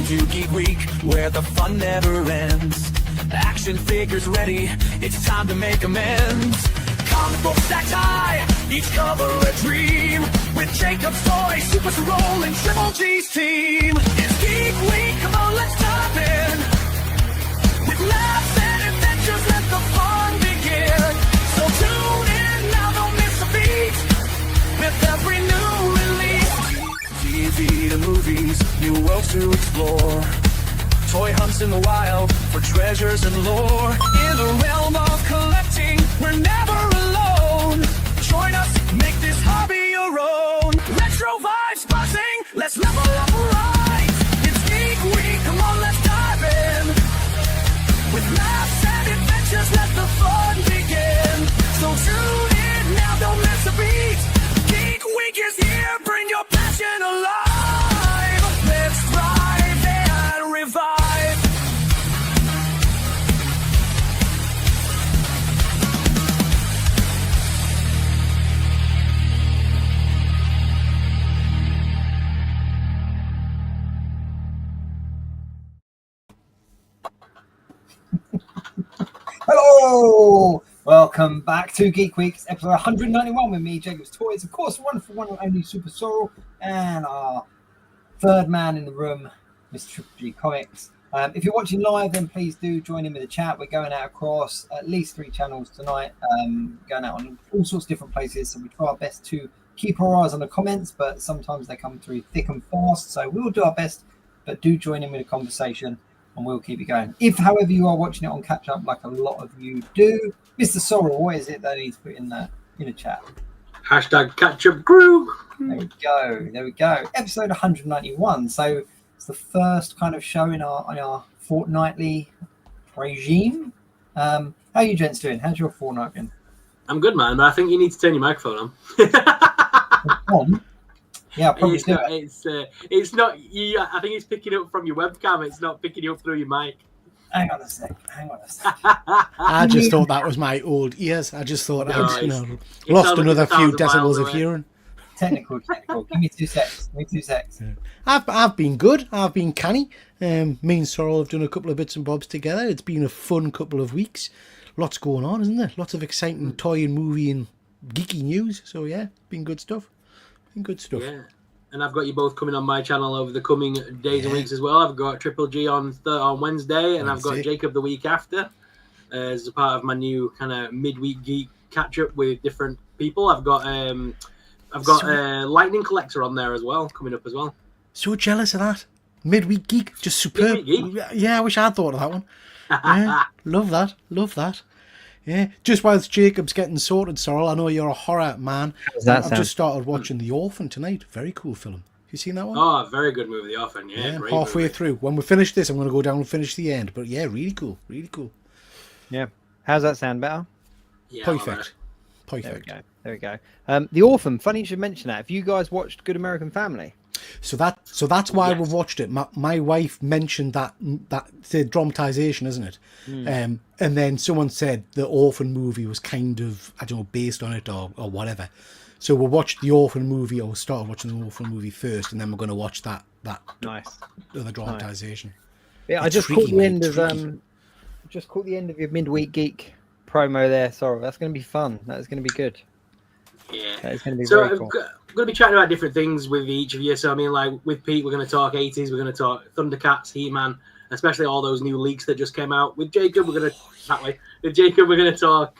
Welcome to Geek Week, where the fun never ends. Action figures ready, it's time to make amends. Comic books stacked high, each cover a dream. With Jacob's toy, SuperSorrell, and Triple G's team. It's Geek Week, come on, let's dive in. With laughs and adventures, let the fun begin. So tune in now, don't miss a beat. With every new release, TV to movies, new worlds to explore. Toy hunts in the wild for treasures and lore. In the realm of collecting, we're never alone. Join us, make this hobby your own. Retro vibes buzzing, let's level up right. It's Geek Week, come on, let's dive in. With laughs and adventures, let the fun begin. So tune in now, don't miss a beat. Geek Week is here, bring your passion alive. Let's thrive and revive. Hello! Welcome back to Geek Week's episode 191 with me, Jacob's Toys. Of course, wonderful one and only SuperSorrell, and our third man in the room, Mr. Tripe G Comics. If you're watching live, then please do join in with the chat. We're going out across at least 3 channels tonight, going out on all sorts of different places, so we try our best to keep our eyes on the comments, but sometimes they come through thick and fast, so we'll do our best, but do join in with the conversation. And we'll keep it going. If, however, you are watching it on catch up, like a lot of you do, Mr. Sorrell, what is it that he's put in the chat? Hashtag catch up crew. There we go. There we go. Episode 191. So it's the first kind of show in our fortnightly regime. How are you gents doing? How's your fortnight been? I'm good, man, but I think you need to turn your microphone On. Yeah, probably it's not. I think it's picking up from your webcam. It's not picking you up through your mic. Hang on a sec. I just thought that was my old ears. I just thought I'd lost another few decibels of hearing. Technical. Give me 2 secs. Yeah. I've been good. I've been canny. Me and Sorrell have done a couple of bits and bobs together. It's been a fun couple of weeks. Lots going on, isn't there? Lots of exciting toy and movie and geeky news. So yeah, been good stuff. Yeah, and I've got you both coming on my channel over the coming days and weeks as well. I've got Triple G on Wednesday, and I've got Jacob the week after as a part of my new kind of midweek geek catch up with different people. I've got Lightning Collector on there as well, coming up as well. So jealous of that midweek geek, just superb. Midweek geek? Yeah, I wish I'd thought of that one. Yeah, love that. Yeah, just whilst Jacob's getting sorted, Sorrell, I know you're a horror man. I've just started watching The Orphan tonight. Very cool film. Have you seen that one? Oh, very good movie, The Orphan. Yeah, great halfway movie. Through. When we finish this, I'm going to go down and finish the end. But yeah, really cool. Yeah. How's that sound better? Yeah, Perfect. There we go. The Orphan. Funny you should mention that. Have you guys watched Good American Family? So that's why we've watched it. My wife mentioned that the dramatization, isn't it? And then someone said the Orphan movie was kind of, I don't know, based on it or whatever. So we'll watch the Orphan movie, or start watching the Orphan movie first, and then we're going to watch that nice other dramatization. Yeah, I just caught the end of your midweek geek promo there. Sorry, that's going to be fun. That's going to be good. Yeah, that is going to be so very cool. I'm going to be chatting about different things with each of you. So I mean, like with Pete, we're going to talk 80s. We're going to talk Thundercats, He-Man, especially all those new leaks that just came out. With Jacob, we're going to talk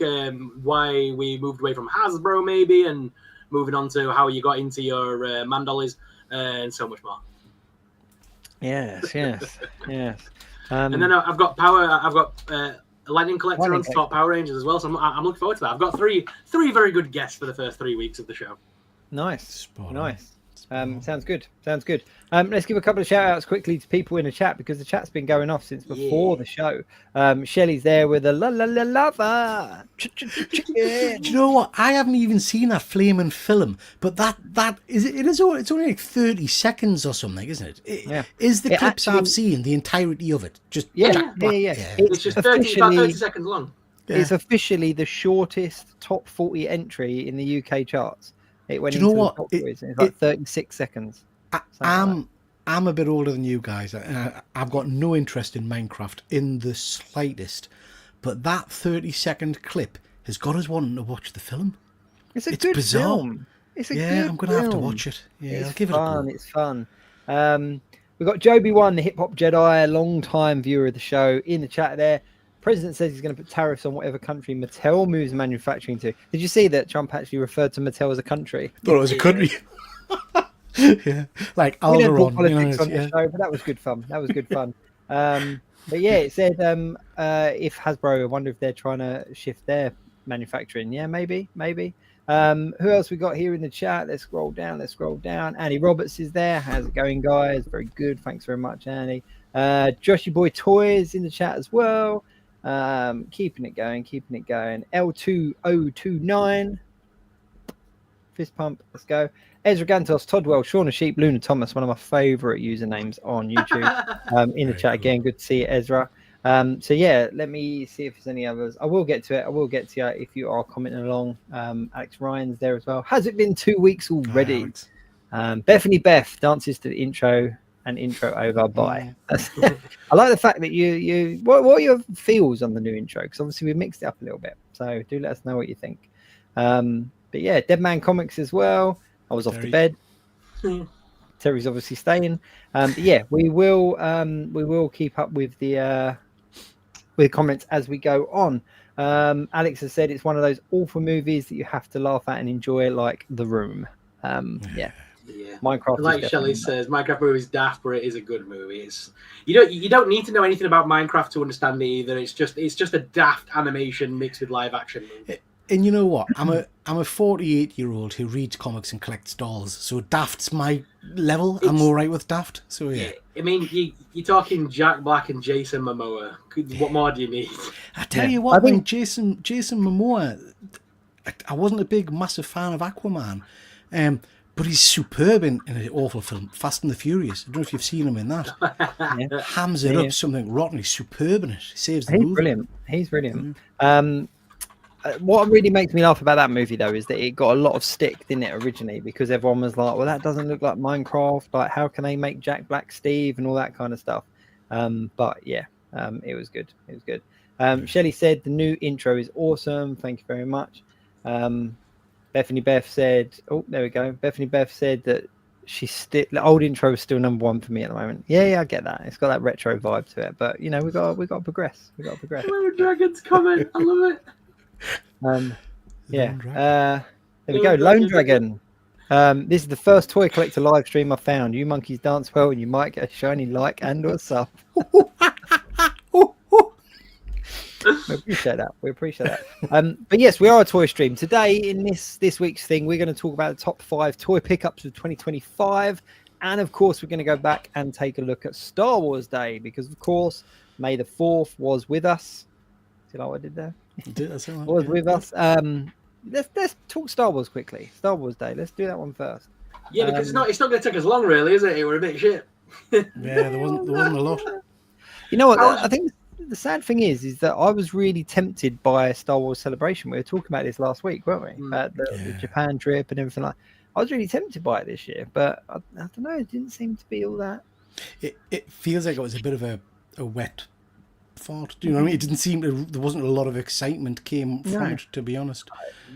why we moved away from Hasbro, maybe, and moving on to how you got into your Mandollies and so much more. Yes. And then I've got Lightning Collector on Top Power Rangers as well. So I'm looking forward to that. I've got three very good guests for the first 3 weeks of the show. Nice. Sounds good. Let's give a couple of shout outs quickly to people in the chat, because the chat's been going off since before the show. Shelley's there with a lava. Do you know what? I haven't even seen that flaming film, but it's only like 30 seconds or something, isn't it? Is the clips I've seen the entirety of it? Just yeah. It's just 30 seconds long. Yeah. It's officially the shortest top 40 entry in the UK charts. It went into the top 40s. It's like 36 seconds. I'm a bit older than you guys. I've got no interest in Minecraft in the slightest. But that 30-second clip has got us wanting to watch the film. It's a good bizarre. film. It's a good I'm going to have to film. watch it. Yeah, It's I'll give fun. it a go. It's fun. We've got Joby1, the Hip Hop Jedi, a long-time viewer of the show, in the chat there. President says he's going to put tariffs on whatever country Mattel moves manufacturing to. Did you see that Trump actually referred to Mattel as a country? Thought it was a country. Yeah, like We don't talk Alderon. politics on the show, but that was good fun. That was good fun. But yeah, it said if Hasbro, I wonder if they're trying to shift their manufacturing. Yeah, maybe. Who else we got here in the chat? Let's scroll down. Annie Roberts is there. How's it going, guys? Very good. Thanks very much, Annie. Joshy Boy Toys in the chat as well. Keeping it going. L2029. Fist pump. Let's go. Ezra Gantos, Toddwell, Shauna Sheep, Luna Thomas, one of my favorite usernames on YouTube. In the chat again. Good to see you, Ezra. So yeah, let me see if there's any others. I will get to you if you are commenting along. Alex Ryan's there as well. Has it been 2 weeks already? Bethany Beth dances to the intro and intro over. Bye. I like the fact that you what are your feels on the new intro? Because obviously we mixed it up a little bit. So do let us know what you think. But yeah, Dead Man Comics as well. I was off to bed. Terry's obviously staying. But yeah, we will keep up with the comments as we go on. Alex has said it's one of those awful movies that you have to laugh at and enjoy, like The Room. Yeah. Minecraft. Like Shelley says, Minecraft movie is daft, but it is a good movie. It's you don't need to know anything about Minecraft to understand it either. It's just a daft animation mixed with live action movie. And you know what? I'm a 48-year-old who reads comics and collects dolls. So daft's my level. I'm all right with daft. So yeah. I mean, you're talking Jack Black and Jason Momoa. What more do you need? I tell you what, when Jason Momoa, I wasn't a big massive fan of Aquaman, but he's superb in an awful film, Fast and the Furious. I don't know if you've seen him in that. Hams it up something rotten. He's superb in it. He saves the movie. He's brilliant. What really makes me laugh about that movie, though, is that it got a lot of stick, didn't it, originally? Because everyone was like, well, that doesn't look like Minecraft. Like, how can they make Jack Black Steve and all that kind of stuff? But yeah, it was good. Shelley said the new intro is awesome. Thank you very much. Bethany Beth said, oh, there we go. Bethany Beth said that the old intro is still number one for me at the moment. Yeah, I get that. It's got that retro vibe to it. But, you know, we got to progress. Lone Dragon's coming. I love it. There we go. Lone Dragon. This is the first toy collector live stream I found. You monkeys dance well and you might get a shiny like and or sub. We appreciate that. But yes, we are a toy stream today. In this week's thing, we're going to talk about the top 5 toy pickups of 2025, and of course we're going to go back and take a look at Star Wars Day, because of course May the 4th was with us. See like what I did there? Was with us. Let's talk Star Wars quickly. Star Wars Day. Let's do that one first. Yeah, because it's not going to take us long, really, is it? It were a bit shit. Yeah, there wasn't a lot. You know what? I think the sad thing is that I was really tempted by a Star Wars Celebration. We were talking about this last week, weren't we? About the Japan trip and everything like. I was really tempted by it this year, but I don't know. It didn't seem to be all that. It feels like it was a bit of a wet fart. Do you know what I mean? It didn't seem there wasn't a lot of excitement came from it, to be honest.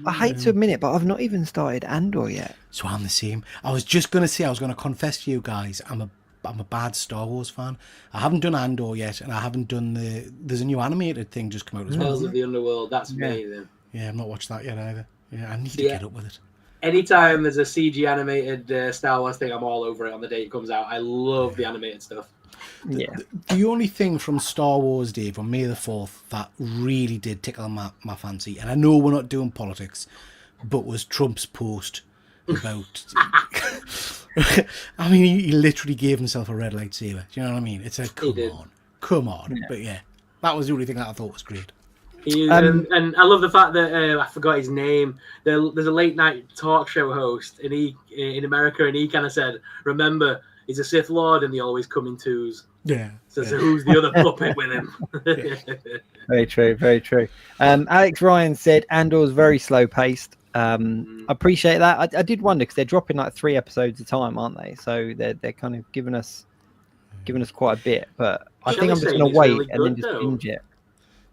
I hate to admit it, but I've not even started Andor yet. So I'm the same. I was just going to say, I was going to confess to you guys, I'm a bad Star Wars fan. I haven't done Andor yet, and I haven't done there's a new animated thing just come out as well. Tales of the Underworld, that's amazing. Yeah, I've not watched that yet either. Yeah, I need to get up with it. Anytime there's a CG animated Star Wars thing, I'm all over it on the day it comes out. I love the animated stuff. The only thing from Star Wars Day from May the 4th that really did tickle my fancy, and I know we're not doing politics, but was Trump's post about I mean, he literally gave himself a red lightsaber. Do you know what I mean? It's a come on. Yeah. But yeah, that was the only thing that I thought was great. And I love the fact that I forgot his name. There's a late night talk show host in America, and he kind of said, "Remember, he's a Sith Lord, and they always come in twos." Yeah. So who's the other puppet with him? Very true. Very true. Alex Ryan said Andor's very slow paced. I appreciate that. I did wonder because they're dropping like 3 episodes a time, aren't they? So they're kind of giving us given us quite a bit. But I Shall think we I'm just say going to it's wait really and then good, just though? binge it.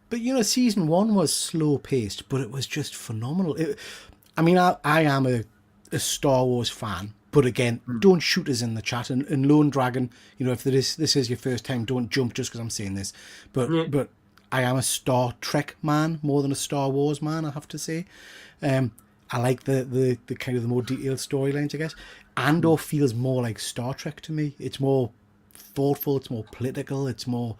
But season 1 was slow paced, but it was just phenomenal. I mean, I am a Star Wars fan, but again, don't shoot us in the chat. And Lone Dragon, if this is your first time, don't jump just because I'm saying this. But I am a Star Trek man more than a Star Wars man, I have to say. I like the kind of the more detailed storylines, I guess. Andor feels more like Star Trek to me. It's more thoughtful, it's more political, it's more...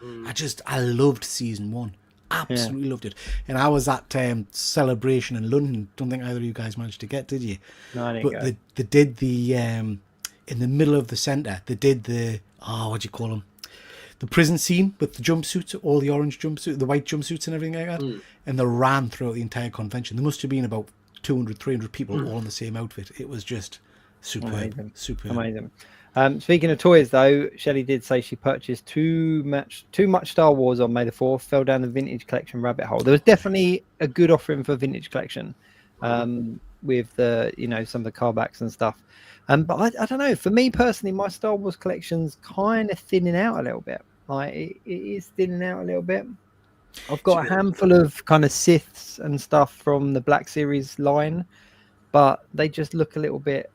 I loved season 1. Absolutely loved it. And I was at Celebration in London. Don't think either of you guys managed to get, did you? No, I didn't but go. they did the in the middle of the centre, they did the what do you call them, the prison scene with the jumpsuits, all the orange jumpsuits, the white jumpsuits and everything like that. And they ran throughout the entire convention. There must have been about 200-300 people all in the same outfit. It was just superb. Amazing. Speaking of toys, though, Shelley did say she purchased too much Star Wars on May the 4th, fell down the vintage collection rabbit hole. There was definitely a good offering for vintage collection with the, some of the carbacks and stuff. But I don't know. For me personally, my Star Wars collection's kind of thinning out a little bit. Like it is thinning out a little bit. I've got a handful of kind of Siths and stuff from the Black Series line, but they just look a little bit...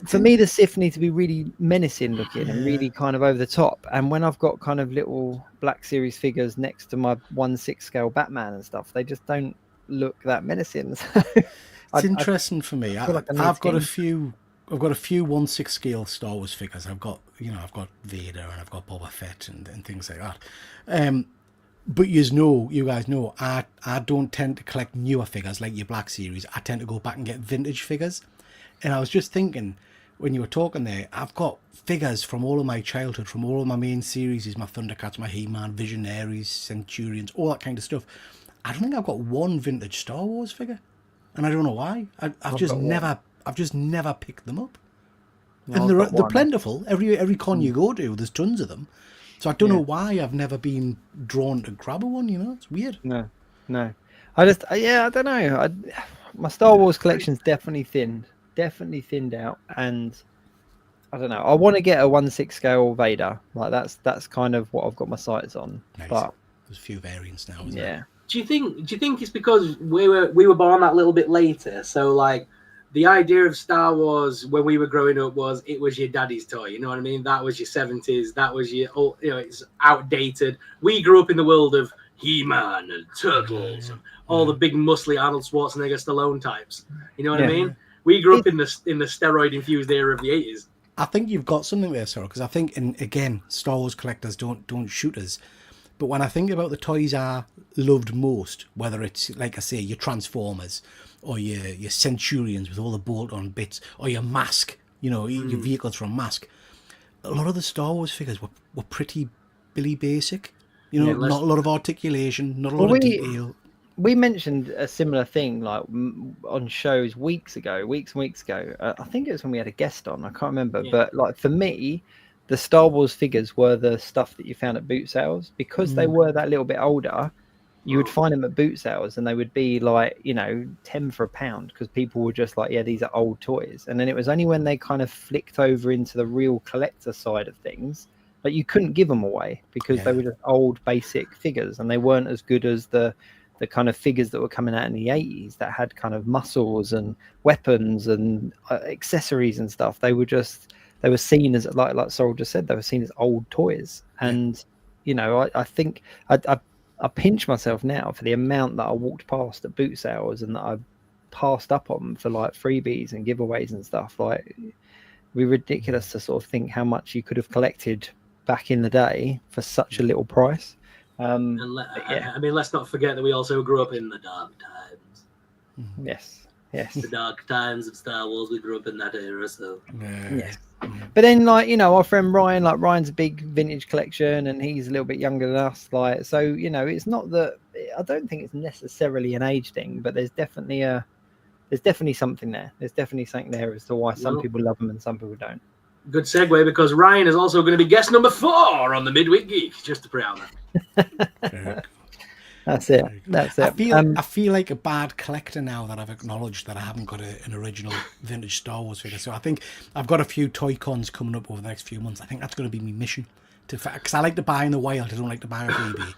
For me, the Sith need to be really menacing looking and really kind of over the top. And when I've got kind of little Black Series figures next to my 1/6 scale Batman and stuff, they just don't look that menacing. It's interesting for me. I've got a few 1/6 scale Star Wars figures. I've got Vader and I've got Boba Fett and things like that. But you guys know, I don't tend to collect newer figures like your Black Series. I tend to go back and get vintage figures. And I was just thinking, when you were talking there, I've got figures from all of my childhood, from all of my main series, my Thundercats, my He-Man, Visionaries, Centurions, all that kind of stuff. I don't think I've got one vintage Star Wars figure, and I don't know why. I've just never picked them up. No, and they're plentiful. Every con you go to, there's tons of them. So I don't know why I've never been drawn to grab a one. It's weird. No. I don't know. My Star Wars collection's definitely thinned out, and I don't know. I want to get a 1/6 scale Vader. Like that's kind of what I've got my sights on. Nice. But there's a few variants now. Isn't there? Do you think it's because we were born that little bit later? So like the idea of Star Wars when we were growing up was it was your daddy's toy. You know what I mean? That was your 70s. That was your it's outdated. We grew up in the world of He-Man and Turtles and all the big muscly Arnold Schwarzenegger Stallone types. You know what I mean? We grew up in the steroid infused era of the 80s. I think you've got something there, Sarah, because I think, and again, Star Wars collectors don't shoot us. But when I think about the toys I loved most, whether it's, like I say, your Transformers or your Centurions with all the bolt-on bits, or your Mask, your vehicles from Mask, a lot of the Star Wars figures were pretty Billy Basic. Not a lot of articulation, not a lot of detail. We mentioned a similar thing like on shows weeks and weeks ago. I think it was when we had a guest on. I can't remember, but like for me, the Star Wars figures were the stuff that you found at boot sales because they were that little bit older. You would find them at boot sales, and they would be like 10 for £1 because people were just like, yeah, these are old toys. And then it was only when they kind of flicked over into the real collector side of things that you couldn't give them away because they were just old basic figures, and they weren't as good as the kind of figures that were coming out in the 80s that had kind of muscles and weapons and accessories and stuff. They were seen as, like Sorrell just said, they were seen as old toys. And, I think I pinch myself now for the amount that I walked past at boot sales and that I passed up on for like freebies and giveaways and stuff. Like, it'd be ridiculous to sort of think how much you could have collected back in the day for such a little price. I mean, let's not forget that we also grew up in the dark times. Yes. The dark times of Star Wars. We grew up in that era, so yes. But then, our friend Ryan, Ryan's a big vintage collection, and he's a little bit younger than us. So it's not that I don't think it's necessarily an age thing, but there's definitely something there. There's definitely something there as to why some people love them and some people don't. Good segue, because Ryan is also going to be guest number 4 on the Midweek Geek, just to put it out there. That's it. That's it. I feel like a bad collector now that I've acknowledged that I haven't got an original vintage Star Wars figure. So I think I've got a few toy cons coming up over the next few months. I think that's going to be my mission. Because I like to buy in the wild. I don't like to buy off eBay.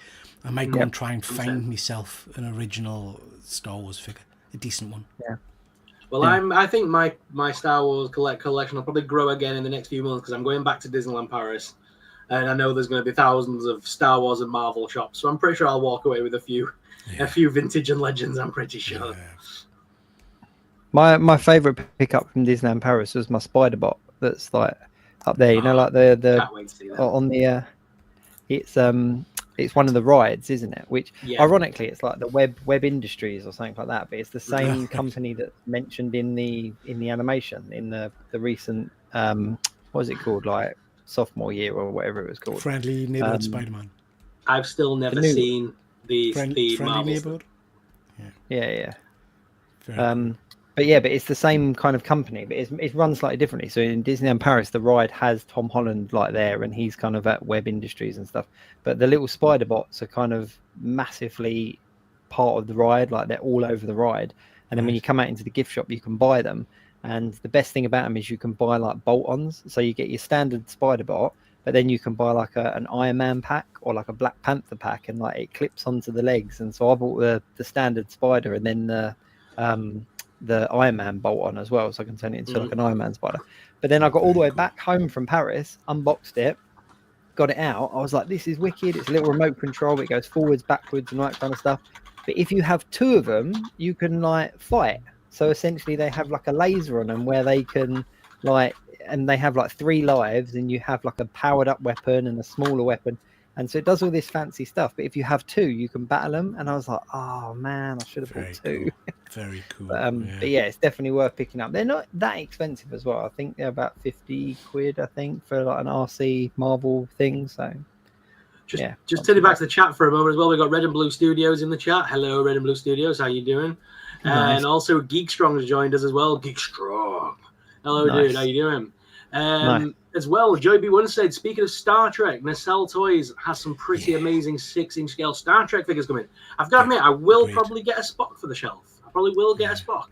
I might go and try and find myself an original Star Wars figure, a decent one. Yeah. Well, I think my Star Wars collection will probably grow again in the next few months because I'm going back to Disneyland Paris, and I know there's going to be thousands of Star Wars and Marvel shops. So I'm pretty sure I'll walk away with a few vintage and legends. I'm pretty sure. Yeah. My favorite pickup from Disneyland Paris was my Spider-Bot. That's like up there, you know, like the can't wait to see that. on the it's one of the rides, isn't it? Which ironically, it's like the Web Industries or something like that, but it's the same company that's mentioned in the animation in the recent what was it called, like sophomore year or whatever it was called. Friendly Neighborhood Spider-Man. I've still never seen the Friendly Marvel Neighborhood. Yeah. But but it's the same kind of company, but it's run slightly differently. So in Disneyland Paris, the ride has Tom Holland like there, and he's kind of at Web Industries and stuff. But the little spider bots are kind of massively part of the ride, like they're all over the ride. And then when you come out into the gift shop, you can buy them. And the best thing about them is you can buy like bolt-ons. So you get your standard spider bot, but then you can buy like an Iron Man pack or like a Black Panther pack, and like it clips onto the legs. And so I bought the standard spider and then the Iron Man bolt on as well, so I can turn it into like an Iron Man spider. But then I got all the way back home from Paris, unboxed it, got it out. I was like, this is wicked. It's a little remote control. It goes forwards, backwards, and all that kind of stuff. But if you have two of them, you can like fight. So essentially they have like a laser on them where they can like, and they have like 3 lives, and you have like a powered up weapon and a smaller weapon. And so it does all this fancy stuff. But if you have 2, you can battle them. And I was like, oh man, I should have bought 2. Cool. Very cool. But yeah, it's definitely worth picking up. They're not that expensive as well. I think they're about 50 quid, I think, for like an RC Marvel thing. So just turning back to the chat for a moment as well. We've got Red and Blue Studios in the chat. Hello, Red and Blue Studios. How you doing? Nice. And also Geek Strong has joined us as well. Geek Strong. Hello, dude. How you doing? Nice. As well, Joey B1 said, speaking of Star Trek, Nacelle Toys has some pretty amazing 6-inch scale Star Trek figures coming. I've got to admit, I will probably get a Spock for the shelf. I probably will get a Spock.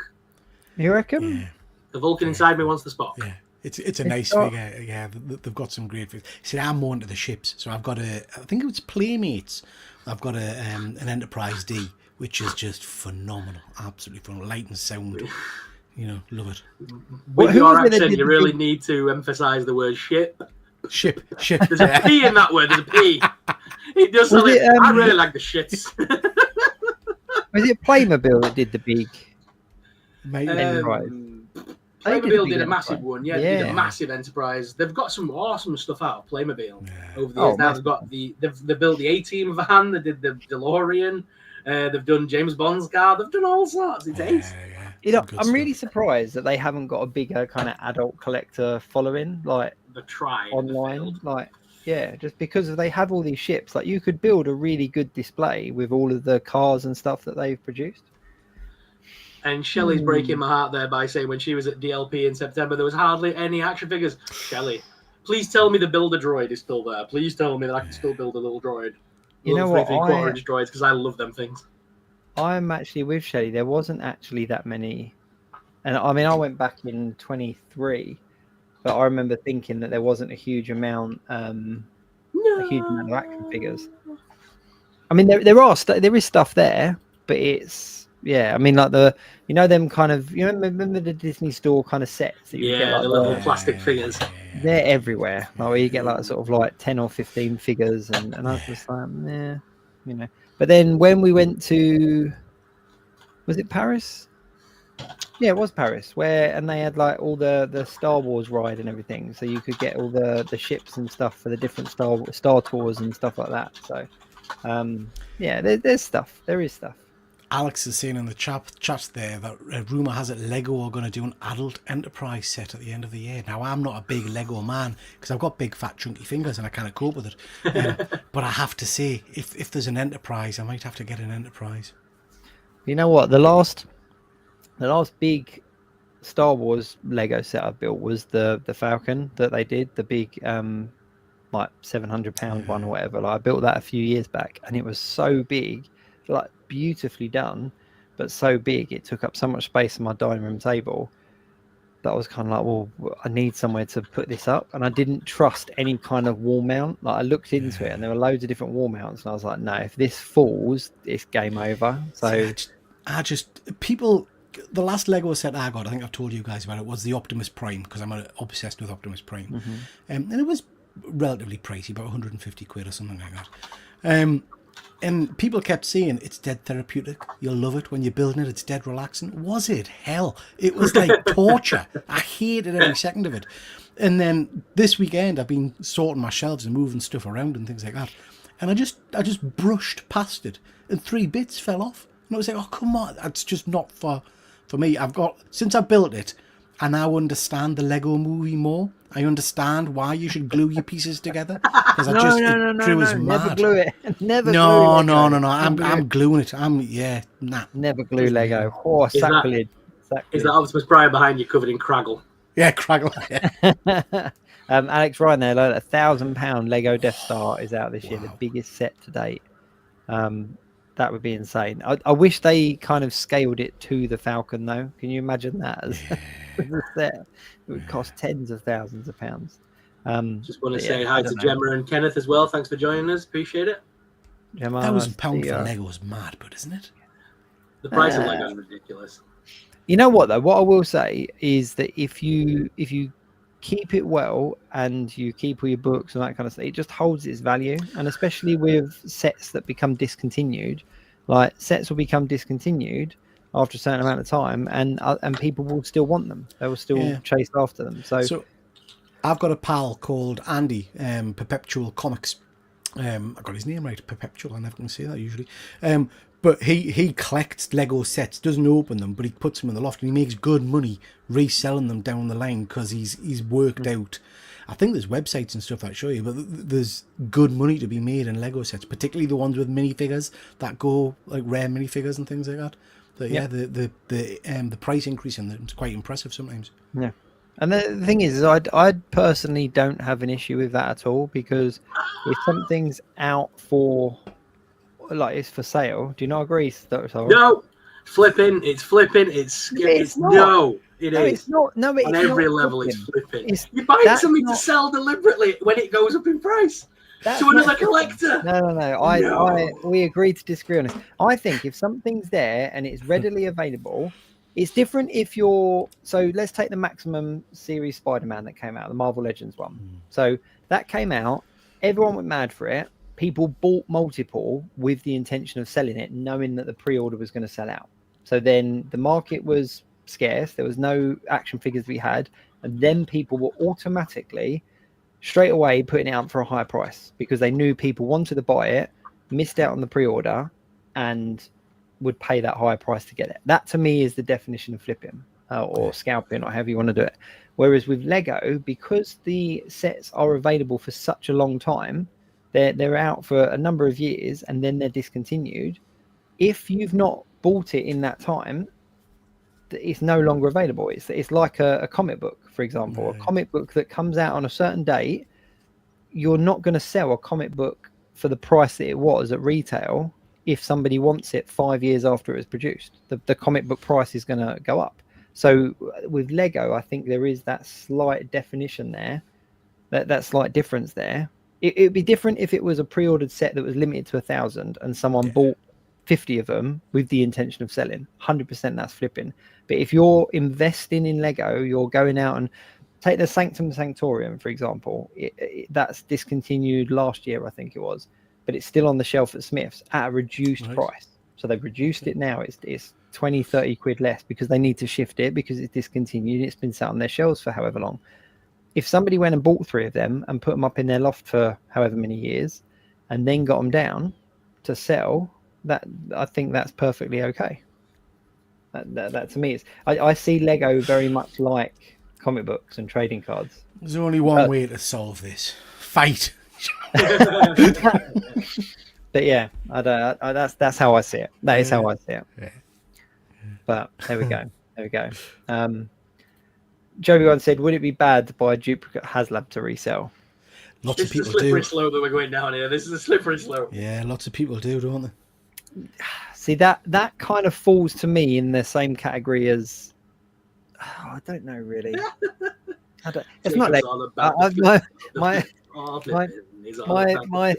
You reckon? Yeah. The Vulcan inside me wants the Spock. Yeah, it's a nice figure. Yeah, they've got some great figures. See, I'm more into the ships, so I've got I think it was Playmates. I've got an Enterprise D, which is just phenomenal, absolutely phenomenal, light and sound. You know, love it. With your accent, you really need to emphasize the word ship. Ship. There's a P in that word. There's a P. It does sound like, I really like the shits. Was it Playmobil that did the big? Playmobil did a massive one. Yeah, they did a massive Enterprise. They've got some awesome stuff out of Playmobil over the years. Now they've got they've built the A-Team van. They did the DeLorean. They've done James Bond's car. They've done all sorts. It's ace. You know, I'm really surprised that they haven't got a bigger kind of adult collector following, like the Tribe online. Like, yeah, just because they have all these ships. Like, you could build a really good display with all of the cars and stuff that they've produced. And Shelley's breaking my heart there by saying when she was at DLP in September, there was hardly any action figures. Shelley, please tell me the Builder droid is still there. Please tell me that I can still build a little droid. You know what? 3/4 inch droids, because I love them things. I'm actually with Shelley. There wasn't actually that many. And I mean, I went back in 23, but I remember thinking that there wasn't a huge amount of action figures. I mean, there is stuff there, but it's, I mean, like them kind of, remember the Disney Store kind of sets that you get, like the little plastic figures. They're everywhere. Like, where you get like sort of like 10 or 15 figures, and I was just like, But then when we went to, was it Paris? Yeah, it was Paris, and they had like all the Star Wars ride and everything, so you could get all the ships and stuff for the different Star Tours and stuff like that. So, there's stuff. There is stuff. Alex is saying in the chat there that a rumour has it Lego are going to do an adult Enterprise set at the end of the year. Now, I'm not a big Lego man because I've got big, fat, chunky fingers and I kind of cope with it. But I have to say, if there's an Enterprise, I might have to get an Enterprise. You know what? The last big Star Wars Lego set I built was the Falcon that they did, the big like £700 one or whatever. Like, I built that a few years back, and it was so big. like beautifully done, but so big it took up so much space on my dining room table that I was kind of like, well, I need somewhere to put this up, and I didn't trust any kind of wall mount. Like I looked into it, and there were loads of different wall mounts, and I was like, no, if this falls, it's game over. So I just people. The last Lego set I got, I think I've told you guys about it, was the Optimus Prime, because I'm obsessed with Optimus Prime. And it was relatively pricey, about 150 quid or something like that. And people kept saying, it's dead therapeutic. You'll love it when you're building it. It's dead relaxing. Was it? Hell. It was like torture. I hated every second of it. And then this weekend, I've been sorting my shelves and moving stuff around and things like that. And I just brushed past it, and 3 bits fell off. And I was like, oh, come on. That's just not for me. Since I built it, I now understand the Lego movie more. I understand why you should glue your pieces together. Because no, never glue it. Never no, glue no. I'm gluing it. Never glue Lego. Oh, sacrilege. Is that Optimus Prime behind you covered in Craggle? Yeah, Craggle. Yeah. Alex Ryan there, like £1,000 Lego Death Star is out this year, the biggest set to date. That would be insane. I wish they kind of scaled it to the Falcon, though. Can you imagine that? As a set? It would cost tens of thousands of pounds. Just want to say hi to Gemma and Kenneth as well. Thanks for joining us. Appreciate it. Gemma, £1,000 for Lego is mad, but isn't it? The price of Lego is ridiculous. You know what, though? What I will say is that if you keep it well and you keep all your books and that kind of stuff, it just holds its value. And especially with sets that become discontinued, like sets will become discontinued after a certain amount of time, and people will still want them. They will still chase after them. So I've got a pal called Andy, Perpetual Comics. I got his name right, Perpetual. I never can say that usually. But he collects Lego sets, doesn't open them, but he puts them in the loft, and he makes good money reselling them down the line because he's worked out. I think there's websites and stuff that show you, but there's good money to be made in Lego sets, particularly the ones with minifigures that go like rare minifigures and things like that. The price increase in them is quite impressive sometimes. Yeah. And the thing is I personally don't have an issue with that at all, because if something's out for, like, it's for sale, do you not agree? No, it's flipping. No, it is. It's not. No, it's on every not level, flipping. it's flipping. You're buying something to sell deliberately when it goes up in price to another collector. No. We agree to disagree on this. I think if something's there and it's readily available, it's different if you're. So let's take the Maximum series Spider-Man that came out, the Marvel Legends one. So that came out. Everyone went mad for it. People bought multiple with the intention of selling it, knowing that the pre-order was going to sell out. So then the market was scarce. There was no action figures to be had. And then people were automatically, straight away, putting it out for a high price because they knew people wanted to buy it, missed out on the pre-order, and would pay that higher price to get it. That, to me, is the definition of flipping or scalping, or however you want to do it. Whereas with Lego, because the sets are available for such a long time, they're out for a number of years and then they're discontinued. If you've not bought it in that time, it's no longer available. It's like a comic book, for example. A comic book that comes out on a certain date, you're not going to sell a comic book for the price that it was at retail if somebody wants it 5 years after it was produced. The comic book price is going to go up. So with Lego, I think there is that slight definition there, that slight difference there. It'd be different if it was a pre-ordered set that was limited to 1,000 and someone bought 50 of them with the intention of selling. 100% that's flipping. But if you're investing in Lego, you're going out and take the Sanctum Sanctorium, for example. That's discontinued last year, I think it was, but it's still on the shelf at Smith's at a reduced price. So they've reduced it now. It's 20, 30 quid less because they need to shift it because it's discontinued. It's been sat on their shelves for however long. If somebody went and bought 3 of them and put them up in their loft for however many years and then got them down to sell, that I think that's perfectly okay. That to me is, I see Lego very much like comic books and trading cards. There's only one way to solve this: fight. But yeah, that's how I see it. That is how I see it. Yeah. But there we go. Joby one said, would it be bad to buy a duplicate HasLab to resell? Lots of people do. This is a slippery slope that we're going down here. This is a slippery slope. Yeah, lots of people do, don't they? See, that kind of falls to me in the same category as I don't know really. It's not like my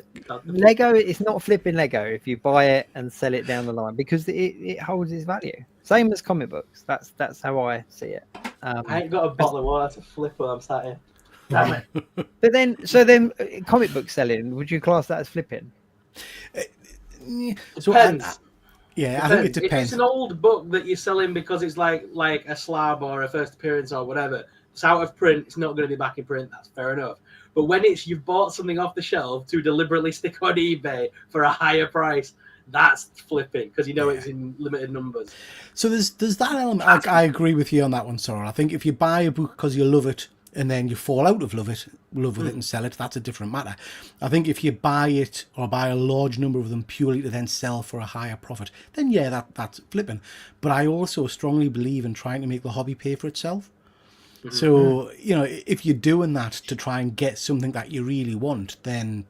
Lego. It's not flipping Lego if you buy it and sell it down the line, because it holds its value. Same as comic books. That's how I see it. I ain't got a bottle of water to flip while I'm sat here. Damn it. But then comic book selling, would you class that as flipping? So Depends. I think it If depends. it's an old book that you're selling because it's like a slab or a first appearance or whatever, it's out of print, it's not going to be back in print, that's fair enough. But when you've bought something off the shelf to deliberately stick on eBay for a higher price, that's flipping, because it's in limited numbers. So there's that element. I agree with you on that one, Sorrel. I think if you buy a book because you love it and then you fall out of love with it and sell it, that's a different matter. I think if you buy it or buy a large number of them purely to then sell for a higher profit, then that's flipping. But I also strongly believe in trying to make the hobby pay for itself. So, if you're doing that to try and get something that you really want, then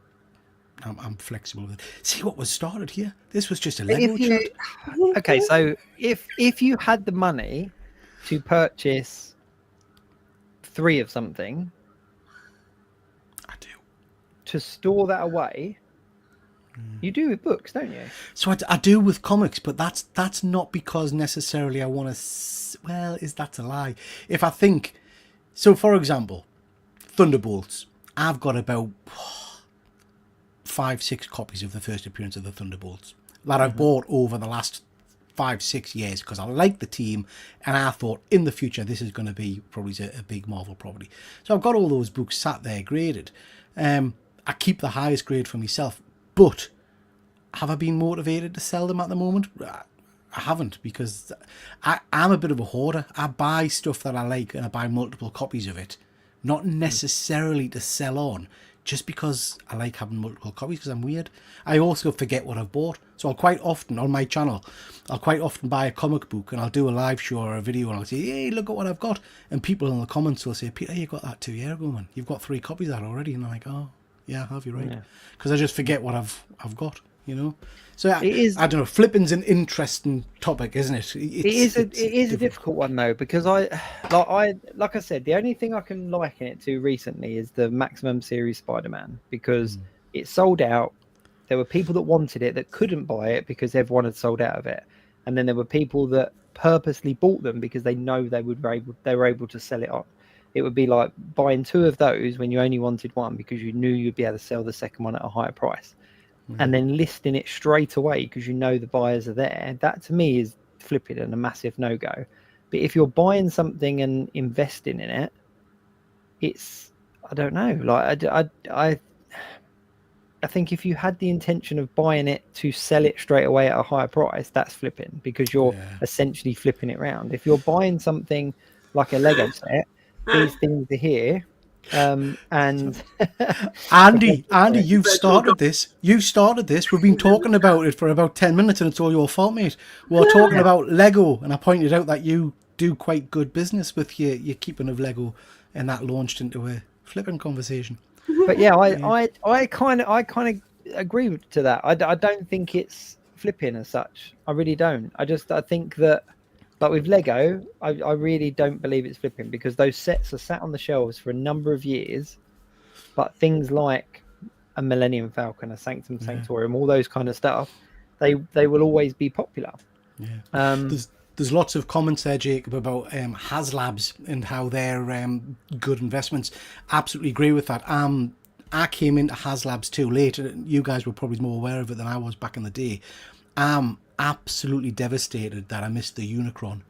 I'm flexible with it. See what was started here? This was just a Lego chat. Okay, so if you had the money to purchase 3 of something, I do. To store that away, you do with books, don't you? So I do with comics, but that's not because necessarily I want to. Well, that's a lie. If I think. So, for example, Thunderbolts. I've got about 5-6 copies of the first appearance of the Thunderbolts that I've bought over the last 5-6 years because I like the team and I thought in the future this is going to be probably a big Marvel property. So I've got all those books sat there graded. I keep the highest grade for myself, but have I been motivated to sell them at the moment? I haven't, because I'm a bit of a hoarder. I buy stuff that I like and I buy multiple copies of it, not necessarily to sell on, just because I like having multiple copies, because I'm weird. I also forget what I've bought. So I'll quite often, on my channel, buy a comic book and I'll do a live show or a video and I'll say, hey, look at what I've got. And people in the comments will say, Peter, you got that 2 years ago, man. You've got 3 copies of that already. And I'm like, oh, yeah, have you right? Because I just forget what I've got, So it is, I don't know. Flipping's an interesting topic, isn't it? It is a difficult one though, because like I said, the only thing I can liken it to recently is the Maximum series Spider-Man, because it sold out. There were people that wanted it that couldn't buy it because everyone had sold out of it, and then there were people that purposely bought them because they know they were able to sell it on. It would be like buying 2 of those when you only wanted one because you knew you'd be able to sell the second one at a higher price. And then listing it straight away because you know the buyers are there. That to me is flipping and a massive no-go. But if you're buying something and investing in it, it's, I don't know, like I think if you had the intention of buying it to sell it straight away at a higher price, that's flipping, because you're essentially flipping it around. If you're buying something like a Lego set, these things are here. And Andy, you've started this. We've been talking about it for about 10 minutes and it's all your fault, mate. We're talking about Lego and I pointed out that you do quite good business with your keeping of Lego, and that launched into a flipping conversation. But yeah, I kind of agree to that. I don't think it's flipping as such. I really don't. I think that, but with Lego, I really don't believe it's flipping, because those sets are sat on the shelves for a number of years. But things like a Millennium Falcon, a Sanctum Sanctorum, all those kind of stuff, they will always be popular. Yeah. There's lots of comments there, Jacob, about HasLabs and how they're good investments. Absolutely agree with that. I came into HasLabs too late. You guys were probably more aware of it than I was back in the day. Absolutely devastated that I missed the Unicron,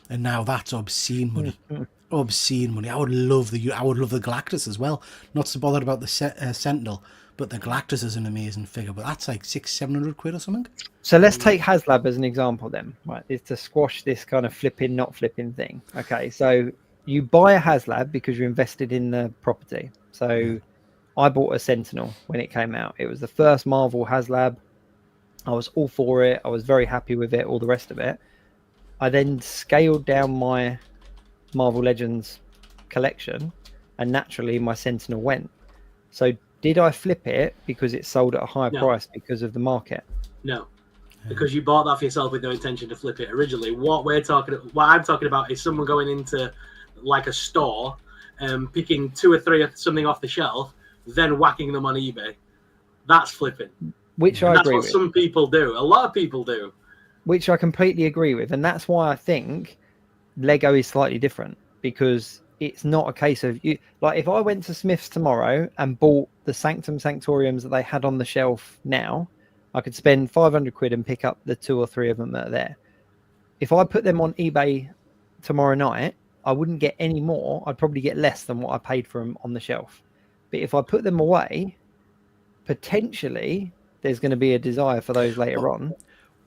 and now that's obscene money. Obscene money. I would love the Galactus as well. Not so bothered about the Sentinel, but the Galactus is an amazing figure. But that's like 600-700 quid or something. So let's take HasLab as an example then, right? Is to squash this kind of flipping, not flipping thing. Okay, so you buy a HasLab because you're invested in the property. So I bought a Sentinel when it came out. It was the first Marvel HasLab. I was all for it. I was very happy with it, all the rest of it. I then scaled down my Marvel Legends collection, and naturally my Sentinel went. So did I flip it because it sold at a higher price because of the market? No. because you bought that for yourself with no intention to flip it originally. What I'm talking about is someone going into like a store, picking 2 or 3 of something off the shelf, then whacking them on eBay. That's flipping. Which and I that's agree what with. some people do. A lot of people do. Which I completely agree with, and that's why I think Lego is slightly different, because it's not a case of you. Like if I went to Smith's tomorrow and bought the Sanctum Sanctoriums that they had on the shelf now, I could spend 500 quid and pick up the 2 or 3 of them that are there. If I put them on eBay tomorrow night, I wouldn't get any more. I'd probably get less than what I paid for them on the shelf. But if I put them away, potentially there's going to be a desire for those later on.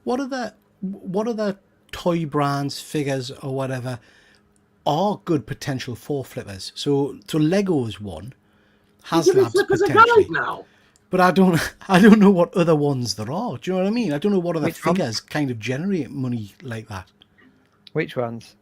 What are the toy brands, figures, or whatever are good potential for flippers? So Lego's one, HasLab's potentially. Now. But I don't know what other ones there are. Do you know what I mean? I don't know what other Which figures kind of generate money like that. Which ones?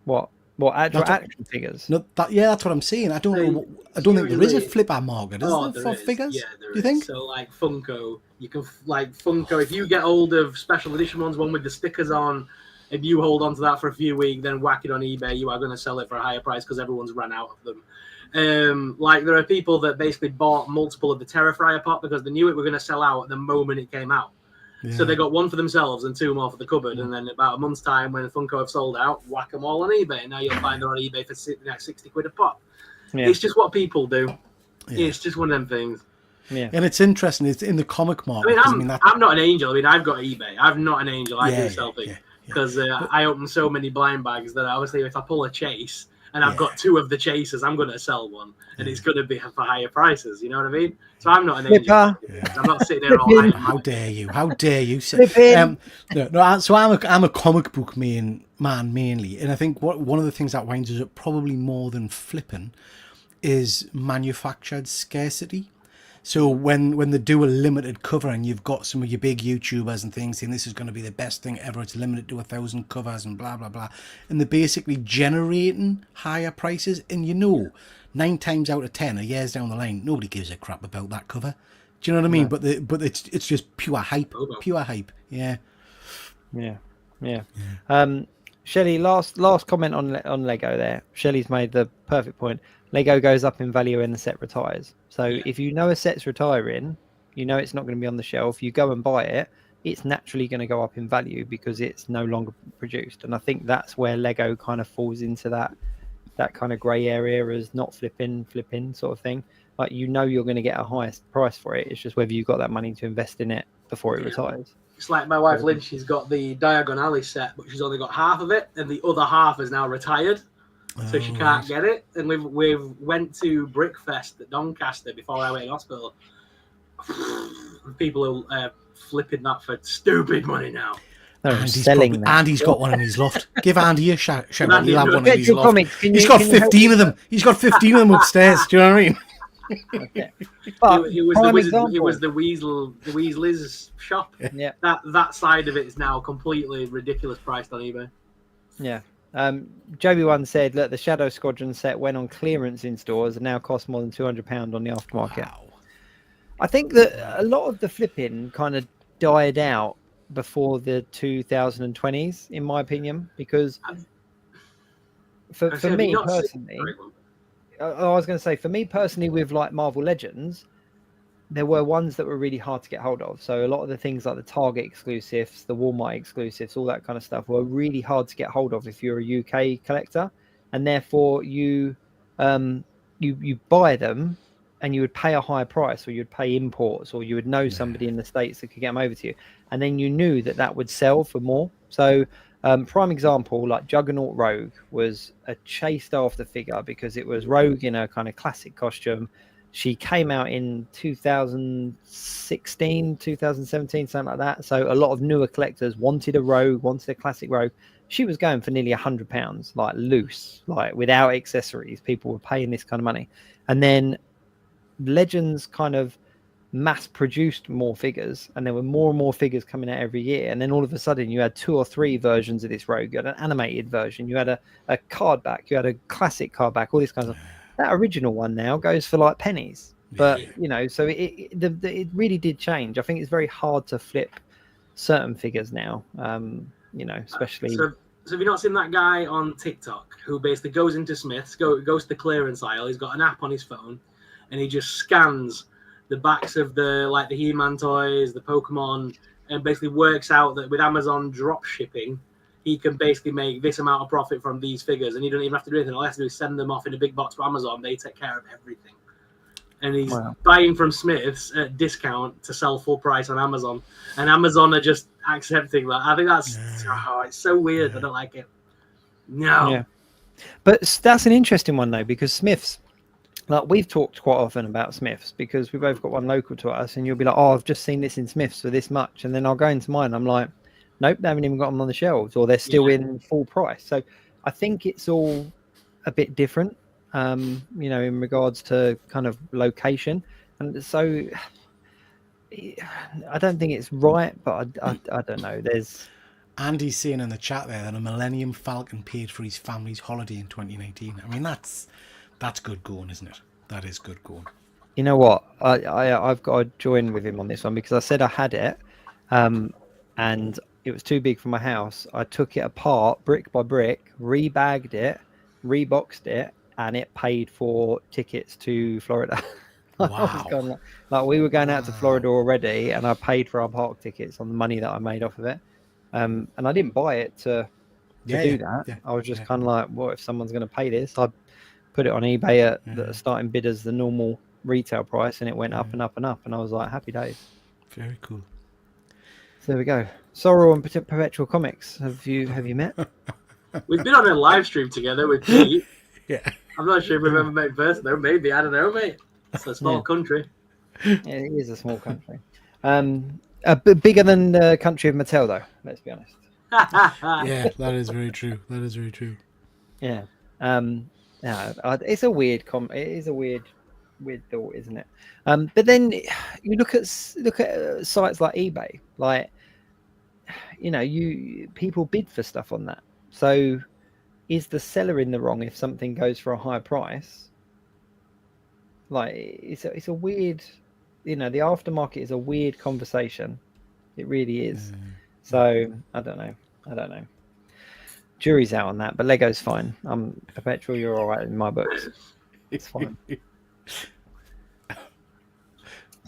What action figures? No, that's what I'm saying. I don't know. I don't think there is a flipper market, is there, for figures? Yeah, there do you think? So like Funko, you can like Funko. If you get hold of special edition ones, one with the stickers on, if you hold on to that for a few weeks, then whack it on eBay, you are going to sell it for a higher price because everyone's run out of them. Like there are people that basically bought multiple of the Terrifier pot because they knew it were going to sell out at the moment it came out. Yeah. So they got 1 for themselves and 2 more for the cupboard, and then about a month's time, when Funko have sold out, whack them all on eBay. And now you'll find they're on eBay for 60 quid a pop. Yeah. It's just what people do. Yeah. It's just one of them things. Yeah, and it's interesting. It's in the comic market. I'm not an angel. I mean, I've got eBay. I'm not an angel. I do sell things because I open so many blind bags that obviously if I pull a chase and I've got 2 of the chases, I'm going to sell one, and it's going to be for higher prices. You know what I mean? So I'm not an angel. I'm not sitting there all. How dare you? How dare you? So I'm a comic book man mainly, and I think one of the things that winds us up probably more than flipping is manufactured scarcity. So when they do a limited cover and you've got some of your big YouTubers and things saying this is going to be the best thing ever, it's limited to 1,000 covers and blah, blah, blah. And they're basically generating higher prices. And 9 times out of 10, a years down the line, nobody gives a crap about that cover. Do you know what I mean? No. But it's just pure hype. Pure hype. Yeah. Shelley, last comment on Lego there. Shelley's made the perfect point. Lego goes up in value when the set retires. So if you know a set's retiring, you know it's not going to be on the shelf, you go and buy it, it's naturally going to go up in value because it's no longer produced. And I think that's where Lego kind of falls into that kind of grey area as not flipping sort of thing. Like you're going to get a highest price for it. It's just whether you've got that money to invest in it before it retires. It's like my wife Lynn, she's got the Diagon Alley set, but she's only got half of it, and the other half is now retired. So she can't get it, and we've went to Brickfest at Doncaster before I went in hospital. People are flipping that for stupid money now. Andy's got one in his loft. Give Andy a shout. He'll have one in his loft. Comics. He's got 15 of them. He's got 15 of them upstairs. Do you know what I mean? Okay. It was the Weasley's shop. Yeah. That side of it is now completely ridiculous priced on eBay. Yeah. Joby one said, look, the Shadow Squadron set went on clearance in stores and now costs more than £200 on the aftermarket. Wow. I think that a lot of the flipping kind of died out before the 2020s, in my opinion, because for me personally, I was going to say, for me personally, with like Marvel Legends, there were ones that were really hard to get hold of. So a lot of the things like the Target exclusives, the Walmart exclusives, all that kind of stuff were really hard to get hold of if you're a UK collector, and therefore you buy them and you would pay a higher price, or you'd pay imports, or you would know somebody in the States that could get them over to you, and then you knew that would sell for more. So prime example, like Juggernaut Rogue was a chased after figure because it was Rogue in a kind of classic costume. She came out in 2016, 2017, something like that. So a lot of newer collectors wanted a Rogue, wanted a classic Rogue. She was going for nearly £100, like loose, like without accessories. People were paying this kind of money. And then Legends kind of mass-produced more figures, and there were more and more figures coming out every year. And then all of a sudden, you had 2 or 3 versions of this Rogue. You had an animated version. You had a card back. You had a classic card back, all these kinds of... That original one now goes for like pennies, but so it really did change. I think it's very hard to flip certain figures now. You know, especially. So have you not seen that guy on TikTok who basically goes into Smith's, goes to the clearance aisle? He's got an app on his phone, and he just scans the backs of the He-Man toys, the Pokemon, and basically works out that with Amazon drop shipping, he can basically make this amount of profit from these figures, and he doesn't even have to do anything. All he has to do is send them off in a big box to Amazon. They take care of everything. And he's buying from Smith's at discount to sell full price on Amazon. And Amazon are just accepting that. I think that's it's so weird. I don't like it. No. Yeah. But that's an interesting one, though, because Smith's, like, we've talked quite often about Smith's because we've both got one local to us, and you'll be like, oh, I've just seen this in Smith's for this much. And then I'll go into mine. I'm like, nope, they haven't even got them on the shelves, or they're still in full price. So I think it's all a bit different. You know, in regards to kind of location, and so I don't think it's right, but I don't know. There's Andy's saying in the chat there that a Millennium Falcon paid for his family's holiday in 2019. I mean, that's good going, isn't it? That is good going. You know what? I've got to join with him on this one because I said I had it, and it was too big for my house. I took it apart brick by brick, rebagged it, reboxed it, and it paid for tickets to Florida. Wow. Like we were going out to Florida already, and I paid for our park tickets on the money that I made off of it. And I didn't buy it to do that. Yeah, I was just kind of like, well, if someone's going to pay this, I put it on eBay at the starting bid as the normal retail price, and it went up and up and up. And I was like, happy days. Very cool. So there we go. Sorrel and Perpetual Comics. Have you met? We've been on a live stream together with Geek. Yeah. I'm not sure if we've ever met in person, though. Maybe. I don't know, mate. It's a small country. Yeah, it is a small country. Bigger than the country of Mattel, though. Let's be honest. Yeah, that is very true. That is very true. Yeah. It's a weird it is a weird thought, isn't it? But then you look at sites like eBay, like, you know, people bid for stuff on that. So is the seller in the wrong if something goes for a high price? Like, it's a weird, you know, the aftermarket is a weird conversation. It really is. So I don't know. Jury's out on that, but Lego's fine. Perpetual, you're all right in my books. It's fine.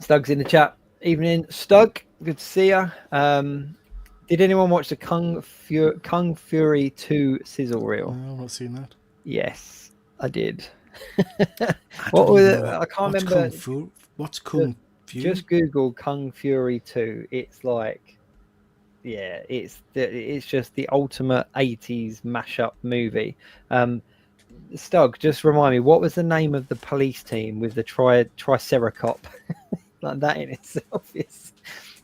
Stug's in the chat. Evening, Stug. Good to see you. Did anyone watch the Kung Fury 2 sizzle reel? No, I've not seen that. Yes, I did. What was it? I can't remember. What's Kung Fury? Just Google Kung Fury 2. It's like, yeah, it's just the ultimate 80s mashup movie. Stug, just remind me, what was the name of the police team with the Triceracop? Like that in itself is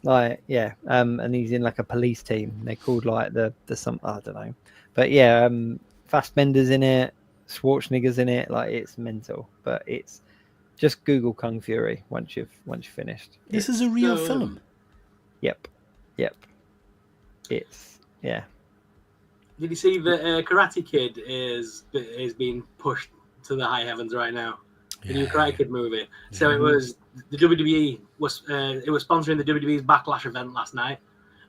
like, yeah. And he's in like a police team. They're called like the some, I don't know, but yeah, Fassbender's in it, Schwarzenegger's in it. Like, it's mental. But it's just Google Kung Fury once you've finished. This is a real film. Yep. It's Did you see that Karate Kid is being pushed to the high heavens right now? The new Karate Kid movie. Yeah. So it was the WWE was sponsoring the WWE's Backlash event last night.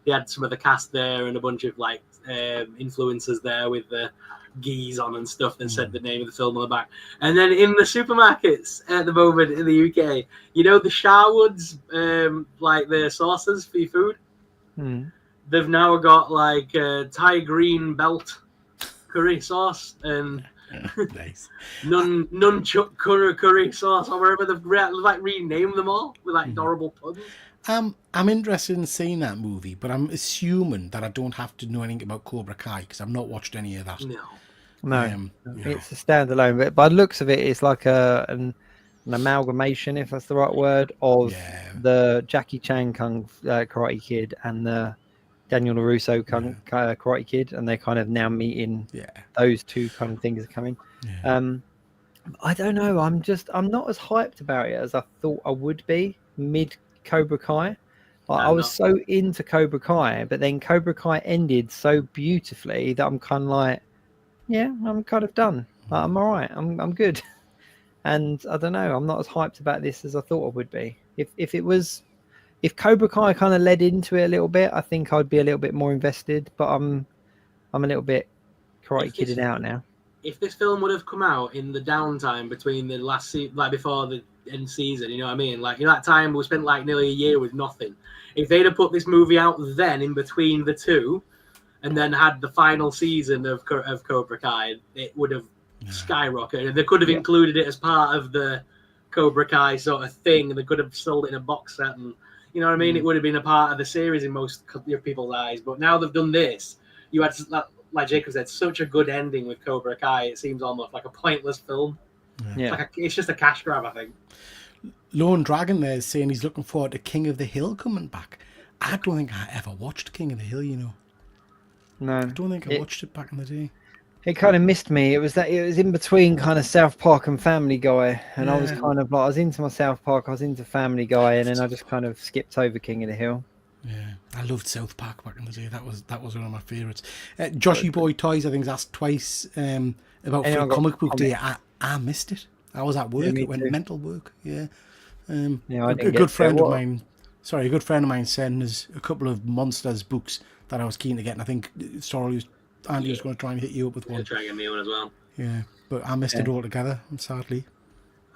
They had some of the cast there and a bunch of like influencers there with the gis on and stuff, and said the name of the film on the back. And then in the supermarkets at the moment in the UK, you know, the Sharwoods, like the sauces for your food. They've now got like Thai green belt curry sauce and nice. nunchuck curry sauce, or whatever. They've like renamed them all with like adorable puns. I'm interested in seeing that movie, but I'm assuming that I don't have to know anything about Cobra Kai because I've not watched any of that. No, it's a standalone. But by the looks of it, it's like an amalgamation, if that's the right word, of the Jackie Chan Karate Kid and the Daniel LaRusso Karate Kid, and they're kind of now meeting. Those two kind of things are coming. I don't know. I'm not as hyped about it as I thought I would be mid Cobra Kai. I was so into Cobra Kai, but then Cobra Kai ended so beautifully that I'm kind of like, yeah, I'm kind of done. Like, I'm all right. I'm good. And I don't know. I'm not as hyped about this as I thought I would be. If it was if Cobra Kai kind of led into it a little bit, I think I'd be a little bit more invested. But I'm a little bit Karate Kidded out now. If this film would have come out in the downtime between the last like before the end season, you know what I mean? Like, that time we spent like nearly a year with nothing. If they'd have put this movie out then in between the two, and then had the final season of Cobra Kai, it would have skyrocketed. They could have included it as part of the Cobra Kai sort of thing, and they could have sold it in a box set, and you know what I mean? It would have been a part of the series in most people's eyes. But now they've done this, you had, like Jacob said, such a good ending with Cobra Kai. It seems almost like a pointless film. It's just a cash grab, I think. Lone Dragon there is saying he's looking forward to King of the Hill coming back. I don't think I ever watched King of the Hill, you know. No, I don't think I watched it back in the day. It kind of missed me. It was in between kind of South Park and Family Guy, and I was kind of like, I was into my South Park, I was into Family Guy, and then I just kind of skipped over King of the Hill. Yeah, I loved South Park back in the day. That was one of my favourites. Joshy Boy Toys, I think, has asked twice about for a comic book day. I missed it. I was at work. It went mental work. Yeah. A good friend of mine sent us a couple of Monsters books that I was keen to get, and I think Andy was going to try and hit you up with one. Try and get me one as well. Yeah, but I missed it altogether, sadly.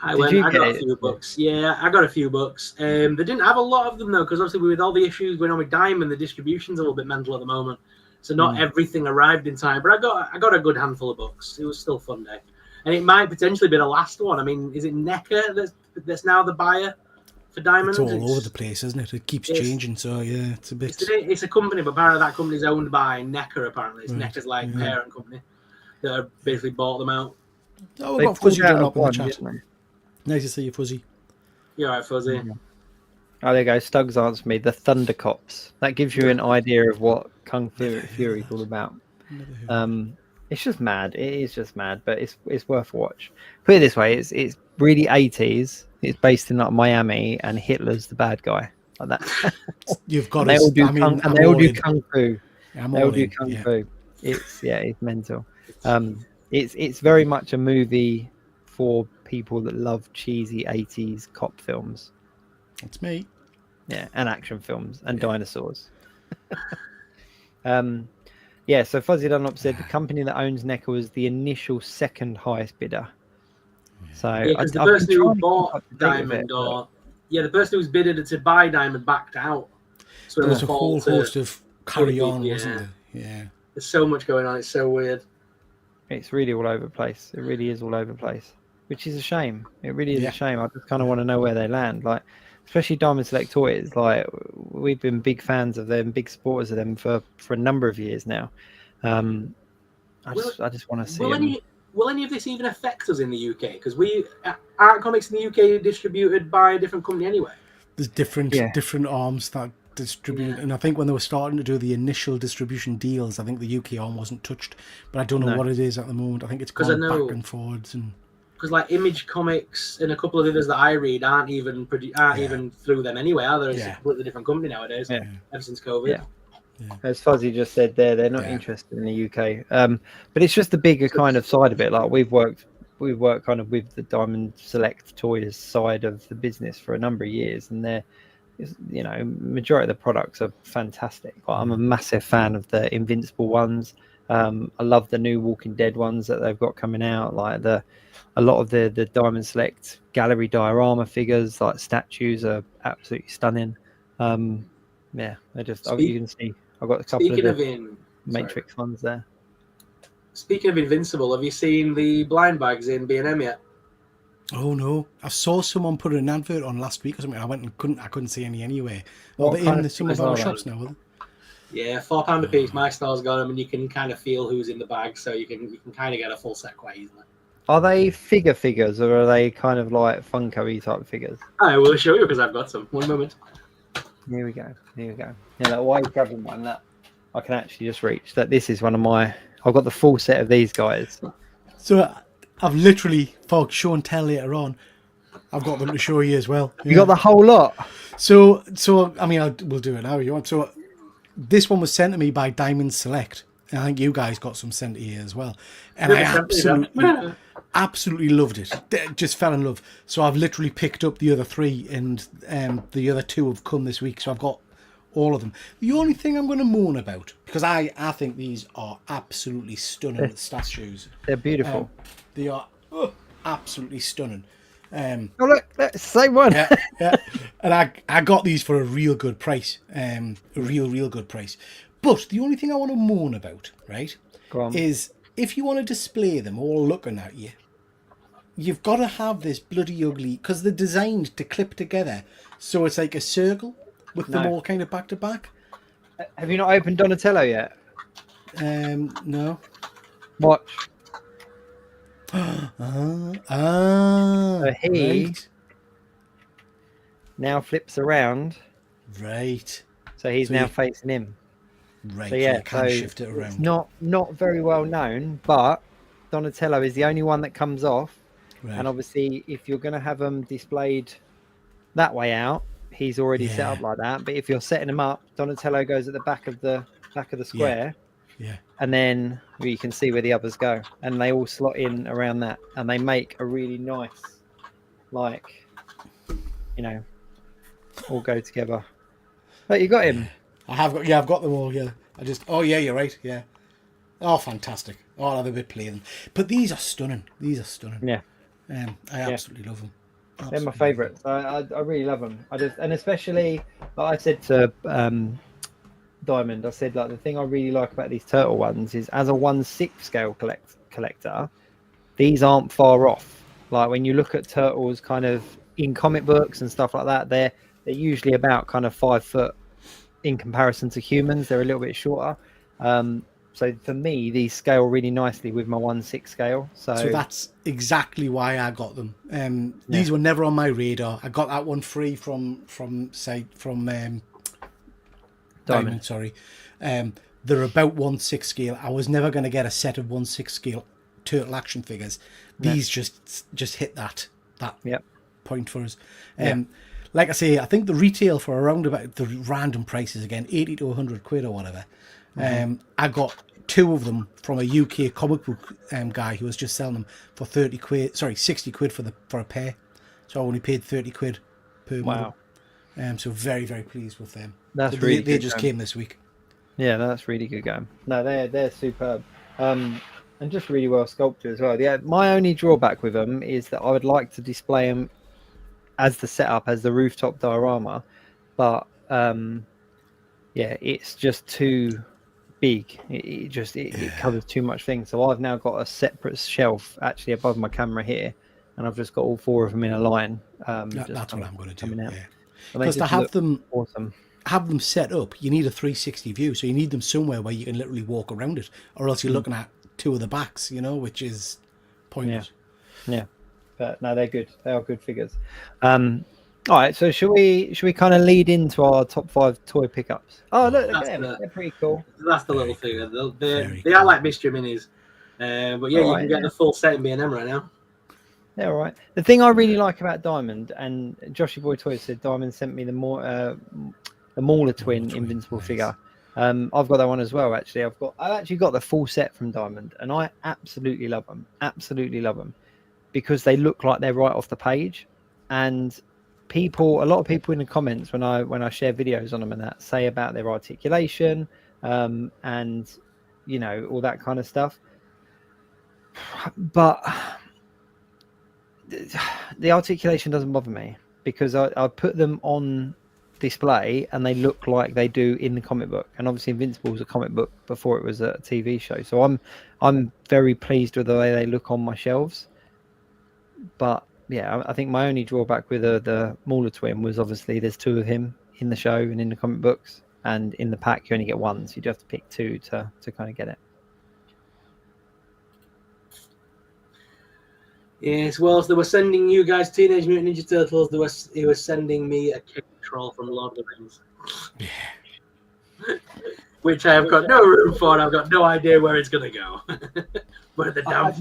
I got a few books. Yeah, I got a few books. They didn't have a lot of them though, because obviously with all the issues going on with Diamond, the distribution's a little bit mental at the moment. So not everything arrived in time. But I got a good handful of books. It was still a fun day, and it might potentially be the last one. I mean, is it NECA that's now the buyer for Diamond? It's all over the place, isn't it? It keeps changing. So yeah, it's a bit. It's a company, but apparently that company's owned by NECA. Apparently, it's NECA's parent company that have basically bought them out. Oh, we've got Fuzzy John up in the chat. Nice to see you, Fuzzy. You're right, Fuzzy. Oh, there you go. Stugs answered me. The Thundercops. That gives you an idea of what Kung Fu Fury is all about. It's just mad. It is just mad, but it's worth a watch. Put it this way: it's really 80s. It's based in like Miami, and Hitler's the bad guy. Like that. You've got. They all do kung fu. They all do kung fu. It's mental. It's very much a movie for people that love cheesy 80s cop films. That's me. Yeah, and action films and dinosaurs. So Fuzzy Dunlop said the company that owns NECA was the initial second highest bidder. So the person who bought Diamond, the person who was bidded to buy Diamond backed out. So there was a whole host of carry on, wasn't there? Yeah. There's so much going on. It's so weird. It's really all over the place. It really is all over the place, which is a shame. It really is a shame. I just kind of want to know where they land. Like, especially Diamond Select Toys. Like, we've been big fans of them, big supporters of them for a number of years now. I just want to see. Will any of this even affect us in the UK? Because aren't comics in the UK distributed by a different company anyway? There's different arms that distribute, and I think when they were starting to do the initial distribution deals, I think the UK arm wasn't touched, but I don't know what it is at the moment. I think it's gone back and forwards, and because like Image Comics and a couple of others that I read aren't even through them anyway, are they? It's a completely different company nowadays. Ever since COVID. As Fuzzy just said there, they're not interested in the UK. But it's just the bigger kind of side of it. Like we've worked kind of with the Diamond Select Toys side of the business for a number of years, and they're, you know, majority of the products are fantastic. Like, I'm a massive fan of the Invincible ones. I love the new Walking Dead ones that they've got coming out. Like a lot of the Diamond Select gallery diorama figures, like statues, are absolutely stunning. I just you can see. I've got a couple of Matrix ones there. Speaking of Invincible, have you seen the blind bags in B&M yet? Oh no, I saw someone put an advert on last week or something. I went and I couldn't see any anyway. Are they in some of our shops now? Are they? Yeah, £4 a piece. My store's got them, and you can kind of feel who's in the bag, so you can kind of get a full set quite easily. Are they figures, or are they kind of like Funko-y type figures? I will show you because I've got some. One moment. Here we go. Yeah, why are you grabbing one that I can actually just reach? That this is one of my. I've got the full set of these guys. So I've literally, for show and tell later on, I've got them to show you as well. You got the whole lot. So I mean, we'll do it now if you want. So this one was sent to me by Diamond Select, And I think you guys got some sent here as well. And I absolutely loved it. Just fell in love. So I've literally picked up the other 3, and the other 2 have come this week. So I've got all of them. The only thing I'm going to moan about, because I think these are absolutely stunning statues. They're beautiful. They are absolutely stunning. Oh look, that's the same one. Yeah. And I got these for a real good price. A real good price. But the only thing I want to moan about, right, is if you want to display them all looking at you, you've got to have this bloody ugly, because they're designed to clip together, so it's like a circle with them all kind of back to back. Have you not opened Donatello yet? No. Watch. So he right. now flips around. Right. So he's now facing him. Right. So yeah, you can shift it around. It's not very well known, but Donatello is the only one that comes off. Right. And obviously, if you're going to have them displayed that way out, he's already set up like that. But if you're setting them up, Donatello goes at the back of the square. Yeah. And then you can see where the others go, and they all slot in around that, and they make a really nice, like, all go together. But you got him. I've got them all. Yeah. You're right. Yeah. Oh, fantastic. Oh, I'll have a bit play them. But these are stunning. Yeah. I absolutely love them. They're my favourites. I really love them. And especially, like I said to Diamond, I said, like, the thing I really like about these turtle ones is, as a 1/6 scale collector, these aren't far off. Like, when you look at turtles kind of in comic books and stuff like that, they're usually about kind of 5 foot in comparison to humans. They're a little bit shorter. So for me, these scale really nicely with my 1/6 scale. So that's exactly why I got them. These were never on my radar. I got that one free from Diamond. Sorry. They're about 1/6 scale. I was never going to get a set of 1/6 scale turtle action figures. These just hit that point for us. Like I say, I think the retail for around about the random prices again, 80 to 100 quid or whatever. I got 2 of them from a UK comic book guy who was just selling them for 60 quid for a pair. So I only paid 30 quid per model. So very, very pleased with them. They just came this week. Yeah, that's really good game. No, they're superb. And just really well sculpted as well. Yeah, my only drawback with them is that I would like to display them as the setup, as the rooftop diorama, but it's just too big. It covers too much things. So I've now got a separate shelf actually above my camera here, and I've just got all 4 of them in a line. That's what I'm going to do. Yeah. Because to have them awesome. Have them set up, you need a 360 view, so you need them somewhere where you can literally walk around it, or else you're looking at 2 of the backs, which is pointless. Yeah. But no, they're good. They are good figures. All right, so should we kind of lead into our top 5 toy pickups? Oh, look at them. They're pretty cool. That's the little figure. They are like mystery minis. But you can get the full set in B&M right now. Yeah, all right. The thing I really like about Diamond, and Joshy Boy Toys said Diamond sent me the Mauler twin Invincible figure. I've got that one as well. Actually, I actually got the full set from Diamond, and I absolutely love them. Absolutely love them, because they look like they're right off the page. And a lot of people in the comments when I share videos on them and that say about their articulation, and all that kind of stuff. But the articulation doesn't bother me, because I put them on display and they look like they do in the comic book. And obviously Invincible was a comic book before it was a TV show, so I'm very pleased with the way they look on my shelves. But yeah, I think my only drawback with the Mauler twin was obviously there's 2 of him in the show and in the comic books, and in the pack you only get 1, so you have to pick 2 to kind of get it. Yes, whilst they were sending you guys Teenage Mutant Ninja Turtles, he was sending me a King Troll from Lord of the Rings. Yeah. Which I have got no room for, and I've got no idea where it's going to go. Where the damn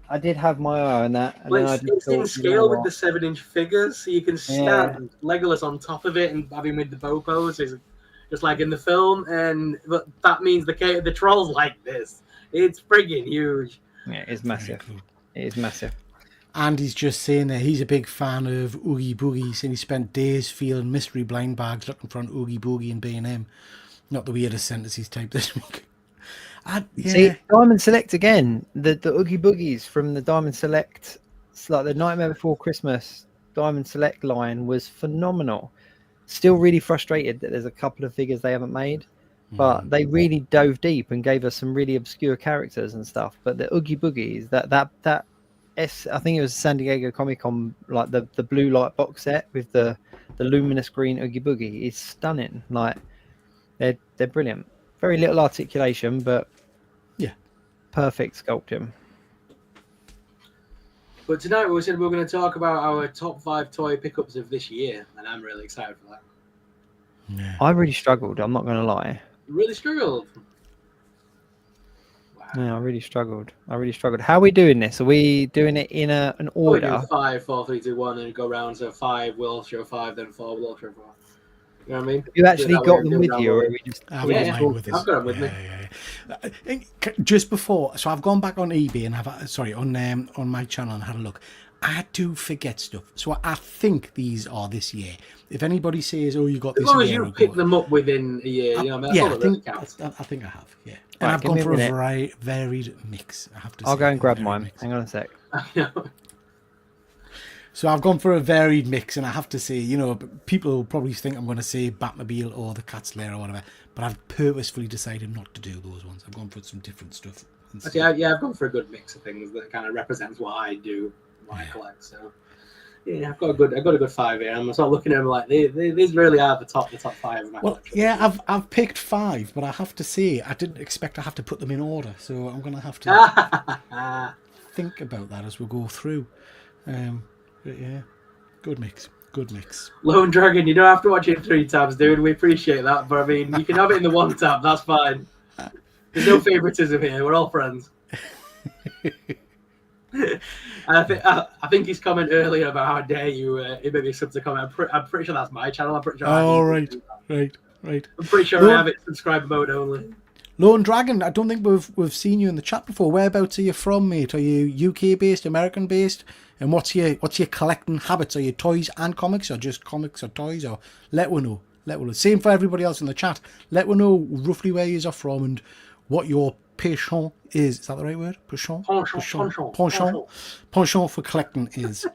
I did have my eye on that. And well, it's in scale with the 7-inch figures, so you can stand Legolas on top of it and have him with the bow pose. just like in the film, and that means the troll's like this. It's friggin' huge. Yeah, it's massive. Cool. It is massive. And he's just saying that he's a big fan of Oogie Boogies, and he spent days feeling mystery blind bags looking for an Oogie Boogie in B&M. Not the weirdest sentence he's typed this week. Yeah. See, Diamond Select again. The Oogie Boogies from the Diamond Select, it's like the Nightmare Before Christmas Diamond Select line was phenomenal. Still really frustrated that there's a couple of figures they haven't made, but they really dove deep and gave us some really obscure characters and stuff. But the Oogie Boogies, I think it was San Diego Comic Con, like the blue light box set with the luminous green Oogie Boogie is stunning. Like they're brilliant. Very little articulation, but yeah, perfect sculpting. But tonight we said we were going to talk about our top 5 toy pickups of this year, and I'm really excited for that. Yeah. I really struggled. I'm not going to lie. You really struggled. Wow. Yeah, I really struggled. How are we doing this? Are we doing it in an order? We'll do 5, 4, 3, 2, 1, and go round. So 5 will show 5, then 4 will show 4. You know what I mean? You actually got them with you, or are we just? I've Yeah, got mine with us. I've got them with me. Yeah. Just before, so I've gone back on eBay and on my channel and had a look. I do forget stuff, so I think these are this year. If anybody says, "Oh, you got As this," long as you pick them up within a year, you know, that's all that really counts. I think I have. Yeah, Right, and I've give gone me a for a minute. varied mix. I have to. I'll say, go and grab varied mine. mix. Hang on a sec. So I've gone for a varied mix, and I have to say, you know, people will probably think I'm going to say Batmobile or the Cat's Lair or whatever, but I've purposefully decided not to do those ones. I've gone for some different stuff. Okay, I've gone for a good mix of things that kind of represents what I do, what I collect. So yeah, I've got a good 5 here. I'm sort of looking at them like these really are the top 5 of my collection. Yeah, I've picked 5, but I have to say I didn't expect I have to put them in order, so I'm going to have to think about that as we go through. But yeah, good mix. Lone Dragon, you don't have to watch it 3 tabs, dude. We appreciate that, but I mean, you can have it in the 1 tab. That's fine. There's no favoritism here. We're all friends. I think his comment earlier about how dare you, it made me sub to comment. I'm pretty sure that's my channel. I'm pretty sure. Oh, right. I'm pretty sure I have it subscriber mode only. Lone Dragon, I don't think we've seen you in the chat before. Whereabouts are you from, mate? Are you UK based, American based? And what's your collecting habits? Are you toys and comics, or just comics or toys? Or let we know. Same for everybody else in the chat. Let we know roughly where you are from and what your penchant is. Is that the right word? Penchant for collecting is.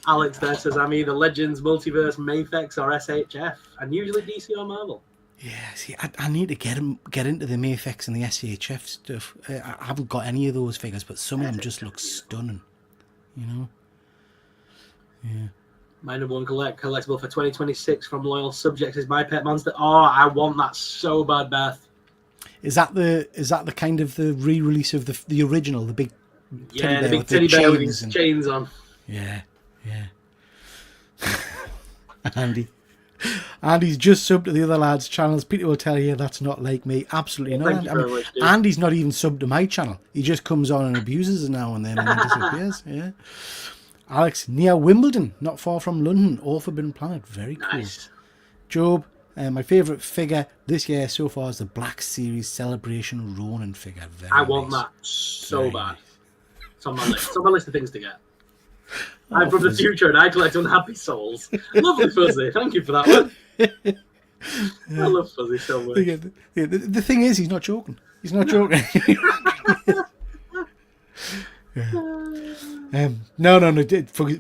Alex there says I'm either Legends, Multiverse, Mafex, or SHF, and usually DC or Marvel. Yeah, see, I need to get into the Mafex and the SHF stuff. I haven't got any of those figures, but some of them just look stunning. You know? Yeah. My number 1 collectible for 2026 from loyal subjects is My Pet Monster. Oh, I want that so bad, Beth. Is that the kind of the re-release of the original, the big teddy bear with his chains on? Yeah. Andy's just subbed to the other lads' channels. Peter will tell you that's not like me. Absolutely not. Andy's not even subbed to my channel. He just comes on and abuses us now and then disappears. Yeah. Alex, near Wimbledon, not far from London, all Forbidden Planet. Very cool. Nice. Job, my favourite figure this year so far is the Black Series Celebration Ronin figure. I want that so bad. It's on my list. It's on my list of things to get. I'm from the future and I collect unhappy souls. Lovely Fuzzy. Thank you for that one. I love Fuzzy so much. The thing is, he's not joking. No.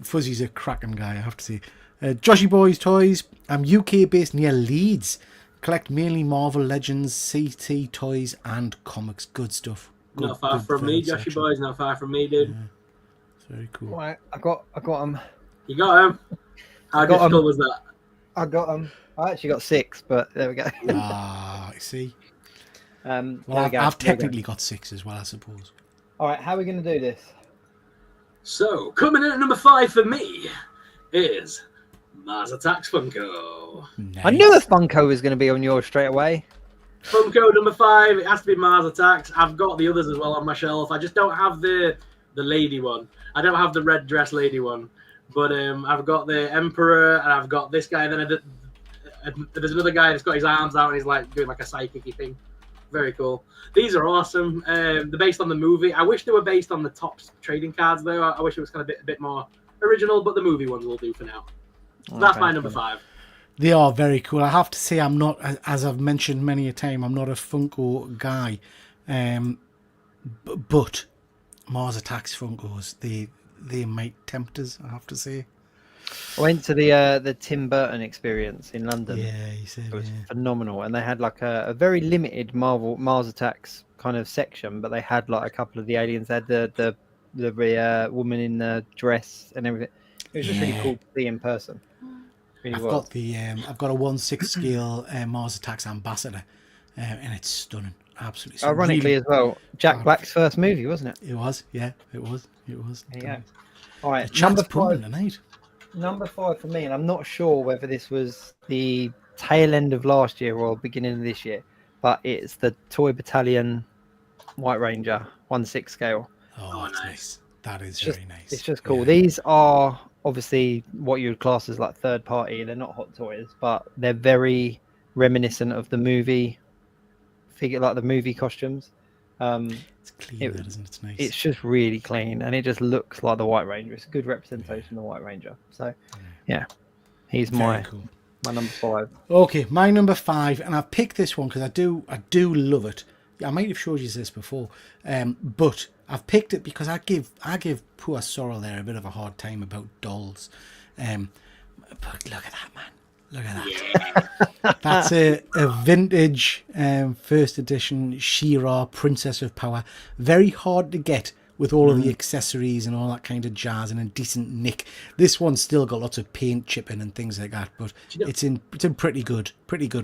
Fuzzy's a cracking guy, I have to say. Joshy Boys Toys. I'm UK based near Leeds. Collect mainly Marvel Legends, CT toys, and comics. Good stuff. Not far from me, Joshy Boys. Not far from me, dude. Yeah. Very cool. Right, I got them. You got them? How difficult was that? I got them. I actually got 6, but there we go. I see. Well, I've technically got 6 as well, I suppose. All right, how are we going to do this? So, coming in at number 5 for me is Mars Attacks Funko. Nice. I knew a Funko was going to be on yours straight away. Funko number 5, it has to be Mars Attacks. I've got the others as well on my shelf. I just don't have the lady one. I don't have the red dress lady one, but I've got the Emperor and I've got this guy. Then and there's another guy that's got his arms out and he's like doing like a psychic thing. Very cool. These are awesome. They're based on the movie. I wish they were based on the Topps trading cards though. I wish it was kind of a bit more original, but the movie ones will do for now. So that's my number 5. They are very cool. I have to say, I'm not, as I've mentioned many a time, I'm not a Funko guy, but Mars Attacks Funkos, they might tempt us, I have to say. I went to the Tim Burton experience in London. Yeah, he said it was phenomenal, and they had like a very limited Marvel Mars Attacks kind of section, but they had like a couple of the aliens. They had the woman in the dress and everything. It was just really cool to see in person. Really I've got a 1/6 scale Mars Attacks Ambassador, and it's stunning, absolutely stunning. Ironically, as well, Jack Black's first movie, wasn't it? It was, yeah, it was. There you go. All right, number 5 tonight. Number 5 for me, and I'm not sure whether this was the tail end of last year or beginning of this year, but it's the Toy Battalion White Ranger 1/6 scale. Oh, that's nice. That is very nice. It's just cool. Yeah. These are obviously what you would class as like third party. They're not hot toys, but they're very reminiscent of the movie figure, like the movie costumes. It's clean, isn't it? It's nice. It's just really clean, and it just looks like the White Ranger. It's a good representation of the White Ranger. So, yeah, he's my number 5. Okay, my number 5, and I've picked this one because I do love it. I might have showed you this before, but I've picked it because I give poor Sorrell there a bit of a hard time about dolls. But look at that, man. Look at that. Yeah. That's a vintage first edition She-Ra Princess of Power. Very hard to get with all of the accessories and all that kind of jazz, and a decent nick. This one's still got lots of paint chipping and things like that, but it's in pretty good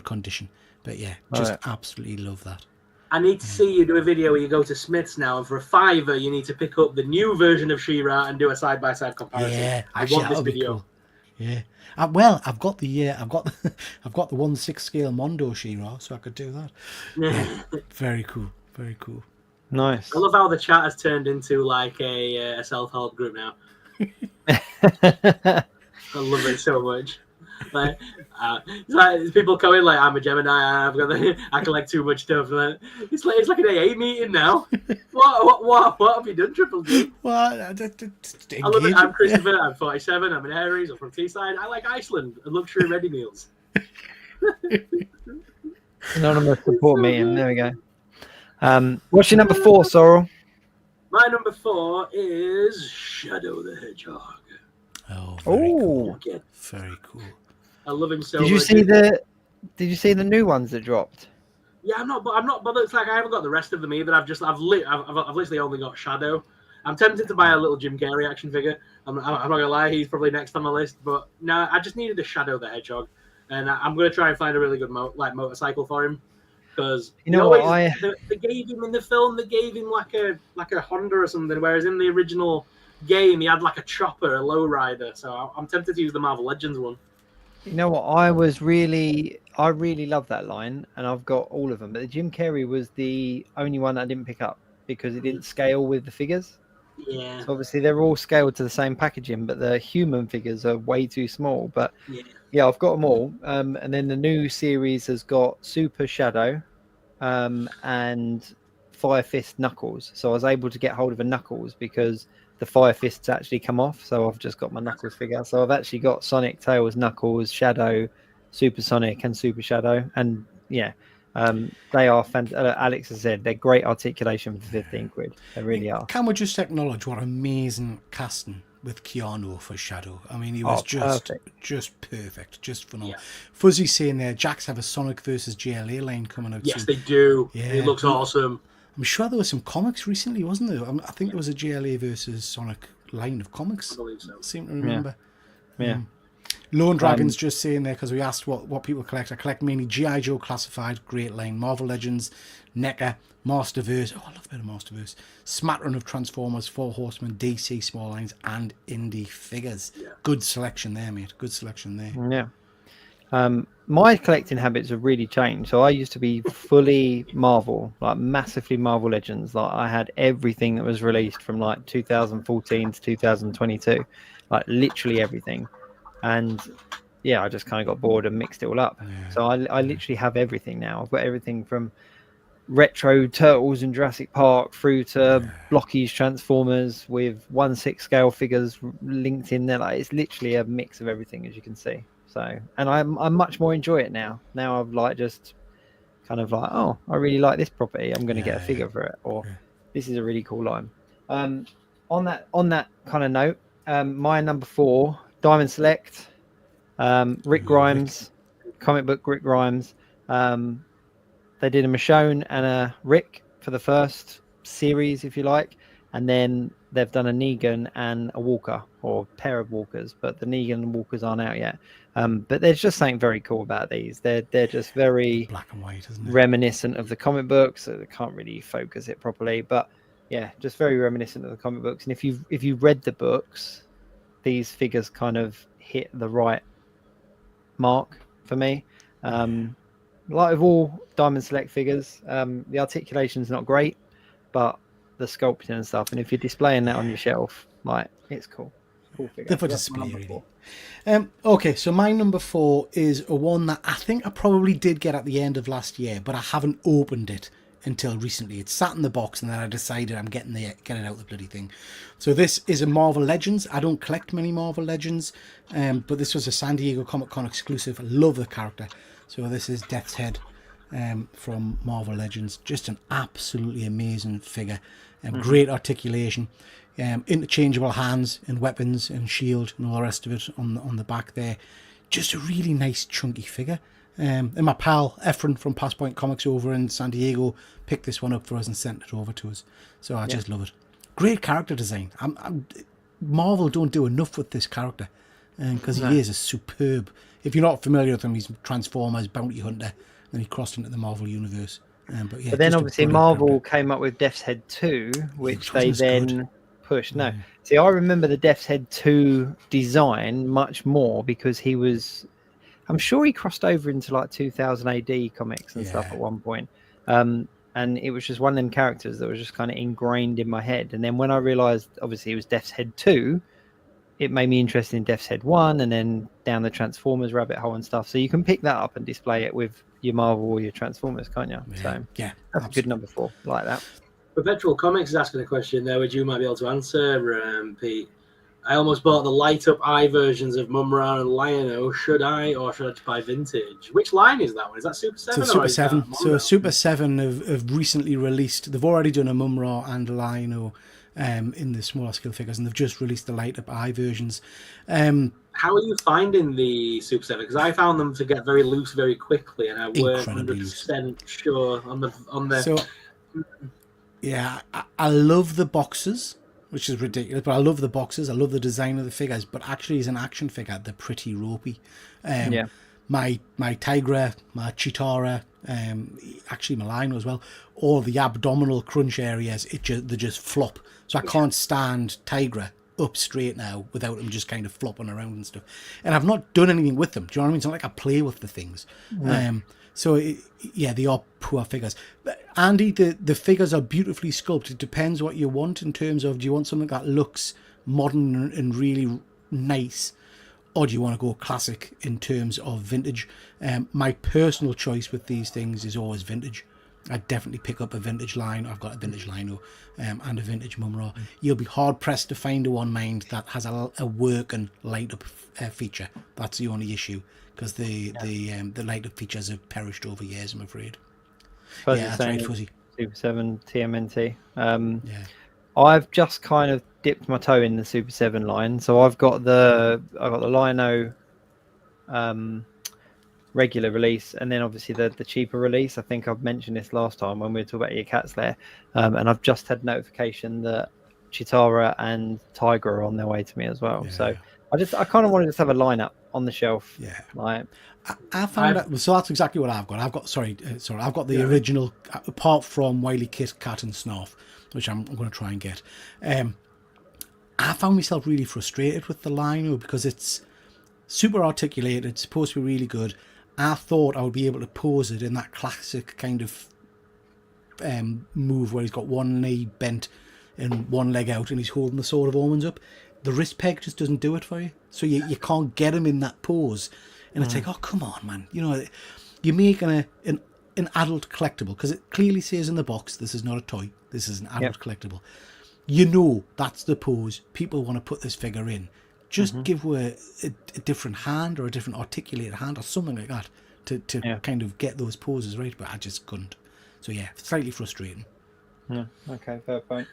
condition. But yeah, just absolutely love that. I need to see you do a video where you go to Smith's now, and for a $5 you need to pick up the new version of She-Ra and do a side-by-side comparison. Yeah, I want this video. Cool. Yeah. Well, I've got the 1/6 scale Mondo She-Ra, so I could do that. Yeah. Very cool. Very cool. Nice. I love how the chat has turned into like a self-help group now. I love it so much. Like, it's like people come in like, I'm a Gemini. I collect too much stuff. It's like an AA meeting now. What have you done, Triple G? Well, I love it. I'm Christopher. I'm 47. I'm an Aries. I'm from Teesside. I like Iceland and luxury ready meals. Anonymous support meeting. There we go. What's your number 4, Sorrel? My number 4 is Shadow the Hedgehog. Oh, very cool. Very cool. I love him so much. Did you see the new ones that dropped? Yeah, I'm not bothered. It's like I haven't got the rest of them either. I've literally only got Shadow. I'm tempted to buy a little Jim Carrey action figure. I'm not gonna lie, he's probably next on my list. But no, I just needed a Shadow the Hedgehog, and I'm gonna try and find a really good motorcycle for him, because you know what they gave him in the film. They gave him like a Honda or something, whereas in the original game he had like a chopper, a lowrider. So I'm tempted to use the Marvel Legends one. You know what? I really love that line, and I've got all of them. But the Jim Carrey was the only one I didn't pick up because it didn't scale with the figures. Yeah. So obviously they're all scaled to the same packaging, but the human figures are way too small. But yeah, I've got them all. And then the new series has got Super Shadow, and Fire Fist Knuckles. So I was able to get hold of a Knuckles because the Fire Fists actually come off, so I've just got my Knuckles figure. So I've actually got Sonic, Tails, Knuckles, Shadow, Super Sonic, and Super Shadow. And yeah, they are fantastic. Alex has said they're great articulation for 15 quid. They really are. Can we just acknowledge what amazing casting with Keanu for Shadow? I mean, he was just perfect, just phenomenal. Yeah. Fuzzy saying there, Jax have a Sonic versus JLA line coming out. Yes, they do. Yeah. It looks awesome. I'm sure there was some comics recently, wasn't there? I think there was a JLA versus Sonic line of comics. I believe so. I seem to remember. Yeah. Lone Dragon's just saying there, because we asked what people collect. I collect mainly G.I. Joe Classified, Great Line, Marvel Legends, NECA, Masterverse. Oh, I love a bit of Masterverse. Smattering of Transformers, Four Horsemen, DC Small Lines, and indie figures. Yeah. Good selection there, mate. Good selection there. Yeah. My collecting habits have really changed. So I used to be fully Marvel, like massively Marvel Legends. Like I had everything that was released from like 2014 to 2022, like literally everything. And yeah, I just kind of got bored and mixed it all up. So I literally have everything now. I've got everything from retro Turtles and Jurassic Park through to blockies Transformers with 1/6 scale figures linked in there. Like, it's literally a mix of everything, as you can see. So, and I much more enjoy it now. Now I've like just kind of like, oh, I really like this property, I'm going to get a figure for it, or this is a really cool line. On that kind of note, my number 4, Diamond Select, Rick Grimes, comic book Rick Grimes. They did a Michonne and a Rick for the first series, if you like, and then they've done a Negan and a Walker, or a pair of Walkers, but the Negan and Walkers aren't out yet. But there's just something very cool about these. They're just very black and white, isn't it? Reminiscent of the comic books, so they can't really focus it properly. But yeah, just very reminiscent of the comic books. And if you've read the books, these figures kind of hit the right mark for me. Like with all Diamond Select figures, the articulation's not great, but the sculpting and stuff, and if you're displaying that on your shelf, like, it's cool. Cool figure. They're for display, really. Okay, so my number 4 is a one that I think I probably did get at the end of last year, but I haven't opened it until recently. It sat in the box, and then I decided I'm getting it out the bloody thing. So this is a Marvel Legends. I don't collect many Marvel Legends, but this was a San Diego Comic Con exclusive. I love the character. So this is Death's Head from Marvel Legends. Just an absolutely amazing figure. Great articulation. Interchangeable hands and weapons and shield and all the rest of it on the back there. Just a really nice chunky figure. And my pal Efren from Pass Point Comics over in San Diego picked this one up for us and sent it over to us. So I just love it. Great character design. Marvel don't do enough with this character because he is a superb. If you're not familiar with him, he's Transformers, Bounty Hunter, and he crossed into the Marvel universe. But then obviously Marvel came up with Death's Head 2, which they then pushed. No, see, I remember the Death's Head 2 design much more because he was, I'm sure he crossed over into like 2000 AD comics and stuff at one point. And it was just one of them characters that was just kind of ingrained in my head. And then when I realized, obviously, it was Death's Head 2, it made me interested in Death's Head 1 and then down the Transformers rabbit hole and stuff. So you can pick that up and display it with your Marvel or your Transformers, can't you? So that's a good number 4. Like that. Perpetual Comics is asking a question there, which you might be able to answer, Pete. I almost bought the light-up eye versions of Mumra and Lion-O. Should I, or should I just buy vintage? Which line is that one? Is that Super 7? So Super 7. So Super 7 have recently released. They've already done a Mumra and a Lion-O in the smaller scale figures, and they've just released the light-up eye versions. How are you finding the Super 7? Because I found them to get very loose very quickly, and I weren't 100% sure on the. So, yeah, I love the boxes, which is ridiculous, but I love the boxes. I love the design of the figures, but actually, as an action figure, they're pretty ropey. My Tigra, my Chitara, actually my Lino as well, all the abdominal crunch areas, they just flop. So I can't stand Tigra up straight now without them just kind of flopping around and stuff. And I've not done anything with them. Do you know what I mean? It's not like I play with the things. They are poor figures. But Andy, the figures are beautifully sculpted. It depends what you want in terms of, do you want something that looks modern and really nice, or do you want to go classic in terms of vintage? My personal choice with these things is always vintage. I'd definitely pick up a vintage line. I've got a vintage Lino and a vintage Mumra. You'll be hard pressed to find a one mind that has a working light up feature. That's the only issue, because the light up features have perished over years, I'm afraid. Fuzzy, that's right, Fuzzy. Super 7 TMNT. I've just kind of dipped my toe in the Super 7 line, so I've got the Lino regular release, and then obviously the cheaper release. I think I've mentioned this last time when we were talking about your cats there, and I've just had notification that Chitara and Tiger are on their way to me as well. So I kind of want to just have a lineup on the shelf. Like I found that. So that's exactly what I've got. I've got I've got the original, apart from Wily Kit, Cat and Snarf, which I'm going to try and get. I found myself really frustrated with the Lino because it's super articulated. It's supposed to be really good. I thought I would be able to pose it in that classic kind of move where he's got one knee bent and one leg out and he's holding the Sword of Omens up. The wrist peg just doesn't do it for you. So you can't get him in that pose. And it's like, oh, come on, man. You know, you're making an adult collectible, because it clearly says in the box, this is not a toy, this is an adult collectible. You know that's the pose. People want to put this figure in. Just give her a different hand, or a different articulated hand, or something like that to kind of get those poses right, but I just couldn't. So yeah, slightly frustrating. Yeah, okay, fair point.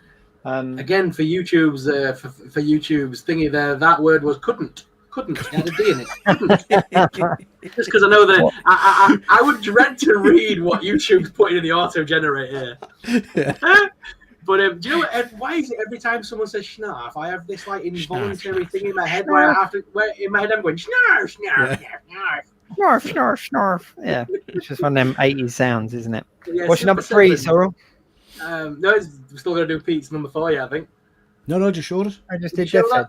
Again, for YouTube's for YouTube's thingy there, that word was couldn't. It had a D in it. Couldn't. Just because I know that I would dread to read what YouTube's putting in the auto generator. But do you know what, why is it every time someone says snarf, I have this like involuntary thing in my head where I have to, in my head I'm going snarf, snarf, snarf, Snarf, snarf, snarf. Yeah, it's just one of them 80s sounds, isn't it? Yeah, What's your number 3, Sorrel? No, we're still going to do Pete's number 4, yeah, I think. No, just showed it. I just did Death's Head.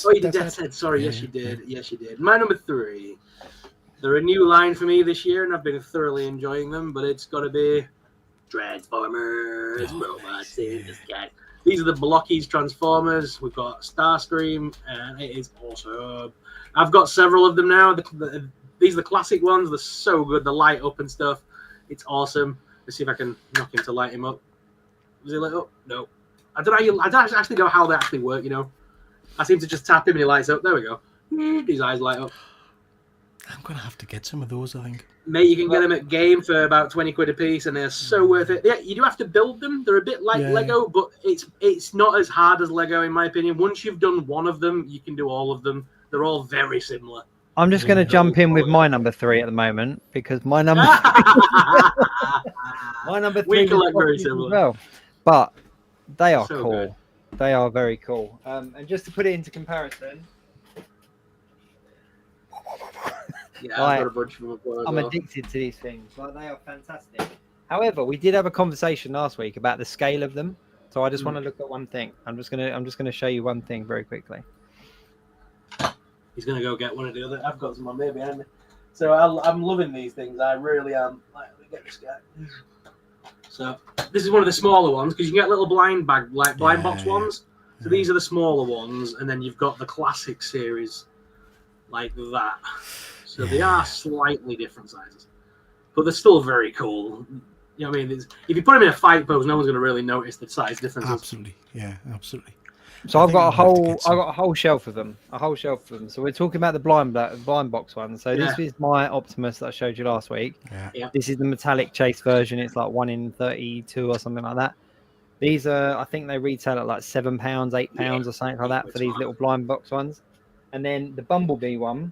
Oh, you did Death's Head. Sorry, yes, you did. Yes, you did. My number 3. They're a new line for me this year, and I've been thoroughly enjoying them, but it's got to be Transformers, robots in the sky. These are the Blockies Transformers. We've got Starscream, and it is awesome. I've got several of them now. These are the classic ones. They're so good. They light up and stuff. It's awesome. Let's see if I can knock him to light him up. Was he lit up? No. I don't actually know how they actually work, you know. I seem to just tap him and he lights up. There we go. His eyes light up. I'm going to have to get some of those, I think. Mate, you can get them at Game for about 20 quid a piece, and they're so worth it. Yeah, you do have to build them. They're a bit like Lego, but it's not as hard as Lego, in my opinion. Once you've done one of them, you can do all of them. They're all very similar. I'm just going to jump in with my number 3 at the moment, because my number my number 3 we collect very similar. Well, but they are So cool. good. They are very cool. And just to put it into comparison, Yeah, Like, I've got a bunch of them. I'm addicted to these things. Like, they are fantastic. However, we did have a conversation last week about the scale of them, so I just want to look at one thing. I'm just gonna show you one thing very quickly. He's gonna go get one of the other. I've got some on there behind me. So I'm loving these things. I really am. Like, let me get this guy. So this is one of the smaller ones, because you can get little blind box ones. So these are the smaller ones, and then you've got the classic series like that. So they are slightly different sizes, but they're still very cool. You know what I mean? If you put them in a fight pose, no one's going to really notice the size differences. Absolutely, yeah, absolutely. So I've got a whole shelf of them. So we're talking about the blind box one. So this is my Optimus that I showed you last week. Yeah. This is the metallic chase version. It's like 1 in 32 or something like that. These are, I think they retail at like £7, £8 or something like that for these little blind box ones. And then the Bumblebee one,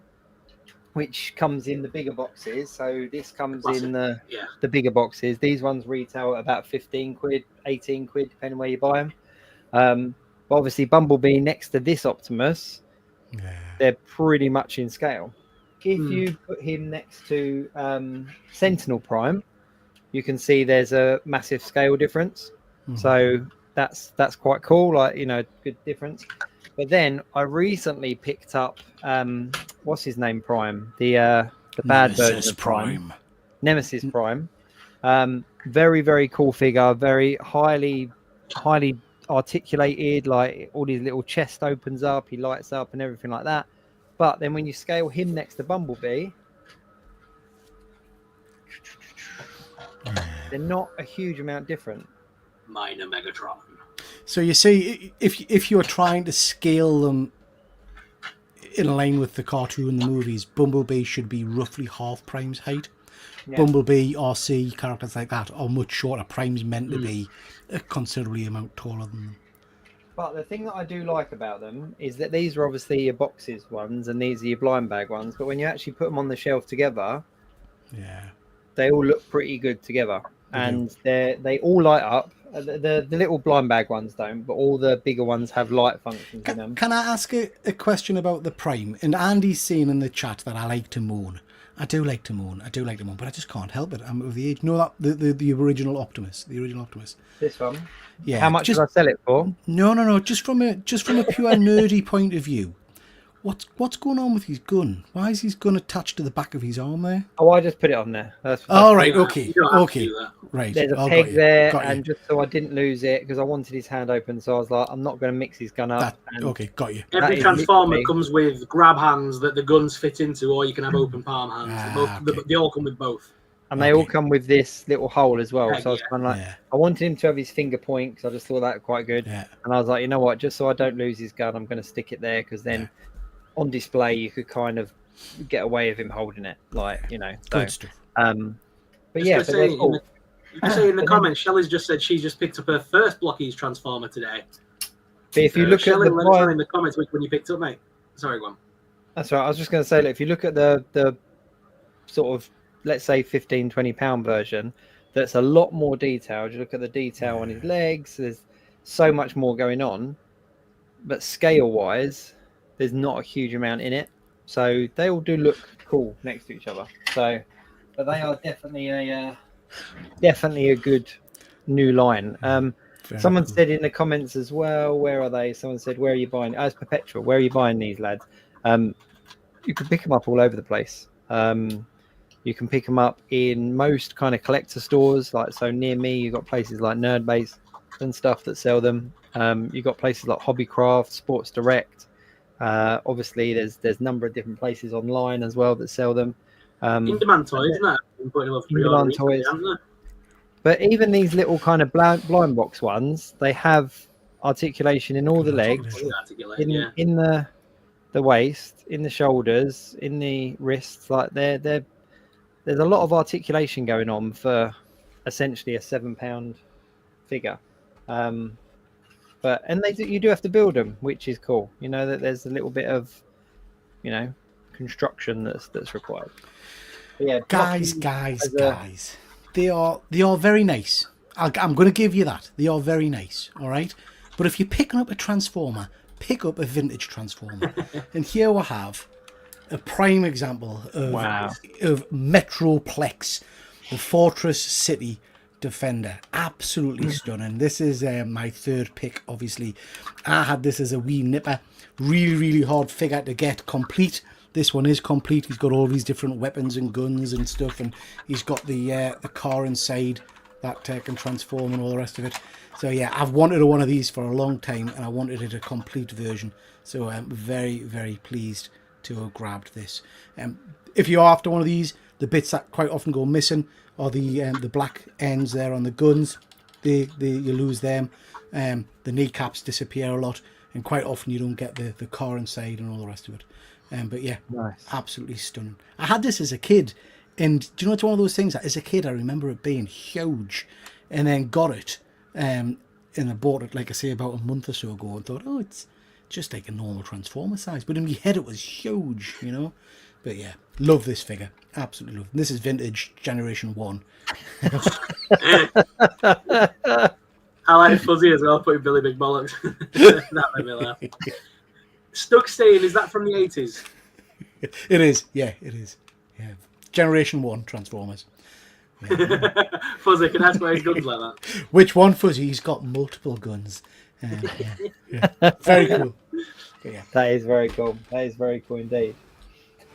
which comes in the bigger boxes. So this comes in the bigger boxes. These ones retail at about 15 quid, 18 quid, depending where you buy them. But obviously Bumblebee next to this Optimus, they're pretty much in scale. If you put him next to Sentinel Prime, you can see there's a massive scale difference. So that's quite cool, like, you know, good difference. But then I recently picked up what's his name, Prime, the bad version of Prime, Nemesis Prime. Very, very cool figure, very highly articulated, like all his little chest opens up, he lights up and everything like that. But then when you scale him next to Bumblebee, they're not a huge amount different. Minor Megatron. So you see, if you're trying to scale them in line with the cartoon, the movies, Bumblebee should be roughly half Prime's height. Bumblebee, RC, characters like that are much shorter. Prime's meant to be a considerably amount taller than them. But the thing that I do like about them is that these are obviously your boxes ones and these are your blind bag ones. But when you actually put them on the shelf together, they all look pretty good together. And they all light up. The little blind bag ones don't, but all the bigger ones have light functions in them. Can I ask a question about the Prime? And Andy's saying in the chat that I like to moan. I do like to moan, but I just can't help it. I'm of the age. No, that the original Optimus, This one. Yeah. How much did I sell it for? No. Just from a pure nerdy point of view, What's going on with his gun? Why is his gun attached to the back of his arm there? Oh, I just put it on there. That's Right, You okay, don't have to okay, do that. right. There's a Got peg you, there, got you. and just so I didn't lose it, because I wanted his hand open, so I was like, I'm not going to mix his gun up. Okay, got you. Every is Transformer literally- comes with grab hands that the guns fit into, or you can have open palm hands. Okay. They all come with both. And they all come with this little hole as well. Yeah, So I was kind of like, yeah. I wanted him to have his finger point, because I just thought that was quite good. Yeah. And I was like, you know what, just so I don't lose his gun, I'm going to stick it there, because then on display you could kind of get away with him holding it, like, you know. So, Good stuff. but Just yeah, to but say, they're cool. you say in the comments, Shelley's just said she just picked up her first Blockies Transformer today. But if you look Shelley, at let us know the in the comments which one you picked up, mate. Sorry, go on. that's right. I was just going to say, look, if you look at the sort of, let's say, £15-20 version, that's a lot more detailed. You look at the detail on his legs. There's so much more going on, but scale wise, there's not a huge amount in it. So they all do look cool next to each other. So, but they are definitely a good new line. Someone said in the comments as well, where are they? Someone said, where are you buying? As Perpetual, where are you buying these, lads? You can pick them up all over the place. You can pick them up in most kind of collector stores. Like, so near me, you've got places like Nerdbase and stuff that sell them. You've got places like Hobbycraft, Sports Direct. Obviously, there's a number of different places online as well that sell them. In-demand toys, isn't it? In-demand toys. But even these little kind of blind box ones, they have articulation in all the legs, in the waist, in the shoulders, in the wrists. Like there's a lot of articulation going on for essentially a £7 figure. But you do have to build them, which is cool. You know that there's a little bit of, you know, construction that's required. But yeah, guys. They are very nice. I'm going to give you that. They are very nice. All right. But if you're picking up a Transformer, pick up a vintage Transformer. And here we have a prime example of Metroplex, the Fortress City Defender. Absolutely stunning. This is my third pick, obviously. I had this as a wee nipper. Really, really hard figure to get complete. This one is complete. He's got all these different weapons and guns and stuff, and he's got the car inside that can transform and all the rest of it. So yeah, I've wanted one of these for a long time, and I wanted it a complete version. So I'm very, very pleased to have grabbed this. If you're after one of these, the bits that quite often go missing are the black ends there on the guns. You lose them. The kneecaps disappear a lot, and quite often you don't get the car inside and all the rest of it. But yeah, nice. Absolutely stunning. I had this as a kid, and do you know, it's one of those things that as a kid I remember it being huge, and then got it, and I bought it, like I say, about a month or so ago, and thought, oh, it's just like a normal Transformer size, but in my head it was huge, you know. But yeah, love this figure, absolutely love it. This is vintage Generation 1. I like Fuzzy as well, putting Billy Big Bollocks. That made me laugh. Stuck saying, is that from the 80s? It is, yeah, it is. Yeah, Generation 1 Transformers. Yeah. Fuzzy, can I ask why his gun's like that? Which one, Fuzzy? He's got multiple guns. Yeah. Very cool. Yeah. That is very cool. That is very cool indeed.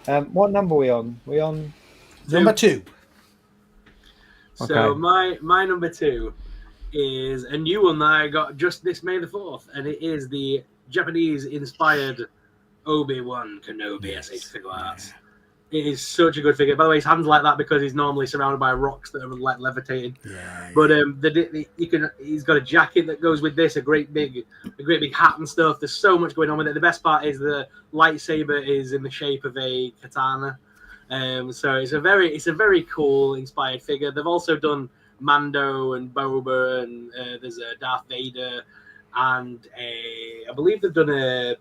What number are we on? We on number 2. So okay. my number 2 is a new one that I got just this May the 4th, and it is the Japanese-inspired Obi-Wan Kenobi S.H. Figure Arts. It is such a good figure. By the way, his hands like that because he's normally surrounded by rocks that are like levitating. Yeah. But he's got a jacket that goes with this, a great big hat and stuff. There's so much going on with it. The best part is the lightsaber is in the shape of a katana. So it's a very cool inspired figure. They've also done Mando and Boba, and there's a Darth Vader, and I believe they've done a,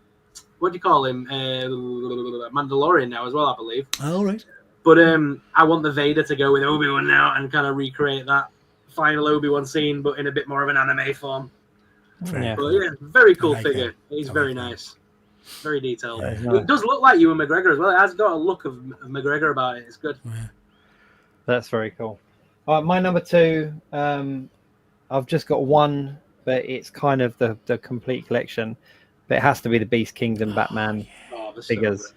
what do you call him? Mandalorian now as well, I believe. All right. But I want the Vader to go with Obi-Wan now and kind of recreate that final Obi-Wan scene, but in a bit more of an anime form. Yeah. But yeah, very cool figure. He's very nice. Very detailed. Yeah, nice. It does look like Ewan McGregor as well. It has got a look of McGregor about it. It's good. Yeah. That's very cool. All right, my number 2, I've just got one, but it's kind of the complete collection. But it has to be the Beast Kingdom Batman. they're so figures. good.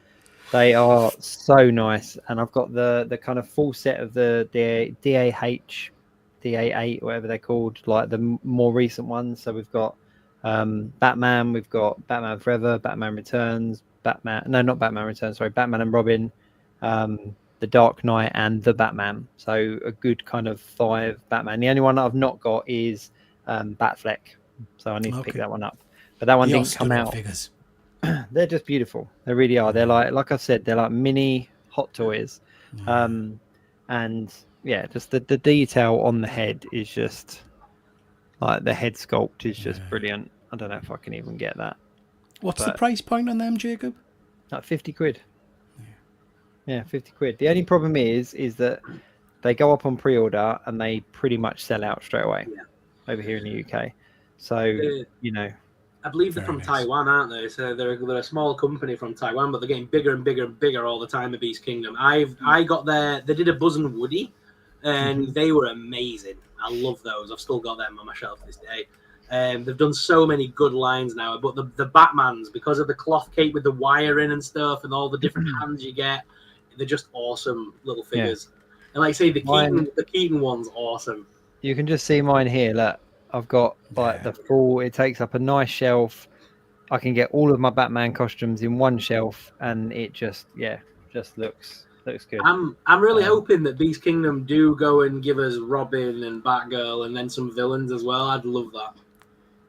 They are so nice, and I've got the kind of full set of the DA8, whatever they're called, like the more recent ones. So we've got Batman, we've got Batman Forever, Batman Returns, Batman and Robin, the Dark Knight, and the Batman. So a good kind of 5 Batman. The only one that I've not got is Batfleck, so I need to pick that one up. But that one didn't come out. Figures. They're just beautiful. They really are. They're like I said, they're like mini hot toys. And yeah, just the detail on the head is just like the head sculpt is just brilliant. I don't know if I can even get that. What's the price point on them, Jacob? Like 50 quid. Yeah, 50 quid. The only problem is that they go up on pre-order and they pretty much sell out straight away over here in the UK. So, you know, I believe they're from Taiwan, aren't they? So they're a small company from Taiwan, but they're getting bigger and bigger and bigger all the time at Beast Kingdom. I got there. They did a Buzz and Woody, and they were amazing. I love those. I've still got them on my shelf to this day. They've done so many good lines now, but the Batmans, because of the cloth cape with the wiring and stuff, and all the different hands you get, they're just awesome little figures. And like I say, the Keaton one's awesome. You can just see mine here. Look, I've got like the full. It takes up a nice shelf. I can get all of my Batman costumes in one shelf, and it just looks good. I'm really hoping that Beast Kingdom do go and give us Robin and Batgirl, and then some villains as well. I'd love that.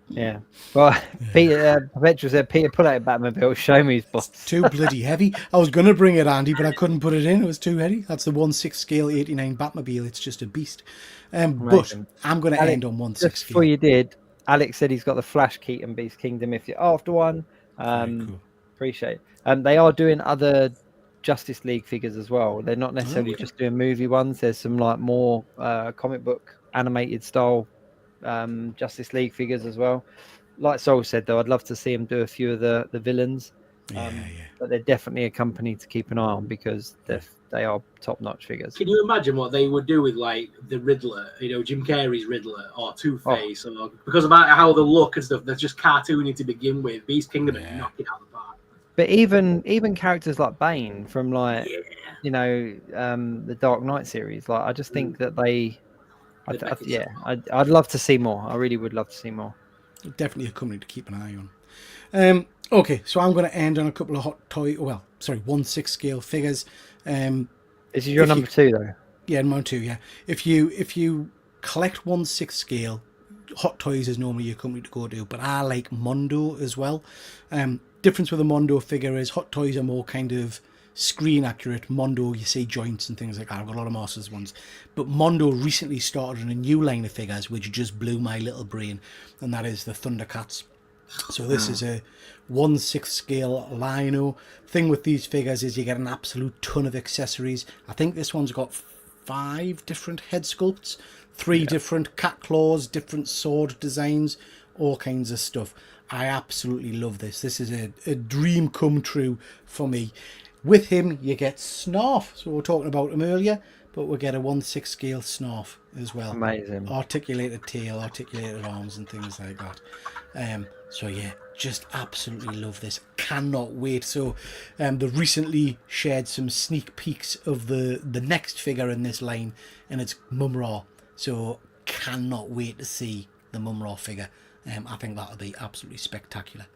Yeah. Well, Peter said, Peter, pull out a Batmobile, show me his boss. It's too bloody heavy. I was going to bring it, Andy, but I couldn't put it in. It was too heavy. That's the 1/6 scale 89 Batmobile. It's just a beast. But I'm going to end on 1/6 just scale. before you did, Alex said he's got the Flash Keaton Beast Kingdom if you're after one. Cool. Appreciate it. They are doing other Justice League figures as well. They're not necessarily just doing movie ones. There's some like more comic book animated style Justice League figures as well. Like Sol said, though, I'd love to see them do a few of the villains. But they're definitely a company to keep an eye on because they are top-notch figures. Can you imagine what they would do with like the Riddler, Jim Carrey's Riddler, or Two-Face, or because of how they look and stuff, they're just cartoony to begin with. Beast Kingdom are knocking out the park. But even characters like Bane from like the Dark Knight series, like I just think that I'd love to see more. I really would love to see more. Definitely a company to keep an eye on. Okay, so I'm going to end on a couple of 1/6 scale figures. This is your number 2, though. Yeah, number 2. Yeah, if you collect 1/6 scale, Hot Toys is normally your company to go to, but I like Mondo as well. Difference with a Mondo figure is Hot Toys are more kind of screen accurate. Mondo, you see joints and things like that. I've got a lot of Masters ones, but Mondo recently started a new line of figures which just blew my little brain, and that is the Thundercats. So this is a 1/6 scale lino. Thing with these figures is you get an absolute ton of accessories. I think this one's got 5 different head sculpts, 3 different cat claws, different sword designs, all kinds of stuff. I absolutely love this. This is a dream come true for me. With him, you get Snarf. So we were talking about him earlier, but we get a 1/6 scale Snarf as well. Amazing. Articulated tail, articulated arms, and things like that. So yeah, just absolutely love this. Cannot wait. So they recently shared some sneak peeks of the next figure in this line, and it's Mum-Ra. So cannot wait to see the Mum-Ra figure. I think that'll be absolutely spectacular.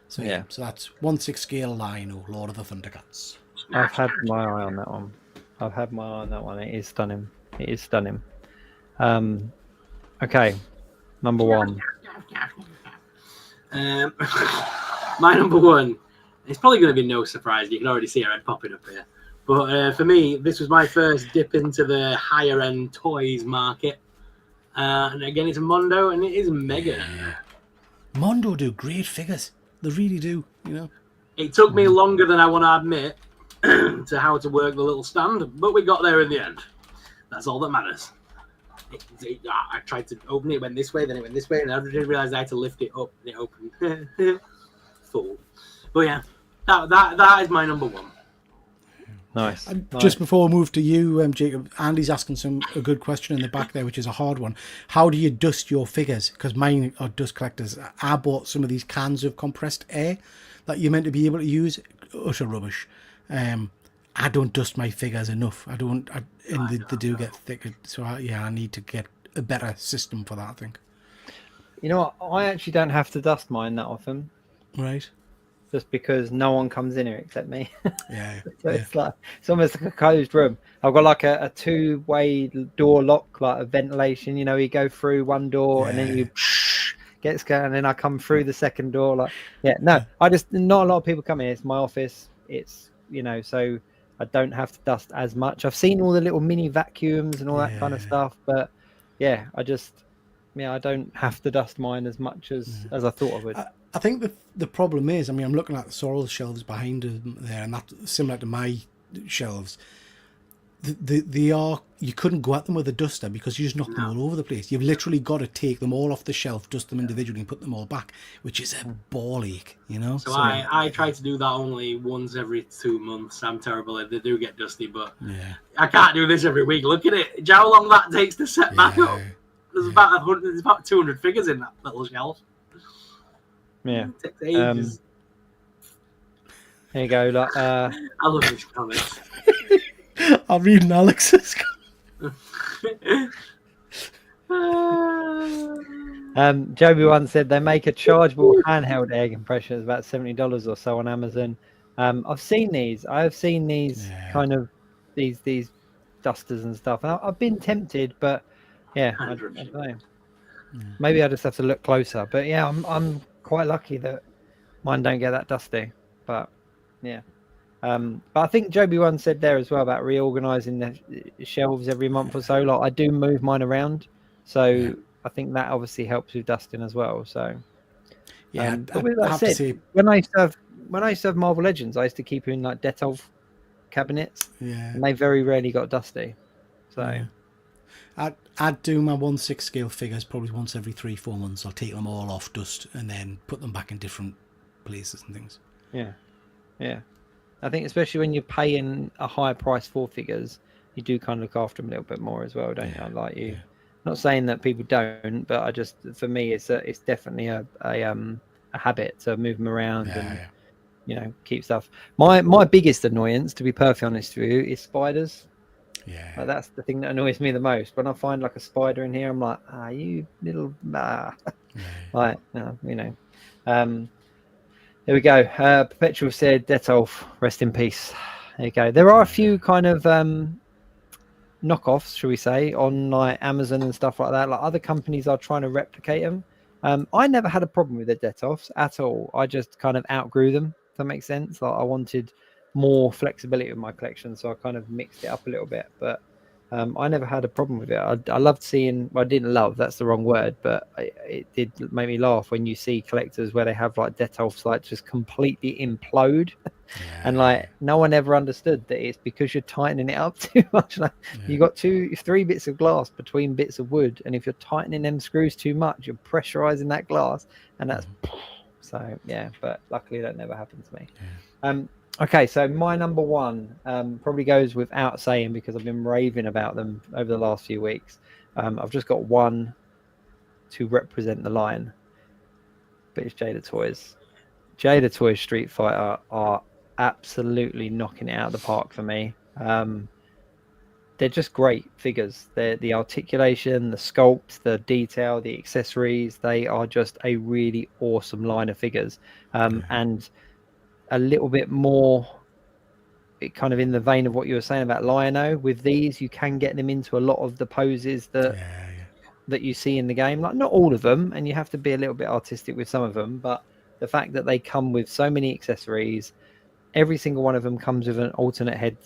So yeah, so that's 1/6 scale Lino, Lord of the Thundercats. I've had my eye on that one. It is stunning. Okay, number 1. My number 1. It's probably going to be no surprise. You can already see our head popping up here. But for me, this was my first dip into the higher end toys market. And again, it's a Mondo, and it is mega. Yeah. Mondo do great figures. They really do, It took me longer than I want to admit to how to work the little stand, but we got there in the end. That's all that matters. I tried to open it, went this way, then it went this way, and I didn't realize I had to lift it up, and it opened. Fool. But yeah, that is my number 1. Nice. Just before we move to you, Jacob, Andy's asking a good question in the back there, which is a hard one. How do you dust your figures? Because mine are dust collectors. I bought some of these cans of compressed air that you're meant to be able to use utter rubbish. I don't dust my figures enough. And they do get thicker. So I need to get a better system for that, I think. You know what? I actually don't have to dust mine that often. Right. Just because no one comes in here except me. Yeah. So it's almost like a closed room. I've got like a two-way door lock, like a ventilation. You know, you go through one door and then you gets going, and then I come through the second door. Like, I just not a lot of people come in. It's my office. It's so I don't have to dust as much. I've seen all the little mini vacuums and all that kind of stuff, but I don't have to dust mine as much as I thought I would. I think the problem is, I mean, I'm looking at the Sorrell shelves behind them there, and that's similar to my shelves. You couldn't go at them with a duster because you just knock them all over the place. You've literally got to take them all off the shelf, dust them individually, and put them all back, which is a ball ache, So I try to do that only once every 2 months. I'm terrible at it. They do get dusty, but I can't do this every week. Look at it. Do you know how long that takes to set back up? There's about 200 figures in that little shelf. Yeah. It takes ages. There you go. Like, I love these comics. I'm reading Alex's. Joby once said they make a chargeable handheld air compressor. It's about $70 or so on Amazon. I've seen these. I've seen these kind of these dusters and stuff, and I've been tempted, but I don't know. Maybe I just have to look closer. But I'm quite lucky that mine don't get that dusty. But but I think Joby one said there as well about reorganizing the shelves every month or so. Like I do move mine around, so I think that obviously helps with dusting as well. So but with that said, when I used to have Marvel Legends, I used to keep in like Dettol cabinets, and they very rarely got dusty. So I'd do my 1/6 scale figures probably once every 3-4 months. I'll take them all off, dust, and then put them back in different places and things. Yeah. I think especially when you're paying a higher price for figures, you do kind of look after them a little bit more as well, don't you? Like you, not saying that people don't, but for me, it's definitely a habit to move them around and keep stuff. My biggest annoyance, to be perfectly honest with you, is spiders. Like, that's the thing that annoys me the most. When I find like a spider in here, I'm like, you little like, there we go. Perpetual said, Detolf, rest in peace. There you go. There are a few kind of knockoffs, shall we say, on like Amazon and stuff like that. Like other companies are trying to replicate them. I never had a problem with the Detolfs at all. I just kind of outgrew them, if that makes sense. Like I wanted more flexibility with my collection, so I kind of mixed it up a little bit. But I never had a problem with it. I loved seeing, well, I didn't love, that's the wrong word, but it did make me laugh when you see collectors where they have like Detolfs like just completely implode. And like no one ever understood that it's because you're tightening it up too much. Like you got 2-3 bits of glass between bits of wood, and if you're tightening them screws too much, you're pressurizing that glass, and that's so but luckily that never happened to me. Okay, so my number one probably goes without saying because I've been raving about them over the last few weeks. I've just got one to represent the line, but it's Jada Toys. Jada Toys Street Fighter are absolutely knocking it out of the park for me. They're just great figures. They're the articulation, the sculpt, the detail, the accessories. They are just a really awesome line of figures. And a little bit more kind of in the vein of what you were saying about Lion-O. With these, you can get them into a lot of the poses that you see in the game. Like not all of them, and you have to be a little bit artistic with some of them, but the fact that they come with so many accessories, every single one of them comes with an alternate head,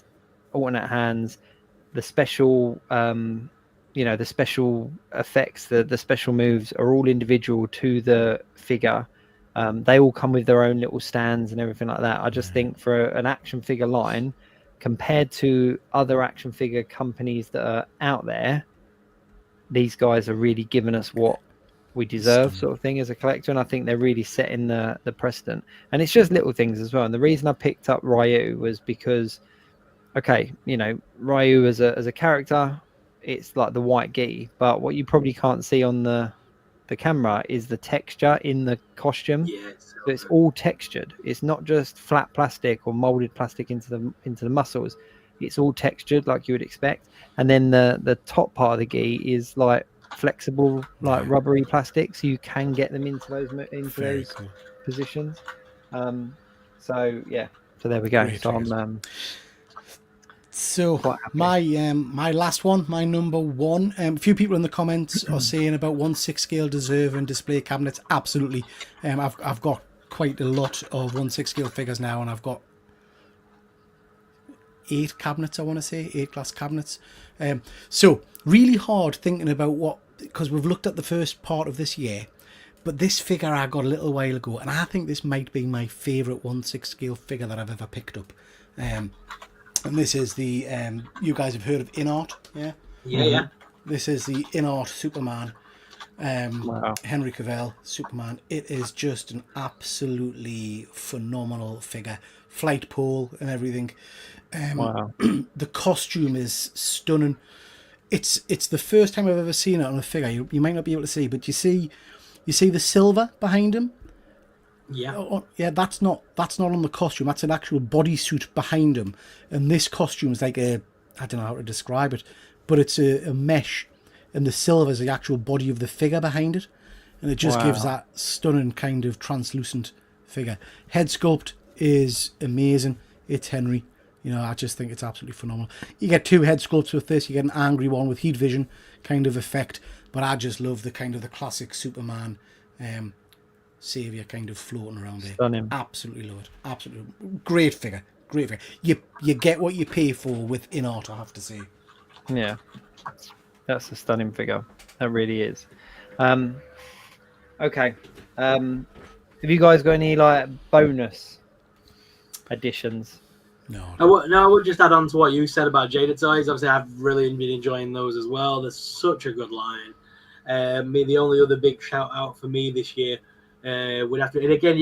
alternate hands, the special the special effects, the special moves are all individual to the figure. They all come with their own little stands and everything like that. I just think for an action figure line, compared to other action figure companies that are out there, these guys are really giving us what we deserve, sort of thing, as a collector. And I think they're really setting the precedent. And it's just little things as well. And the reason I picked up Ryu was because, Ryu as a character, it's like the white gi, but what you probably can't see on the the camera is the texture in the costume. Yeah, So it's all textured. It's not just flat plastic or molded plastic into the muscles. It's all textured like you would expect. And then the top part of the gi is like flexible, like rubbery plastic, so you can get them into those Cool. positions. So yeah, so there we go. Great So figures. I'm So quite happy. my last one, my number one. A few people in the comments are saying about 1/6 scale deserve and display cabinets. Absolutely. I've got quite a lot of 1/6 scale figures now, and I've got 8 cabinets. I want to say 8 glass cabinets. So really hard thinking about what, because we've looked at the first part of this year, but this figure I got a little while ago, and I think this might be my favourite 1/6 scale figure that I've ever picked up. And this is the, you guys have heard of InArt, yeah? Yeah. This is the InArt Superman, Wow. Henry Cavill Superman. It is just an absolutely phenomenal figure. Flight pole and everything. Wow. The costume is stunning. It's the first time I've ever seen it on a figure. You might not be able to see, but you see the silver behind him? Yeah. Oh, yeah, that's not on the costume. That's an actual bodysuit behind him, and this costume is like I don't know how to describe it, but it's a mesh, and the silver is the actual body of the figure behind it, and it just gives that stunning kind of translucent figure. Head sculpt is amazing. It's Henry. You know, I just think it's absolutely phenomenal. You get 2 head sculpts with this. You get an angry one with heat vision kind of effect, but I just love the kind of the classic Superman. Savior kind of floating around there. Stunning. Absolutely love it. Absolutely great figure. Great figure. You get what you pay for with InArt, I have to say. Yeah, that's a stunning figure. That really is. Okay. Have you guys got any like bonus additions? No. I would just add on to what you said about Jaded Toys. Obviously, I've really been enjoying those as well. They're such a good line. The only other big shout out for me this year would have to, and again,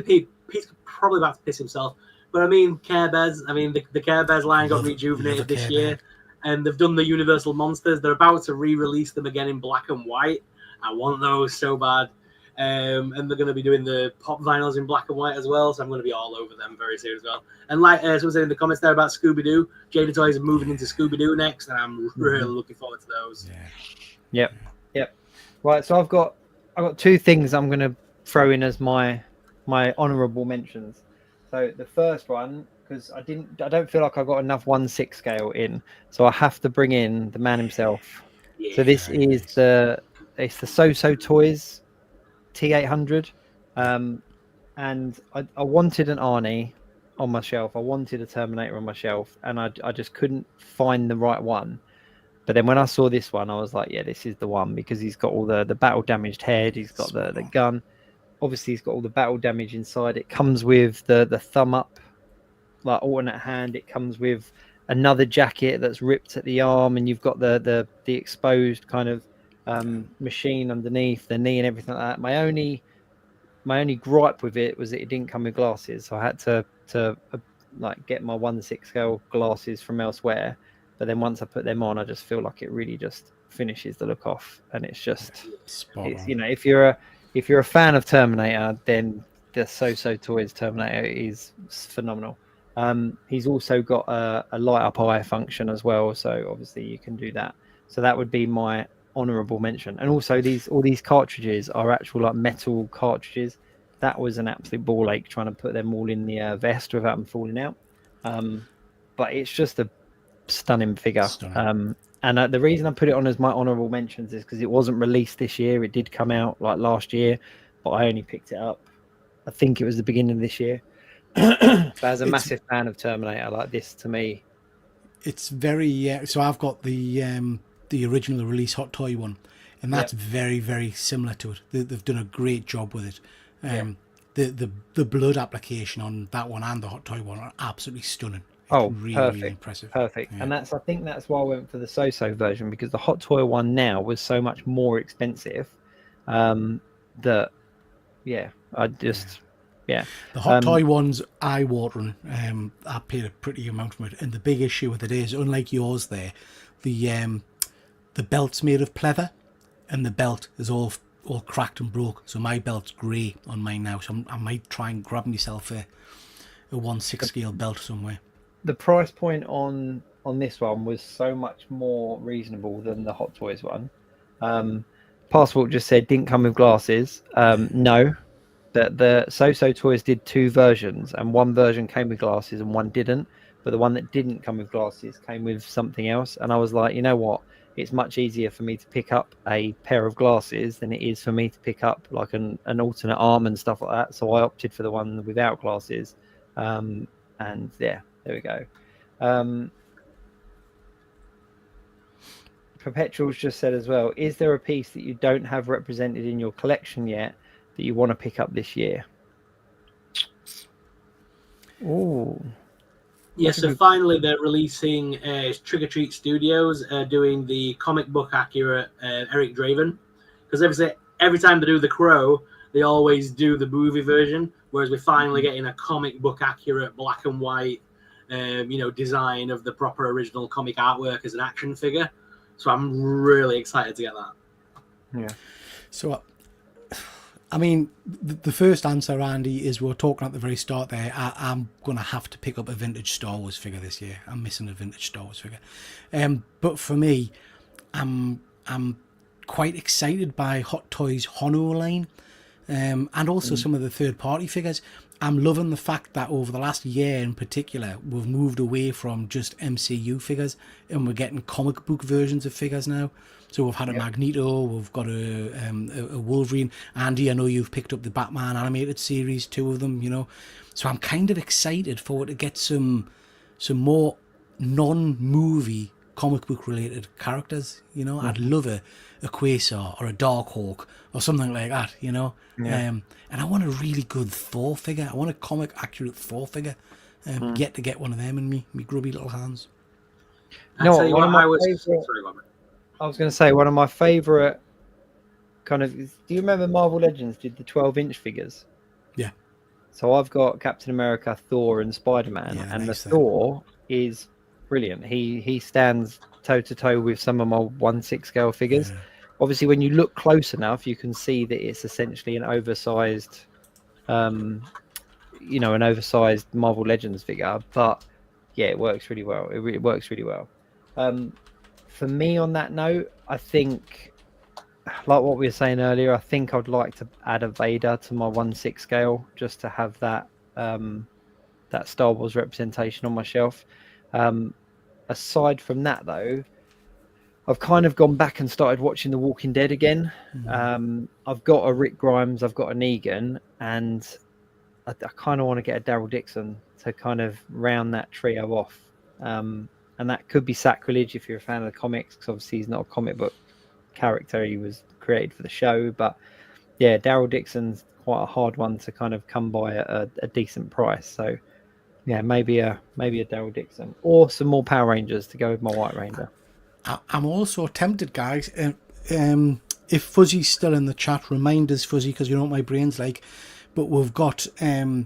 Pete's probably about to piss himself, but I mean, Care Bears. I mean, the Care Bears line got rejuvenated this year, and they've done the Universal Monsters. They're about to re-release them again in black and white. I want those so bad. And they're going to be doing the pop vinyls in black and white as well, so I'm going to be all over them very soon as well. And like someone said in the comments there about Scooby-Doo, Jaded Toys are moving into Scooby-Doo next, and I'm really looking forward to those. Yep. Right, so I've got 2 things I'm going to throw in as my honourable mentions. So the first one, because I don't feel like I got enough 1/6 scale in, so I have to bring in the man himself. Yeah, so this is the So Toys T800, and I wanted an Arnie on my shelf. I wanted a Terminator on my shelf, and I just couldn't find the right one. But then when I saw this one, I was like, yeah, this is the one, because he's got all the battle damaged head. He's got the gun. Obviously, he's got all the battle damage inside. It comes with the thumb up, like alternate hand. It comes with another jacket that's ripped at the arm, and you've got the exposed kind of machine underneath the knee and everything like that. My only gripe with it was that it didn't come with glasses, so I had to like get my 1/6 scale glasses from elsewhere. But then once I put them on, I just feel like it really just finishes the look off, and it's just you know, if you're a fan of Terminator, then the So Toys Terminator is phenomenal. He's also got a light up eye function as well, so obviously you can do that. So that would be my honorable mention. And also all these cartridges are actual like metal cartridges. That was an absolute ball ache trying to put them all in the vest without them falling out. But it's just a stunning figure. And the reason I put it on as my honorable mentions is because it wasn't released this year. It did come out like last year, but I only picked it up, I think it was the beginning of this year. But as a massive fan of Terminator, like this, to me, it's very so I've got the original release Hot Toy one, and that's very, very similar to it. They've done a great job with it. The blood application on that one and the Hot Toy one are absolutely stunning. Really, perfect. Really impressive. Perfect. Yeah. And I think that's why I went for the So version, because the Hot Toy one now was so much more expensive. The Hot Toy one's eye-watering. I paid a pretty amount for it, and the big issue with it is, unlike yours, the belt's made of pleather, and the belt is all all cracked and broke. So my belt's grey on mine now. So I might try and grab myself a 1/6 scale belt somewhere. The price point on this one was so much more reasonable than the Hot Toys one. Passport just said didn't come with glasses. No, that the So Toys did 2 versions, and one version came with glasses and one didn't. But the one that didn't come with glasses came with something else. And I was like, you know what? It's much easier for me to pick up a pair of glasses than it is for me to pick up like an alternate arm and stuff like that. So I opted for the one without glasses. And yeah, there we go. Perpetual's just said as well, is there a piece that you don't have represented in your collection yet that you want to pick up this year? Oh, yeah, so finally they're releasing Trick or Treat Studios doing the comic book accurate Eric Draven, because every time they do The Crow, they always do the movie version, whereas we're finally getting a comic book accurate black and white design of the proper original comic artwork as an action figure. So I'm really excited to get that. yeah. So, I mean, the first answer, Andy, is we were talking at the very start there. I'm going to have to pick up a vintage Star Wars figure this year. I'm missing a vintage Star Wars figure. But for me, I'm quite excited by Hot Toys Hono line, and also some of the third-party figures. I'm loving the fact that over the last year in particular, we've moved away from just MCU figures and we're getting comic book versions of figures now. So we've had a Magneto, we've got a Wolverine. Andy, I know you've picked up the Batman animated series, 2 of them, So I'm kind of excited for it to get some more non-movie comic book related characters, I'd love a Quasar or a Darkhawk or something like that, and I want a really good Thor figure. I want a comic accurate Thor figure. Yet to get one of them in me grubby little hands. I was going to say one of my favorite kind of. Do you remember Marvel Legends did the 12-inch figures? Yeah. So I've got Captain America, Thor, and Spider-Man, and the Thor is brilliant. He stands toe to toe with some of my 1/6 scale figures. Yeah. Obviously, when you look close enough, you can see that it's essentially an oversized, an oversized Marvel Legends figure. But yeah, it works really well. It works really well. For me, on that note, I think, like what we were saying earlier, I think I'd like to add a Vader to my 1/6 scale just to have that that Star Wars representation on my shelf. Aside from that, though, I've kind of gone back and started watching The Walking Dead again. I've got a Rick Grimes, I've got a Negan, and I kind of want to get a Daryl Dixon to kind of round that trio off. And that could be sacrilege if you're a fan of the comics, because obviously he's not a comic book character. He was created for the show. But yeah, Daryl Dixon's quite a hard one to kind of come by at a decent price. So yeah, maybe a Daryl Dixon or some more Power Rangers to go with my White Ranger. I'm also tempted, guys. If Fuzzy's still in the chat, remind us, Fuzzy, because you know what my brain's like. But we've got a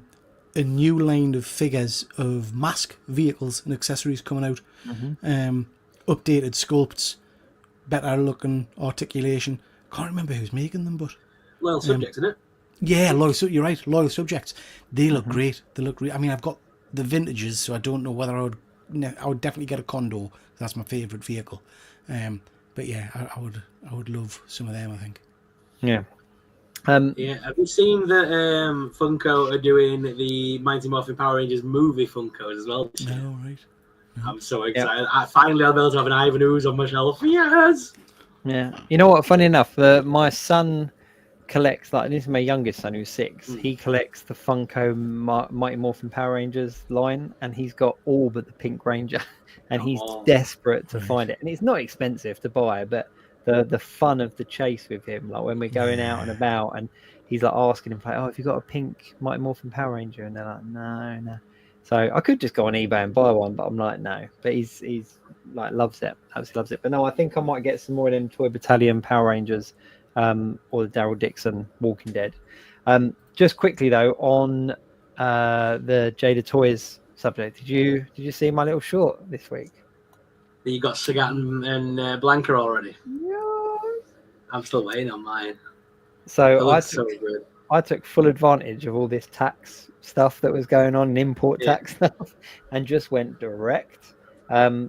new line of figures of mask vehicles and accessories coming out. Updated sculpts, better looking articulation. Can't remember who's making them, but Loyal Subjects, isn't it? Yeah, you're right. Loyal Subjects. They look great. They look great. I mean, I've got the vintages, so I don't know whether I would definitely get a Condor. That's my favourite vehicle. But yeah, I would love some of them, I think. Yeah. Have you seen that Funko are doing the Mighty Morphin Power Rangers movie Funkos as well? No, right. No. I'm so excited. Finally, I'll be able to have an Ivan Ooze on my shelf. Yes! Yeah. You know what? Funny enough, my son collects, this is my youngest son who's 6. He collects the Funko Mighty Morphin Power Rangers line, and he's got all but the Pink Ranger, and he's desperate to find it. And it's not expensive to buy, but the fun of the chase with him, like when we're going out and about, and he's like asking him, like, "Oh, have you got a pink Mighty Morphin Power Ranger?" And they're like, "No." So I could just go on eBay and buy one, but I'm like, no. But he's like loves it, absolutely loves it. But no, I think I might get some more of them Toy Battalion Power Rangers, or the Daryl Dixon Walking Dead. Just quickly though, on the Jada Toys subject, did you see my little short this week? You got Sagat and Blanca already? Yes. I'm still waiting on mine. So so good. I took full advantage of all this tax stuff that was going on, and import tax stuff, and just went direct.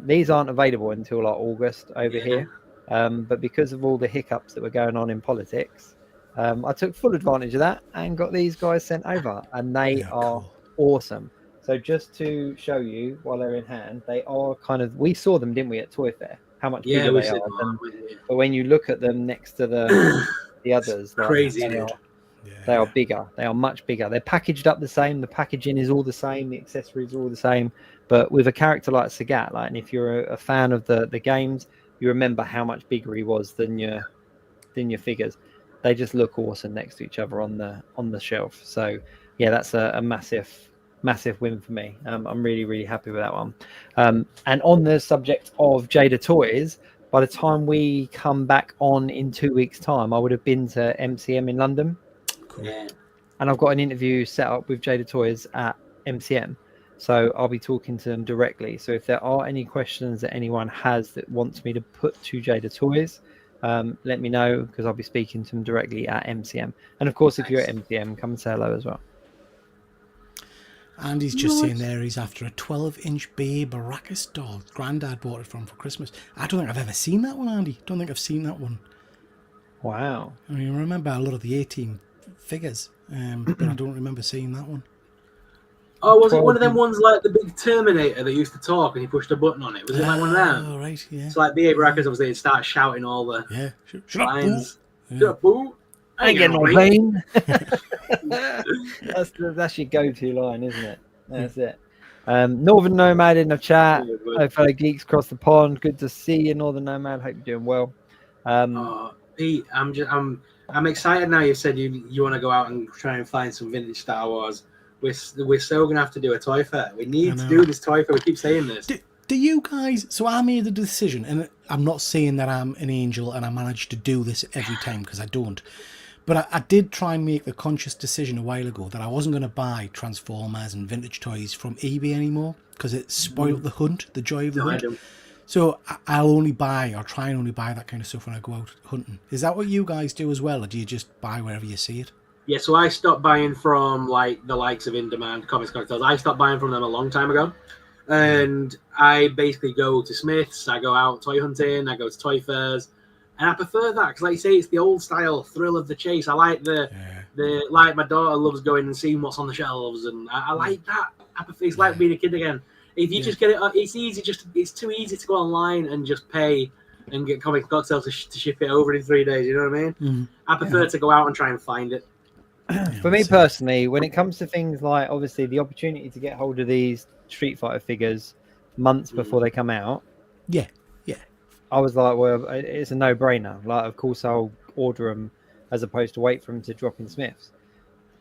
These aren't available until like August over here, but because of all the hiccups that were going on in politics, I took full advantage of that and got these guys sent over, and they are awesome. So just to show you while they're in hand, they are kind of, we saw them, didn't we, at Toy Fair, how much bigger they are. But when you look at them next to the others, crazy, they are bigger. They are much bigger. They're packaged up the same. The packaging is all the same. The accessories are all the same. But with a character like Sagat, and if you're a fan of the games, you remember how much bigger he was than your figures. They just look awesome next to each other on the shelf. So yeah, that's a massive win for me. I'm really, really happy with that one. And on the subject of Jada Toys, by the time we come back on in 2 weeks' time, I would have been to MCM in London. Cool. Yeah. And I've got an interview set up with Jada Toys at MCM. So I'll be talking to them directly. So if there are any questions that anyone has that wants me to put to Jada Toys, let me know, because I'll be speaking to them directly at MCM. And of course, if you're at MCM, come and say hello as well. And he's just saying there he's after a 12-inch Bay Baracus doll. Granddad bought it for Christmas. I don't think I've ever seen that one, Andy. Don't think I've seen that one. Wow. I mean, I remember a lot of the 18 figures, but I don't remember seeing that one. Oh, was it one of them ones like the big Terminator that used to talk and he pushed a button on it? Was it like one of them? Oh, right, yeah. It's like the Baracus, obviously, he'd start shouting all the Shut up, lines. boo. Shut up, boo. I ain't getting no pain. That's your go-to line, isn't it? That's it. Northern Nomad in the chat. Hello, fellow geeks across the pond. Good to see you, Northern Nomad. Hope you're doing well. Pete, I'm excited now. You said you want to go out and try and find some vintage Star Wars. We're still gonna have to do a toy fair. We need to do this toy fair. We keep saying this. Do you guys? So I made the decision, and I'm not saying that I'm an angel and I manage to do this every time, because I don't. But I did try and make the conscious decision a while ago that I wasn't going to buy Transformers and vintage toys from eBay anymore, because it spoiled the hunt, the joy of the hunt. So I'll only buy, or try and only buy, that kind of stuff when I go out hunting. Is that what you guys do as well, or do you just buy wherever you see it? Yeah, so I stopped buying from like the likes of In Demand, Comics, Collectables. I stopped buying from them a long time ago. And I basically go to Smith's, I go out toy hunting, I go to toy fairs. And I prefer that because, like you say, it's the old style thrill of the chase. I like like my daughter loves going and seeing what's on the shelves, and I like that. It's like being a kid again. If you just get it, it's easy. It's too easy to go online and just pay and get Comics Cocktails to ship it over in 3 days. You know what I mean? I prefer to go out and try and find it. For me personally, when it comes to things like, obviously, the opportunity to get hold of these Street Fighter figures months before they come out. Yeah. I was like, well, it's a no-brainer. Like, of course, I'll order them as opposed to wait for them to drop in Smith's.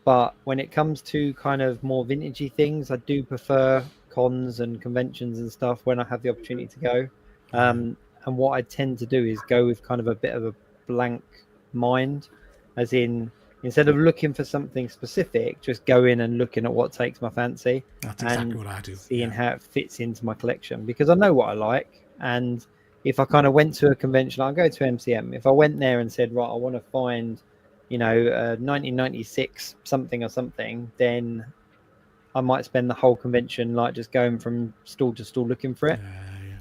But when it comes to kind of more vintagey things, I do prefer cons and conventions and stuff when I have the opportunity to go. And what I tend to do is go with kind of a bit of a blank mind, as in, instead of looking for something specific, just go in and looking at what takes my fancy. That's exactly what I do. Seeing how it fits into my collection, because I know what I like. And if I kind of went to a convention, I'll go to MCM. If I went there and said, right, I want to find, 1996 something or something, then I might spend the whole convention like just going from stall to stall looking for it.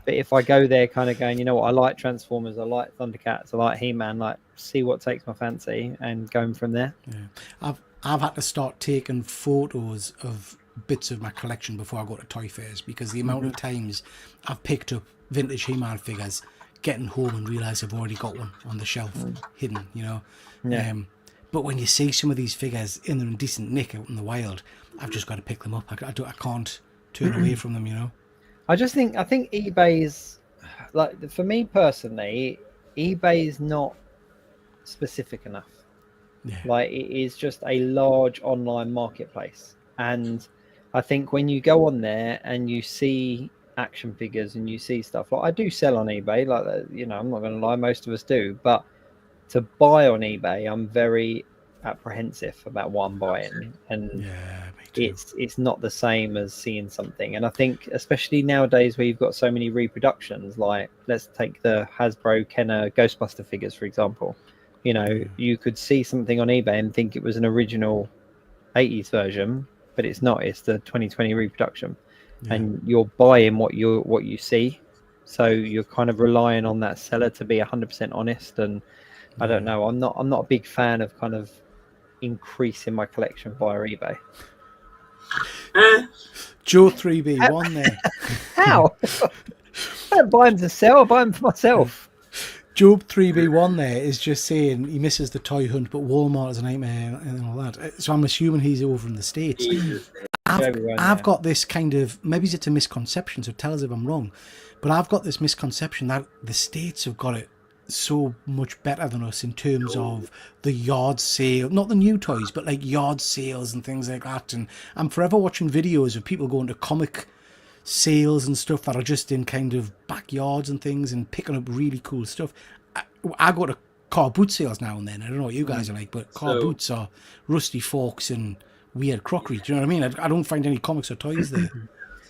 But if I go there kind of going, you know what, I like Transformers, I like Thundercats, I like He-Man, like see what takes my fancy and going from there. Yeah. I've had to start taking photos of bits of my collection before I go to toy fairs, because the amount of times I've picked up vintage He-Man figures, getting home and realise I've already got one on the shelf hidden, but when you see some of these figures in decent nick out in the wild, I've just got to pick them up. I can't turn away from them, I think eBay's, like, for me personally, eBay is not specific enough. Like, it is just a large online marketplace, and I think when you go on there and you see action figures and you see stuff, like I do sell on eBay, like, I'm not going to lie, most of us do, but to buy on eBay, I'm very apprehensive about what I'm buying, and it's not the same as seeing something. And I think especially nowadays where you've got so many reproductions, like let's take the Hasbro Kenner Ghostbuster figures for example. you know, you could see something on eBay and think it was an original 80s version, but it's not. It's the 2020 reproduction, and you're buying what you see. So you're kind of relying on that seller to be 100% honest. And I don't know. I'm not a big fan of kind of increasing my collection via eBay. Joe 3B1 there. How? I don't buy them to sell. I buy them for myself. Job 3B1 there is just saying he misses the toy hunt, but Walmart is a nightmare and all that. So I'm assuming he's over in the States. I've got this kind of, maybe it's a misconception, so tell us if I'm wrong, but I've got this misconception that the States have got it so much better than us in terms of the yard sale, not the new toys, but like yard sales and things like that. And I'm forever watching videos of people going to comic sales and stuff that are just in kind of backyards and things and picking up really cool stuff. I go to car boot sales now and then. I don't know what you guys are like, but car boots are rusty forks and weird crockery. Do you know what I mean? I don't find any comics or toys there.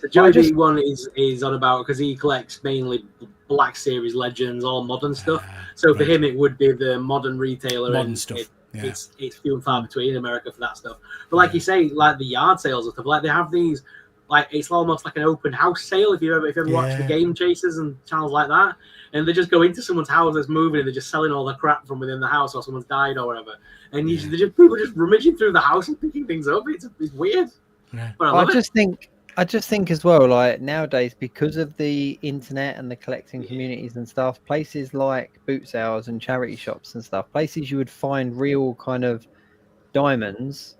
The Joey one is on about, because he collects mainly Black Series Legends, all modern stuff. So for him, it would be the modern retailer. Modern stuff. It's few and far between in America for that stuff. But like you say, like the yard sales and stuff, like they have these, like it's almost like an open house sale if you ever watch the Game Chasers and channels like that. And they just go into someone's house that's moving and they're just selling all the crap from within the house, or someone's died or whatever. And people just rummaging through the house and picking things up. It's weird. Yeah. But I just think as well, like nowadays, because of the internet and the collecting communities and stuff, places like boot sales and charity shops and stuff, places you would find real kind of diamonds,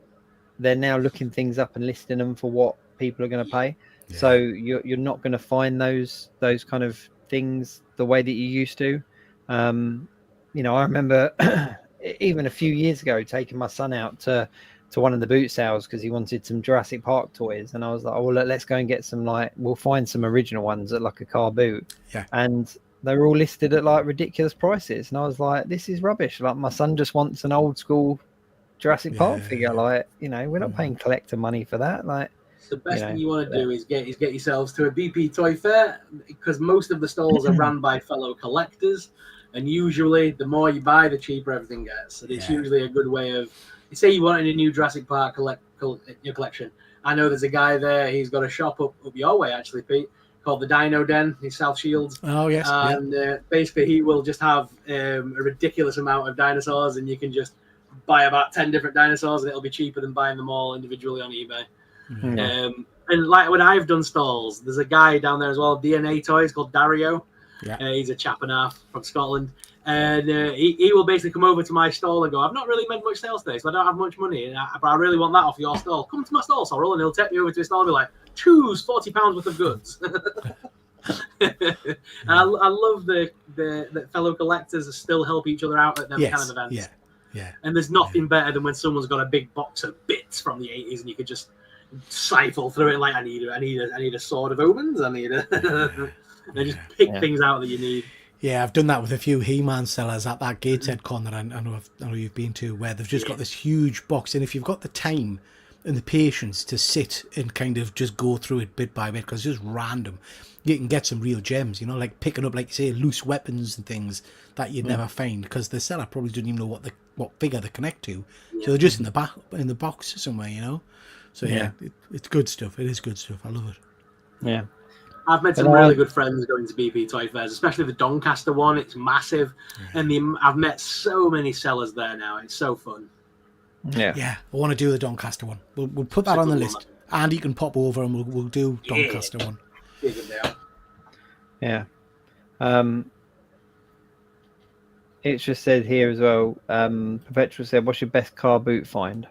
they're now looking things up and listing them for what people are going to pay. So you're not going to find those kind of things the way that you used to. You know, I remember even a few years ago taking my son out to one of the boot sales because he wanted some Jurassic Park toys, and I was like, oh, well, let's go and get some, like, we'll find some original ones at like a car boot. And they were all listed at like ridiculous prices, and I was like, this is rubbish. Like, my son just wants an old school Jurassic Park figure. Like, you know, we're not paying collector money for that. Like, the best thing you want to do is get yourselves to a BP Toy Fair, because most of the stalls are run by fellow collectors, and usually the more you buy, the cheaper everything gets. And it's usually a good way of, say you wanted a new Jurassic Park your collection. I know there's a guy there. He's got a shop up your way, actually, Pete, called the Dino Den in South Shields. Oh yes. And basically, he will just have a ridiculous amount of dinosaurs, and you can just buy about 10 different dinosaurs, and it'll be cheaper than buying them all individually on eBay. And like when I've done stalls, there's a guy down there as well, DNA Toys, called Dario. He's a chap and a half from Scotland, and he will basically come over to my stall and go, I've not really made much sales today, so I don't have much money, but I really want that off your stall. Come to my stall, Sorrel, and he'll take me over to his stall and be like, choose £40 worth of goods. And I love the fellow collectors still help each other out at them kind of events. And there's nothing better than when someone's got a big box of bits from the 80s and you could just siphon through it like, I need a sword of omens, I need a and just pick things out that you need. Yeah, I've done that with a few He-Man sellers at that Gateshead Con that I know you've been to, where they've just got this huge box, and if you've got the time and the patience to sit and kind of just go through it bit by bit, because it's just random, you can get some real gems, you know, like picking up, like you say, loose weapons and things that you'd never find, because the seller probably doesn't even know what figure they connect to, so they're just in the box somewhere, you know. So it's good stuff. It is good stuff. I love it. Yeah. I've met some really good friends going to BP Toy Fairs, especially the Doncaster one. It's massive, and I've met so many sellers there now. It's so fun. Yeah. I want to do the Doncaster one. We'll put that on the list, and you can pop over and we'll do Doncaster one. Yeah. It's just said here as well. Perpetual said, "What's your best car boot find?"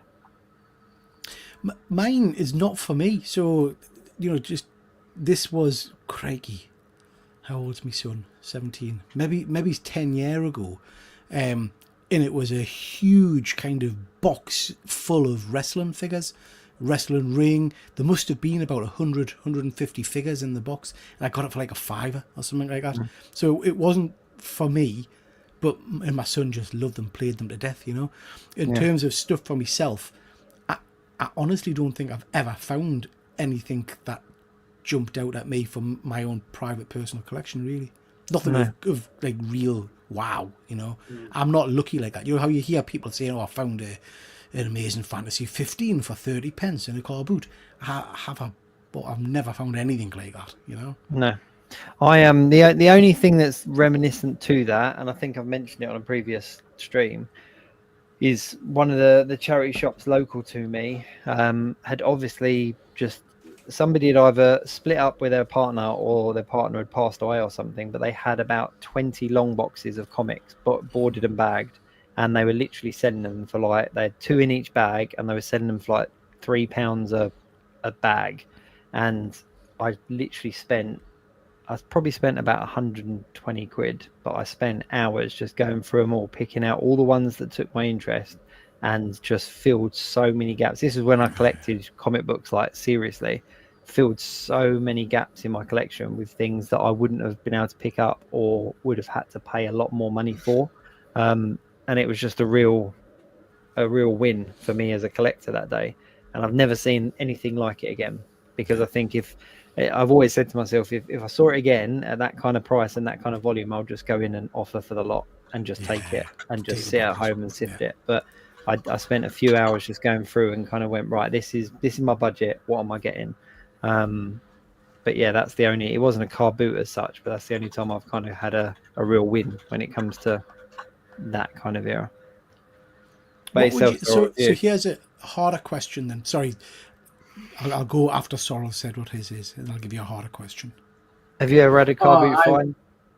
Mine is not for me. So, you know, just. This was crikey. How old's my son? 17. Maybe it's 10 years ago. And it was a huge kind of box full of wrestling figures, wrestling ring. There must have been about 100, 150 figures in the box. And I got it for like $5 or something like that. So it wasn't for me, and my son just loved them, played them to death, you know. In terms of stuff for myself, I honestly don't think I've ever found anything that jumped out at me from my own private personal collection, really. Nothing of like real wow, you know. I'm not lucky like that. You know how you hear people saying, "Oh, I found an Amazing Fantasy 15 for 30 pence in a car boot." But I've never found anything like that, you know. No, I am the only thing that's reminiscent to that, and I think I've mentioned it on a previous stream, is one of the charity shops local to me had obviously just somebody had either split up with their partner or their partner had passed away or something, but they had about 20 long boxes of comics boarded and bagged, and they were literally selling them for like, they had 2 in each bag, and they were selling them for like £3 a bag. And I literally probably spent about 120 quid, but I spent hours just going through them all, picking out all the ones that took my interest, and just filled so many gaps. This is when I collected comic books, like seriously, filled so many gaps in my collection with things that I wouldn't have been able to pick up or would have had to pay a lot more money for. And it was just a real win for me as a collector that day. And I've never seen anything like it again, because I think I've always said to myself, if I saw it again at that kind of price and that kind of volume, I'll just go in and offer for the lot and just take it and just sit at home and sift it. But I spent a few hours just going through and kind of went, right, this is my budget. What am I getting? But yeah, that's the only, it wasn't a car boot as such, but that's the only time I've kind of had a real win when it comes to that kind of era. But So here's a harder question then. Sorry, I'll go after Sorrell said what his is, and I'll give you a harder question. Have you ever had a car boot find?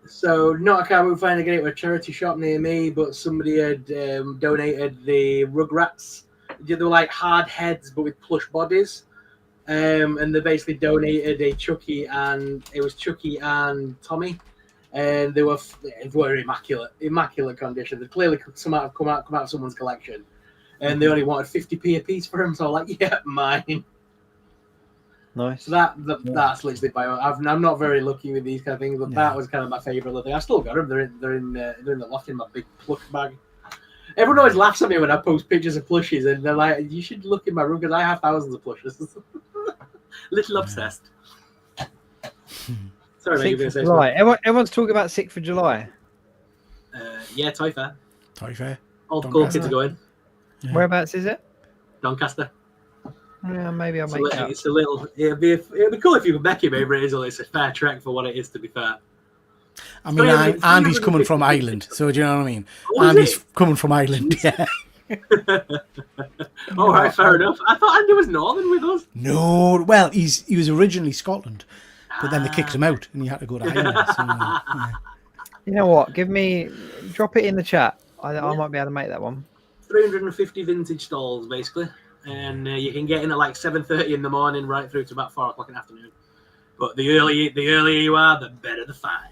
So not a car boot find. I get it with a charity shop near me, but somebody had donated the Rugrats. They were like hard heads, but with plush bodies. And they basically donated a Chucky, and it was Chucky and Tommy, and they were immaculate condition. They clearly come out of someone's collection, and they only wanted 50p a piece for them. So I'm like, yeah, mine. Nice. So that's literally by. I'm not very lucky with these kind of things, but that was kind of my favorite little thing. I still got them. They're in the loft in my big plush bag. Everyone always laughs at me when I post pictures of plushies, and they're like, "You should look in my room because I have thousands of plushes." Little obsessed. Sorry, mate, you're going to say July. Everyone's talking about 6th of July. Yeah, Toy Fair. Toy Fair. All the cool kids are going. Yeah. Whereabouts is it? Doncaster. Yeah, maybe I'll make it. It's a little. It'd be cool if you could make it, maybe it is. It's a fair trek for what it is, to be fair. I mean, Andy's coming from Ireland, so do you know what I mean? Oh, Andy's coming from Ireland, yeah. All right, fair enough. I thought Andy was Northern with us. No, well, he was originally Scotland, but then they kicked him out, and he had to go to Ireland. So, yeah. You know what? Drop it in the chat. I might be able to make that one. 350 vintage stalls, basically, and you can get in at like 7:30 in the morning, right through to about 4 o'clock in the afternoon. But the earlier you are, the better the find.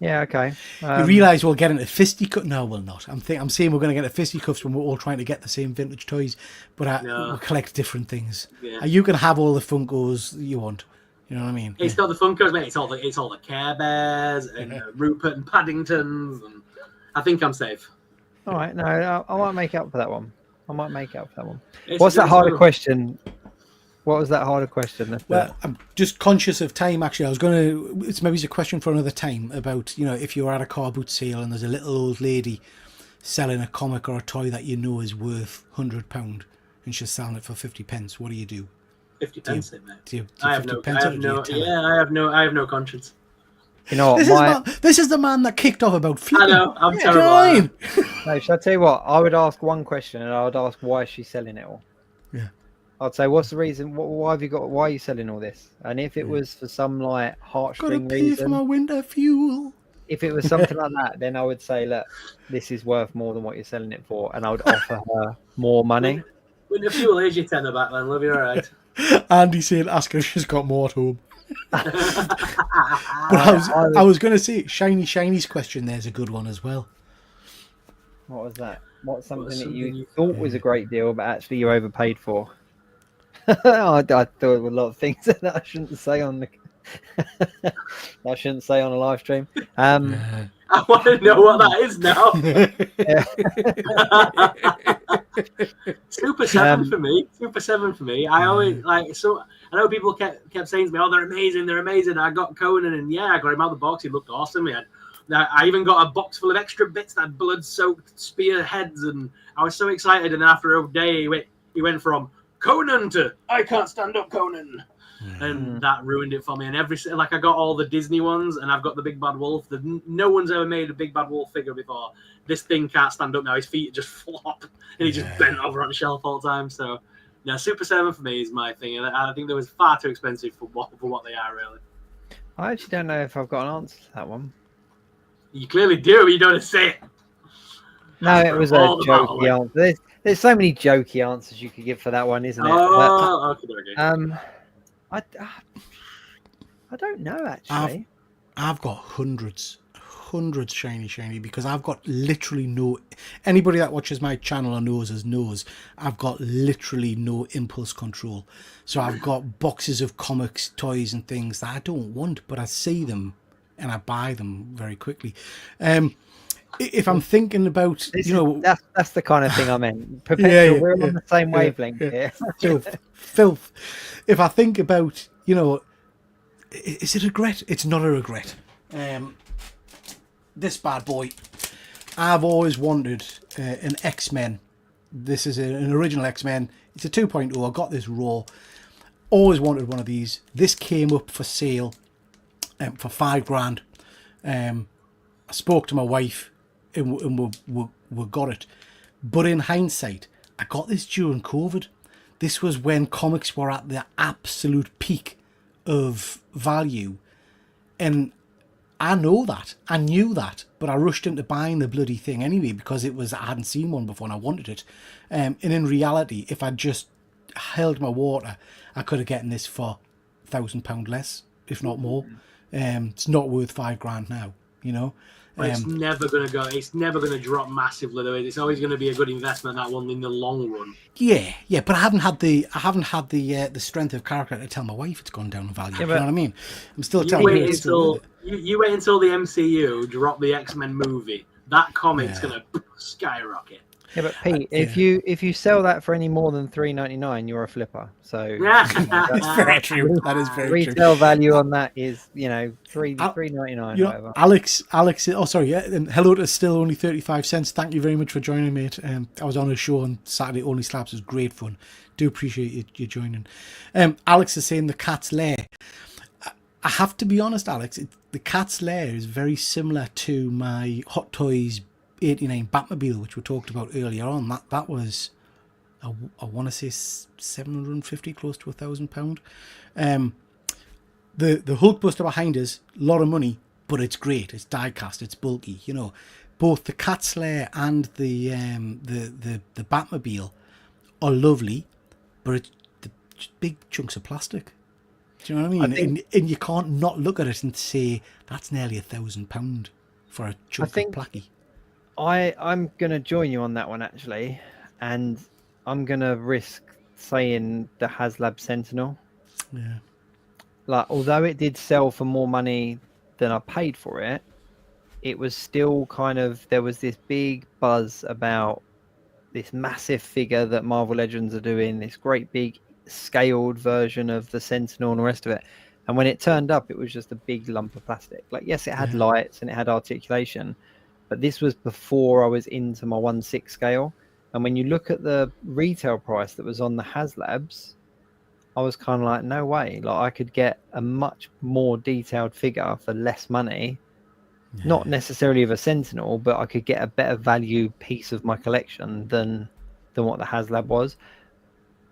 Yeah, okay. You realise we'll get into fisticuffs? No, we'll not. I'm saying we're going to get into fisticuffs when we're all trying to get the same vintage toys, but we'll collect different things. Yeah. You can have all the Funkos you want. You know what I mean? It's not the Funkos, mate. It's all the Care Bears and Rupert and Paddingtons, and I think I'm safe. All right, no, I might make up for that one. What's that harder question? What was that harder question? Well, I'm just conscious of time, actually. It's maybe a question for another time about, if you're at a car boot sale and there's a little old lady selling a comic or a toy that you know is worth £100 and she's selling it for 50 pence. What do you do? 50 pence, mate. I have no conscience. You know what? This is the man that kicked off about flipping. I know, I'm terrible. No, shall I tell you what? I would ask one question, and I would ask why she's selling it all. Yeah. I'd say, what's the reason? Why are you selling all this? And if it was for some like heartstring reason, gotta pay for my winter fuel. If it was something like that, then I would say, look, this is worth more than what you're selling it for, and I would offer her more money. Winter fuel is your tenner back then, love you, all right. Andy saying, ask her if she's got more at home. But I was going to say, Shiny's question there's a good one as well. What was that? What's something that you thought was a great deal, but actually you overpaid for? I thought there were a lot of things that I shouldn't say on a live stream. I want to know what that is now. Super 7 for me. Super 7 for me. I always I know people kept saying to me, "Oh, they're amazing. I got Conan, and I got him out of the box. He looked awesome. He had I even got a box full of extra bits that had blood-soaked spear heads, and I was so excited. And after a day, he went from Conan to I can't stand up Conan. And that ruined it for me. And I got all the Disney ones, and I've got the Big Bad Wolf. No one's ever made a Big Bad Wolf figure before. This thing can't stand up now. His feet just flop, and he just bent over on the shelf all the time. So, yeah, Super 7 for me is my thing. And I think they was far too expensive for what they are, really. I actually don't know if I've got an answer to that one. You clearly do, but you don't want to say it. No, it was a jokey answer. There's so many jokey answers you could give for that one, isn't it? Oh, okay. I don't know, actually. I've got hundreds shiny, because I've got literally no... Anybody that watches my channel or knows I've got literally no impulse control. So I've got boxes of comics, toys and things that I don't want, but I see them and I buy them very quickly. If I'm thinking about, that's the kind of thing I meant. Perpetual, we're on the same wavelength here. Filth. If I think about, is it a regret? It's not a regret. This bad boy. I've always wanted an X-Men. This is an original X-Men. It's a 2.0. I got this raw. Always wanted one of these. This came up for sale for $5,000. I spoke to my wife and we got it. But in hindsight, I got this during COVID. This was when comics were at the absolute peak of value. And I know that. I knew that. But I rushed into buying the bloody thing anyway because I hadn't seen one before and I wanted it. And in reality, if I just held my water, I could have gotten this for £1,000 less, if not more. It's not worth $5,000 now, But it's never going to go. It's never going to drop massively, though. It's always going to be a good investment, that one, in the long run. Yeah. But I haven't had the strength of character to tell my wife it's gone down in value. You know what I mean? I'm still telling her it's still you wait until the MCU drop the X-Men movie. That comic's going to skyrocket. Yeah, but Pete, if you sell that for any more than $3.99, you're a flipper. So that's very true. That is very true. Retail value on that is $3.99. Whatever. Alex. Oh, sorry. Yeah. Hello to Still Only 35 cents. Thank you very much for joining, mate. I was on a show on Saturday. Only Slaps was great fun. Do appreciate you joining. Alex is saying the Cat's Lair. I have to be honest, Alex. The Cat's Lair is very similar to my Hot Toys 89 Batmobile, which we talked about earlier on. That was, I want to say, 750, close to £1,000. The Hulkbuster behind us, a lot of money, but it's great. It's die-cast, it's bulky. Both the Cat's Lair and the Batmobile are lovely, but it's just big chunks of plastic. Do you know what I mean? And you can't not look at it and say that's nearly £1,000 for a chunk of placky. I'm going to join you on that one, actually, and I'm going to risk saying the HasLab Sentinel. Yeah. Although it did sell for more money than I paid for it, it was still there was this big buzz about this massive figure that Marvel Legends are doing, this great big scaled version of the Sentinel and the rest of it. And when it turned up, it was just a big lump of plastic. Yes, it had lights and it had articulation, but this was before I was into my 1/6 scale. And when you look at the retail price that was on the HasLabs, I was kind of like, no way. I could get a much more detailed figure for less money. Yeah. Not necessarily of a Sentinel, but I could get a better value piece of my collection than what the HasLab was.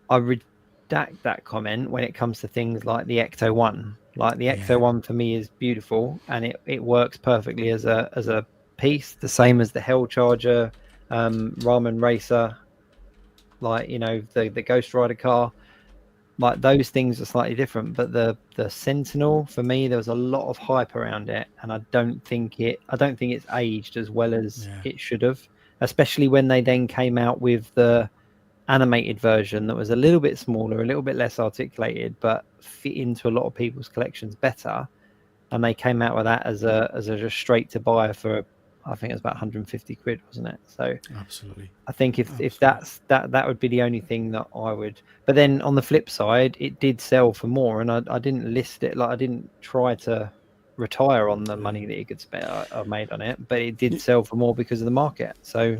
I redact that comment when it comes to things like the Ecto 1. The Ecto 1 for me is beautiful, and it works perfectly as a piece, the same as the Hell Charger, Ramen Racer, the Ghost Rider car. Those things are slightly different, but the Sentinel, for me, there was a lot of hype around it, and I don't think it's aged as well as it should have, especially when they then came out with the animated version that was a little bit smaller, a little bit less articulated, but fit into a lot of people's collections better. And they came out with that as a just straight to buy for, I think it was about 150 quid, wasn't it? So absolutely, I think if that would be the only thing that I would. But then on the flip side, it did sell for more, and I didn't list it. I didn't try to retire on the money that he could spend or made on it, but it did sell for more because of the market. So,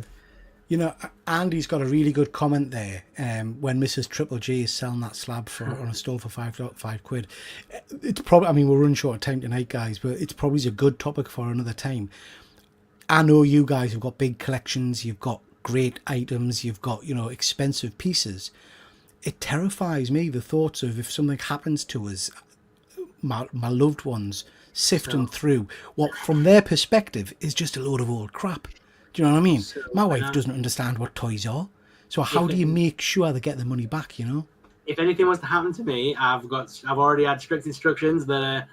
you know, Andy's got a really good comment there. When Mrs. Triple G is selling that slab on a stall for £5, it's probably, I mean, we're running short of time tonight, guys, but it's probably a good topic for another time. I know you guys have got big collections, you've got great items, you've got, you know, expensive pieces. It terrifies me, the thoughts of if something happens to us, my loved ones, sifting through what from their perspective is just a load of old crap. Do you know what I mean? My wife doesn't understand what toys are, so how do you make sure they get the money back, you know? If anything was to happen to me, I've already had strict instructions that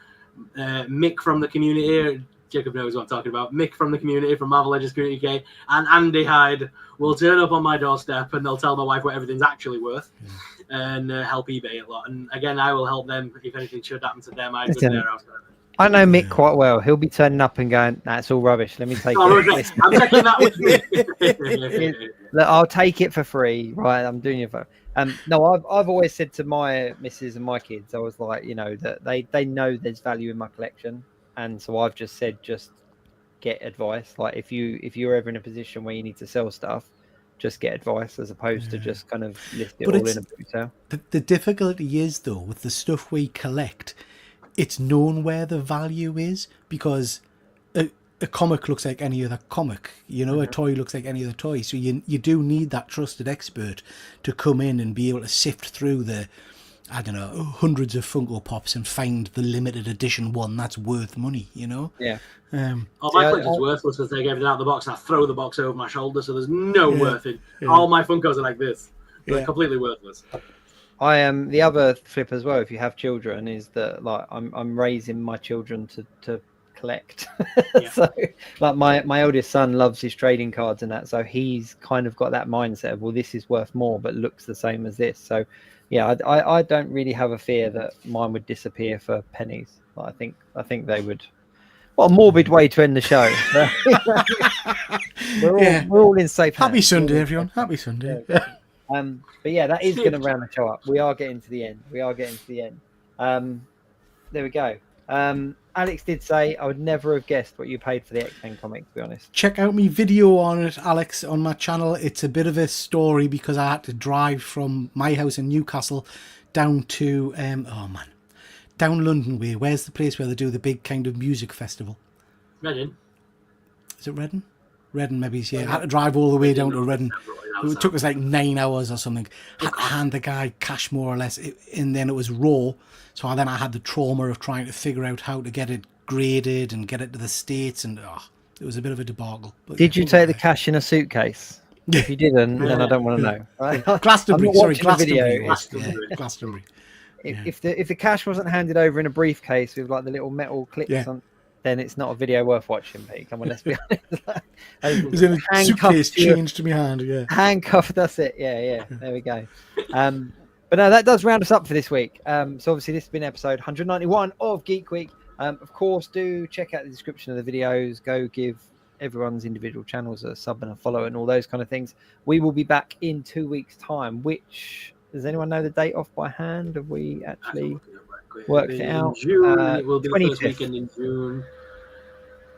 Mick from the community, Jacob knows what I'm talking about, Mick from the community, from Marvel Legends Community UK, and Andy Hyde will turn up on my doorstep and they'll tell my wife what everything's actually worth and help eBay a lot. And again, I will help them if anything should happen to them. I know Mick quite well. He'll be turning up and going, "That's all rubbish. Let me take it." I'm taking that with me. Look, I'll take it for free. Right, I'm doing it for. No, I've always said to my missus and my kids, I was like, you know, that they know there's value in my collection, and so I've just said, just get advice. Like if you're ever in a position where you need to sell stuff, just get advice as opposed to just kind of list it all in a boot sale. The difficulty is though with the stuff we collect, it's known where the value is, because a comic looks like any other comic, you know, a toy looks like any other toy. So you do need that trusted expert to come in and be able to sift through the, I don't know, hundreds of Funko Pops and find the limited edition one that's worth money, you know? Yeah. My collection's worthless because I take everything out of the box and I throw the box over my shoulder, so there's no worth in. All my Funkos are like this. They're completely worthless. I am the other flip as well. If you have children, is that like I'm raising my children to collect. So like my oldest son loves his trading cards and that, so he's kind of got that mindset of, well, this is worth more but looks the same as this. So yeah, I don't really have a fear that mine would disappear for pennies. Like, I think they would. What a morbid way to end the show. we're all in safe hands. Happy Sunday, everyone. Happy Sunday. But yeah, that is going to round the show up. We are getting to the end. There we go. Alex did say, I would never have guessed what you paid for the X-Men comic, to be honest. Check out my video on it, Alex, on my channel. It's a bit of a story because I had to drive from my house in Newcastle down to, down London way. Where's the place where they do the big kind of music festival? Reading. Is it Reading? Reading, maybe. Yeah, I had to drive all the way down to Reading. It took us like 9 hours or something. Had to hand the guy cash more or less, and then it was raw. So I had the trauma of trying to figure out how to get it graded and get it to the States, and it was a bit of a debacle. But did you take the cash in a suitcase? If you didn't, then I don't want to know. Right? Glastonbury, sorry, Glastonbury. Glastonbury. If the cash wasn't handed over in a briefcase with like the little metal clips on, then it's not a video worth watching, Pete. Come on, let's be honest. It was in a suitcase changed to my hand, handcuffed, that's it. Yeah. There we go. But no, that does round us up for this week. So obviously this has been episode 191 of Geek Week. Of course, do check out the description of the videos. Go give everyone's individual channels a sub and a follow and all those kind of things. We will be back in 2 weeks' time, which, does anyone know the date off by hand? Have we actually worked it out? June, it will be the first weekend in June.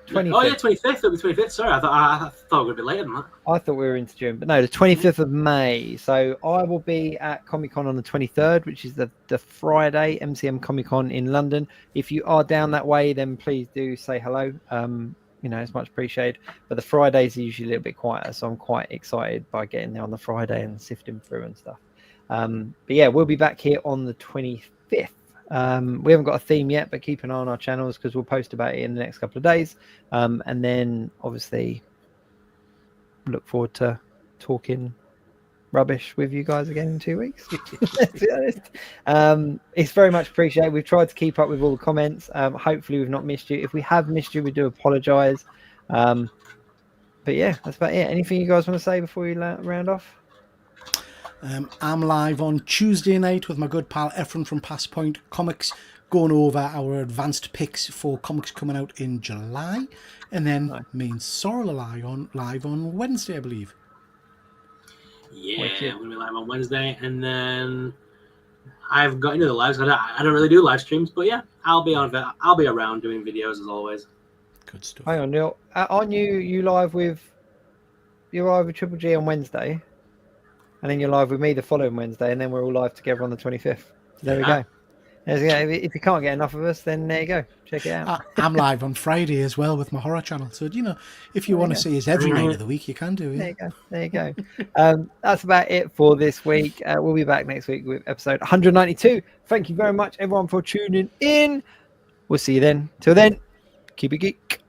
25th. Oh yeah, 25th. It'll be 25th. Sorry, I thought it would be later than that. I thought we were into June, but no, the 25th of May. So I will be at Comic Con on the 23rd, which is the Friday, MCM Comic Con in London. If you are down that way, then please do say hello. You know, it's much appreciated. But the Fridays are usually a little bit quieter, so I'm quite excited by getting there on the Friday and sifting through and stuff. But yeah, we'll be back here on the 25th. We haven't got a theme yet, but keep an eye on our channels because we'll post about it in the next couple of days. And then obviously look forward to talking rubbish with you guys again in 2 weeks. Let's be honest. It's very much appreciated. We've tried to keep up with all the comments. Hopefully we've not missed you. If we have missed you, we do apologize. But yeah, that's about it. Anything you guys want to say before we round off? I'm live on Tuesday night with my good pal Efren from Passpoint Comics, going over our advanced picks for comics coming out in July, and then me and Sorrell are live on Wednesday, I believe. Yeah, I'm gonna be live on Wednesday, and then I've got into the lives. I don't really do live streams, but yeah, I'll be on. I'll be around doing videos as always. Good stuff. Hang on, Neil. Aren't you live with? You're live with Triple G on Wednesday, and then you're live with me the following Wednesday, and then we're all live together on the 25th. There we go. If you can't get enough of us, then there you go. Check it out. I'm live on Friday as well with my horror channel. So, if you want to see us every night of the week, you can do. Yeah. There you go. That's about it for this week. We'll be back next week with episode 192. Thank you very much, everyone, for tuning in. We'll see you then. Till then, keep it geek.